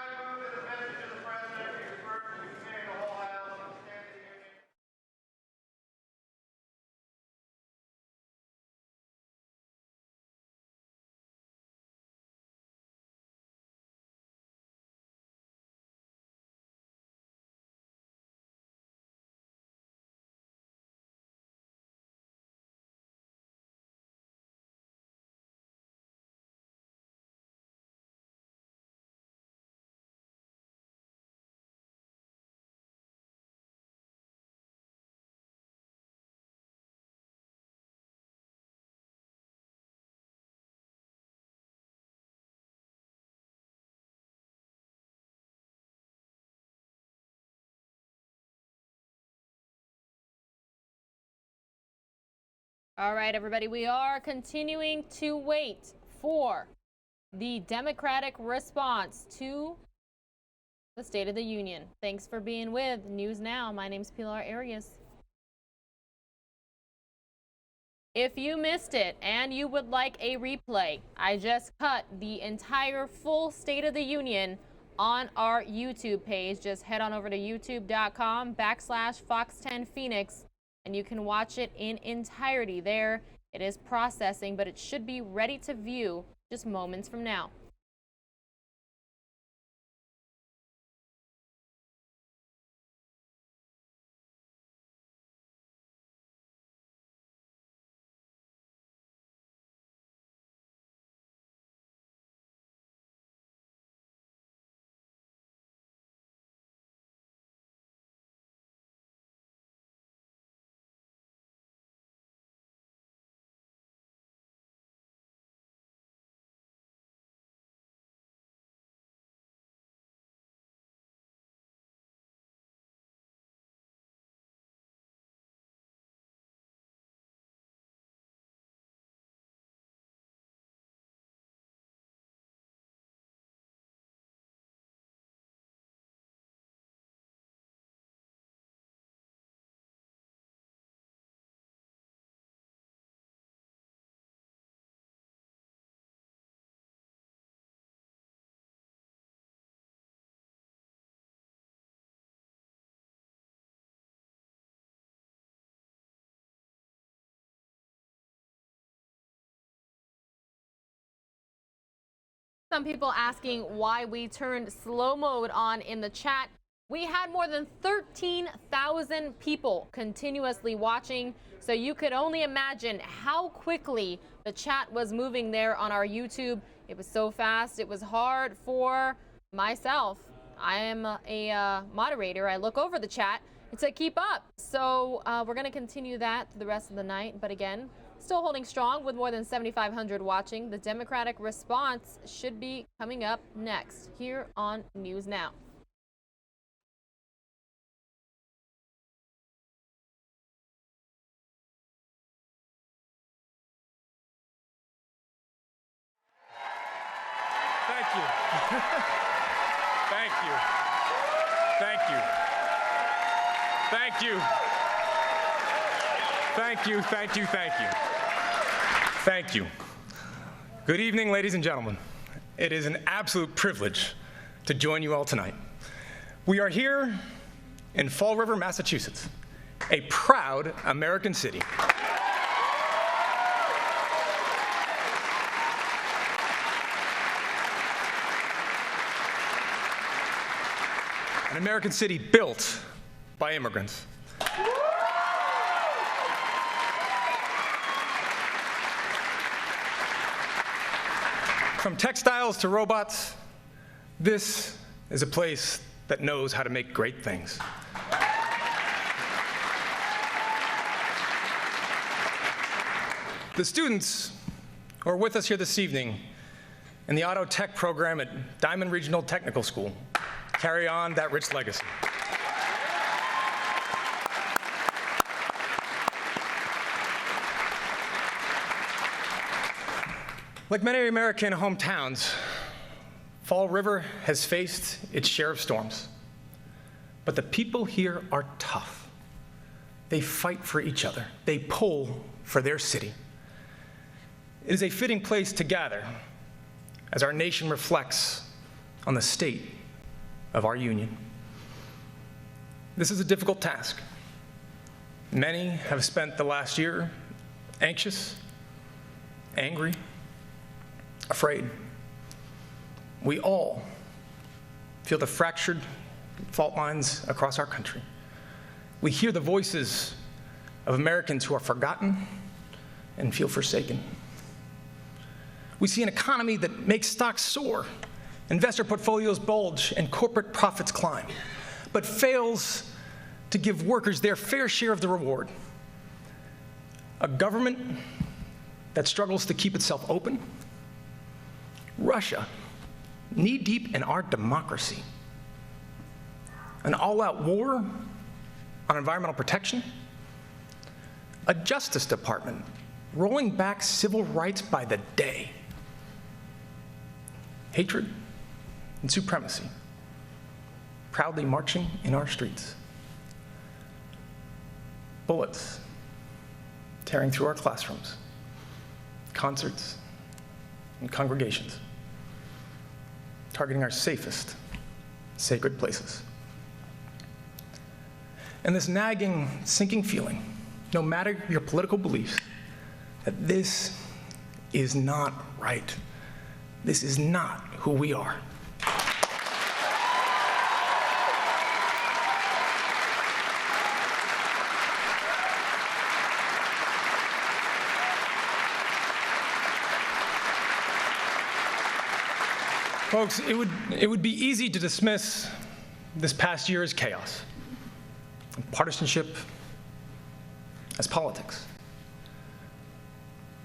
All right, everybody, we are continuing to wait for the Democratic response to the State of the Union. Thanks for being with News Now. My name's Pilar Arias. If you missed it and you would like a replay, I just cut the entire full State of the Union on our YouTube page. Just head on over to youtube.com/Fox10Phoenix and you can watch it in entirety there. It is processing, but it should be ready to view just moments from now. Some people asking why we turned slow mode on in the chat. We had more than 13,000 people continuously watching, so you could only imagine how quickly the chat was moving there on our YouTube. It was so fast, it was hard for myself. I am a moderator. I look over the chat to keep up. So we're going to continue that through the rest of the night. But again, still holding strong with more than 7,500 watching. The Democratic response should be coming up next here on News Now. Thank you. Thank you. Thank you. Thank you. Thank you. Thank you. Thank you. Thank you. Good evening, ladies and gentlemen. It is an absolute privilege to join you all tonight. We are here in Fall River, Massachusetts, a proud American city. An American city built by immigrants. From textiles to robots, this is a place that knows how to make great things. The students who are with us here this evening in the Auto Tech program at Diamond Regional Technical School carry on that rich legacy. Like many American hometowns, Fall River has faced its share of storms. But the people here are tough. They fight for each other. They pull for their city. It is a fitting place to gather as our nation reflects on the state of our union. This is a difficult task. Many have spent the last year anxious, angry, afraid. We all feel the fractured fault lines across our country. We hear the voices of Americans who are forgotten and feel forsaken. We see an economy that makes stocks soar, investor portfolios bulge, and corporate profits climb, but fails to give workers their fair share of the reward. A government that struggles to keep itself open. Russia, knee-deep in our democracy. An all-out war on environmental protection. A Justice Department rolling back civil rights by the day. Hatred and supremacy, proudly marching in our streets. Bullets tearing through our classrooms, concerts, and congregations, targeting our safest, sacred places. And this nagging, sinking feeling, no matter your political beliefs, that this is not right. This is not who we are. Folks, it would be easy to dismiss this past year as chaos, and partisanship as politics.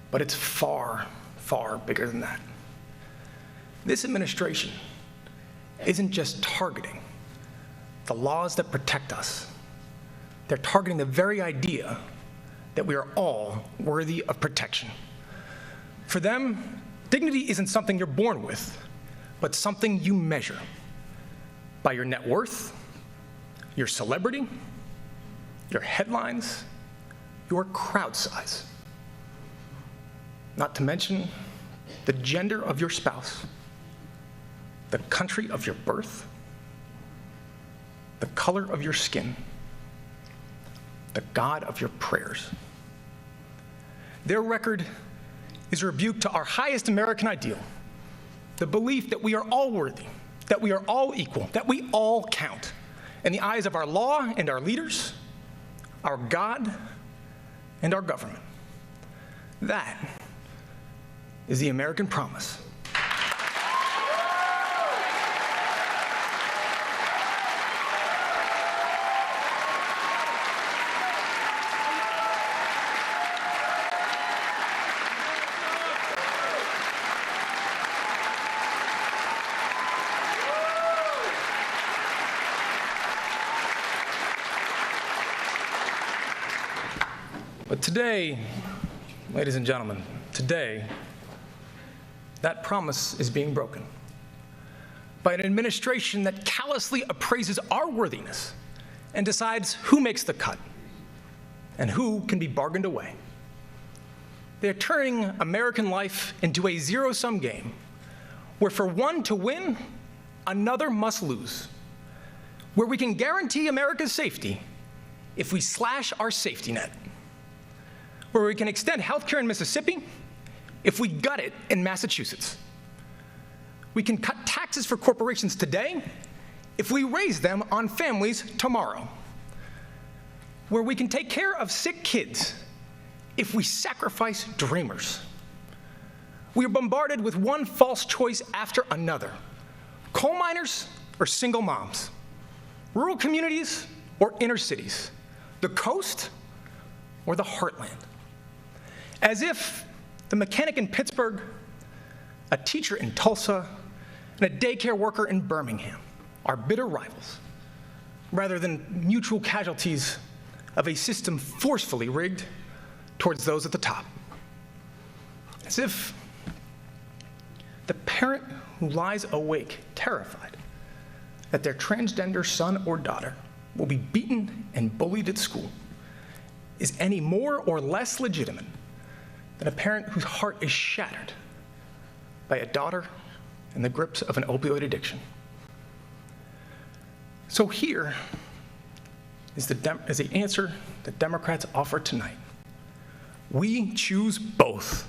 But it's far, far bigger than that. This administration isn't just targeting the laws that protect us. They're targeting the very idea that we are all worthy of protection. For them, dignity isn't something you're born with, but something you measure by your net worth, your celebrity, your headlines, your crowd size. Not to mention the gender of your spouse, the country of your birth, the color of your skin, the God of your prayers. Their record is a rebuke to our highest American ideal, the belief that we are all worthy, that we are all equal, that we all count in the eyes of our law and our leaders, our God and our government. That is the American promise. But today, ladies and gentlemen, today, that promise is being broken by an administration that callously appraises our worthiness and decides who makes the cut and who can be bargained away. They're turning American life into a zero-sum game where for one to win, another must lose, where we can guarantee America's safety if we slash our safety net, where we can extend health care in Mississippi if we gut it in Massachusetts. We can cut taxes for corporations today if we raise them on families tomorrow. Where we can take care of sick kids if we sacrifice dreamers. We are bombarded with one false choice after another: coal miners or single moms, rural communities or inner cities, the coast or the heartland. As if the mechanic in Pittsburgh, a teacher in Tulsa, and a daycare worker in Birmingham are bitter rivals, rather than mutual casualties of a system forcefully rigged towards those at the top. As if the parent who lies awake, terrified that their transgender son or daughter will be beaten and bullied at school, is any more or less legitimate than a parent whose heart is shattered by a daughter in the grips of an opioid addiction. So here is the answer that Democrats offer tonight. We choose both.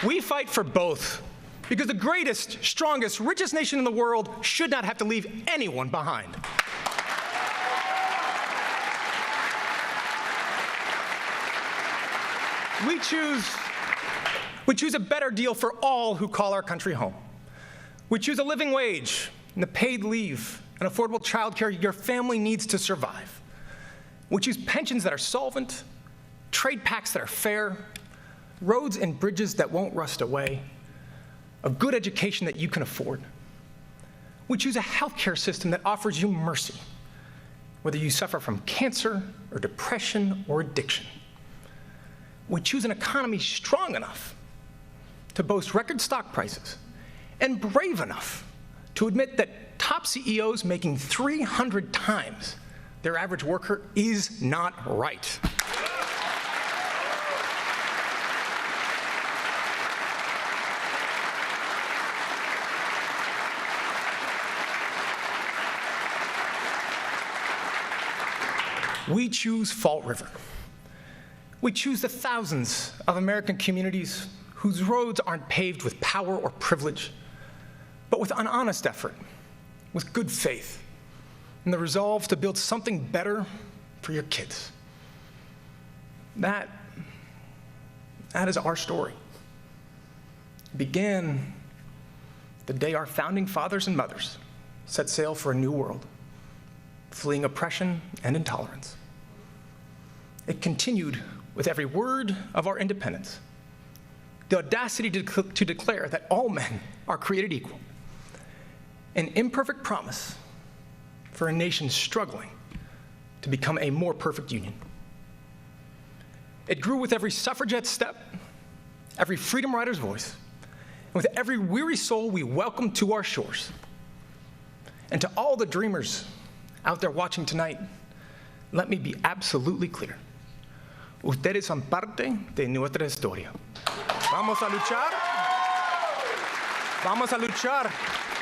We fight for both, because the greatest, strongest, richest nation in the world should not have to leave anyone behind. We choose a better deal for all who call our country home. We choose a living wage and the paid leave and affordable childcare your family needs to survive. We choose pensions that are solvent, trade pacts that are fair, roads and bridges that won't rust away, a good education that you can afford. We choose a healthcare system that offers you mercy, whether you suffer from cancer or depression or addiction. We choose an economy strong enough to boast record stock prices and brave enough to admit that top CEOs making 300 times their average worker is not right. We choose Fall River. We choose the thousands of American communities whose roads aren't paved with power or privilege, but with an honest effort, with good faith, and the resolve to build something better for your kids. That is our story. It began the day our founding fathers and mothers set sail for a new world, fleeing oppression and intolerance. It continued with every word of our independence, the audacity to declare that all men are created equal, an imperfect promise for a nation struggling to become a more perfect union. It grew with every suffragette step, every freedom rider's voice, and with every weary soul we welcome to our shores. And to all the dreamers out there watching tonight, let me be absolutely clear. Ustedes son parte de nuestra historia. Vamos a luchar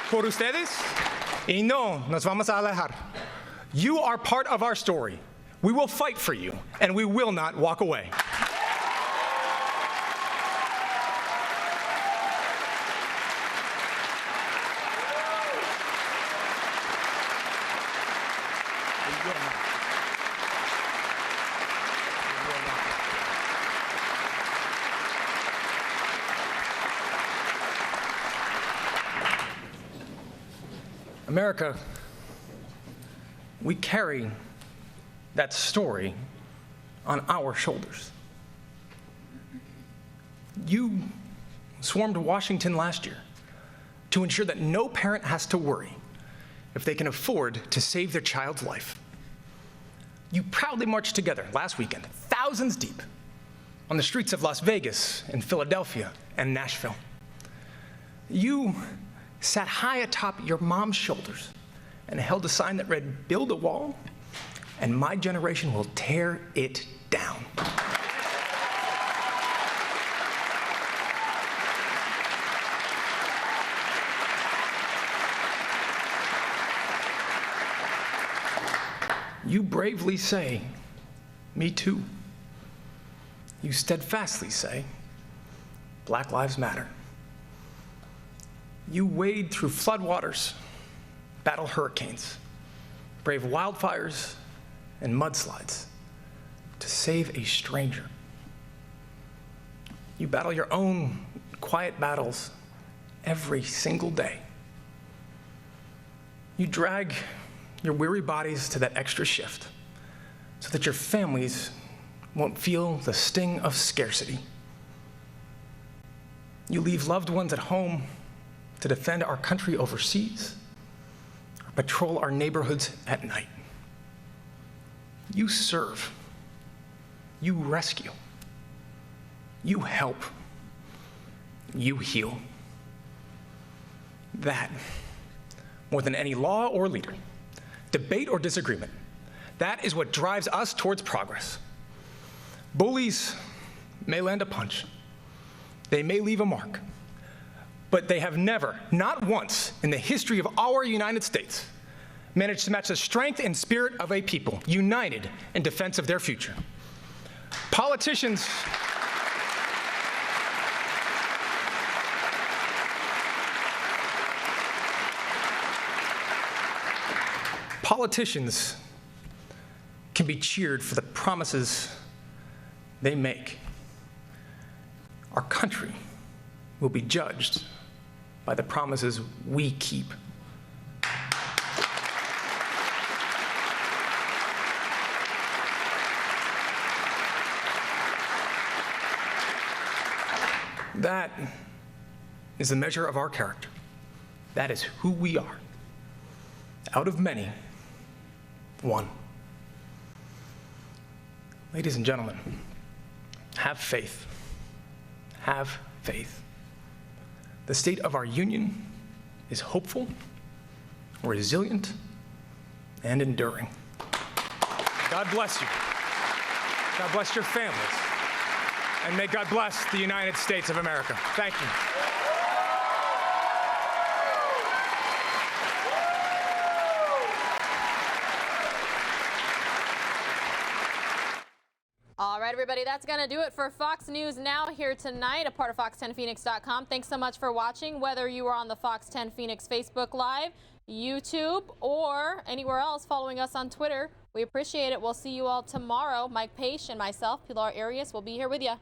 por ustedes y no nos vamos a alejar. You are part of our story. We will fight for you, and we will not walk away. America, we carry that story on our shoulders. You swarmed Washington last year to ensure that no parent has to worry if they can afford to save their child's life. You proudly marched together last weekend, thousands deep, on the streets of Las Vegas and Philadelphia and Nashville. You sat high atop your mom's shoulders and held a sign that read, "Build a wall, and my generation will tear it down." You bravely say, "Me too." You steadfastly say, "Black Lives Matter." You wade through floodwaters, battle hurricanes, brave wildfires and mudslides to save a stranger. You battle your own quiet battles every single day. You drag your weary bodies to that extra shift so that your families won't feel the sting of scarcity. You leave loved ones at home to defend our country overseas, or patrol our neighborhoods at night. You serve, you rescue, you help, you heal. That, more than any law or leader, debate or disagreement, that is what drives us towards progress. Bullies may land a punch, they may leave a mark, but they have never, not once in the history of our United States, managed to match the strength and spirit of a people united in defense of their future. Politicians can be cheered for the promises they make. Our country will be judged by the promises we keep. That is the measure of our character. That is who we are. Out of many, one. Ladies and gentlemen, have faith. Have faith. The state of our union is hopeful, resilient, and enduring. God bless you. God bless your families. And may God bless the United States of America. Thank you. All right, everybody, that's going to do it for Fox News Now here tonight, a part of fox10phoenix.com. Thanks so much for watching, whether you are on the Fox 10 Phoenix Facebook Live, YouTube, or anywhere else following us on Twitter. We appreciate it. We'll see you all tomorrow. Mike Page and myself, Pilar Arias, will be here with you.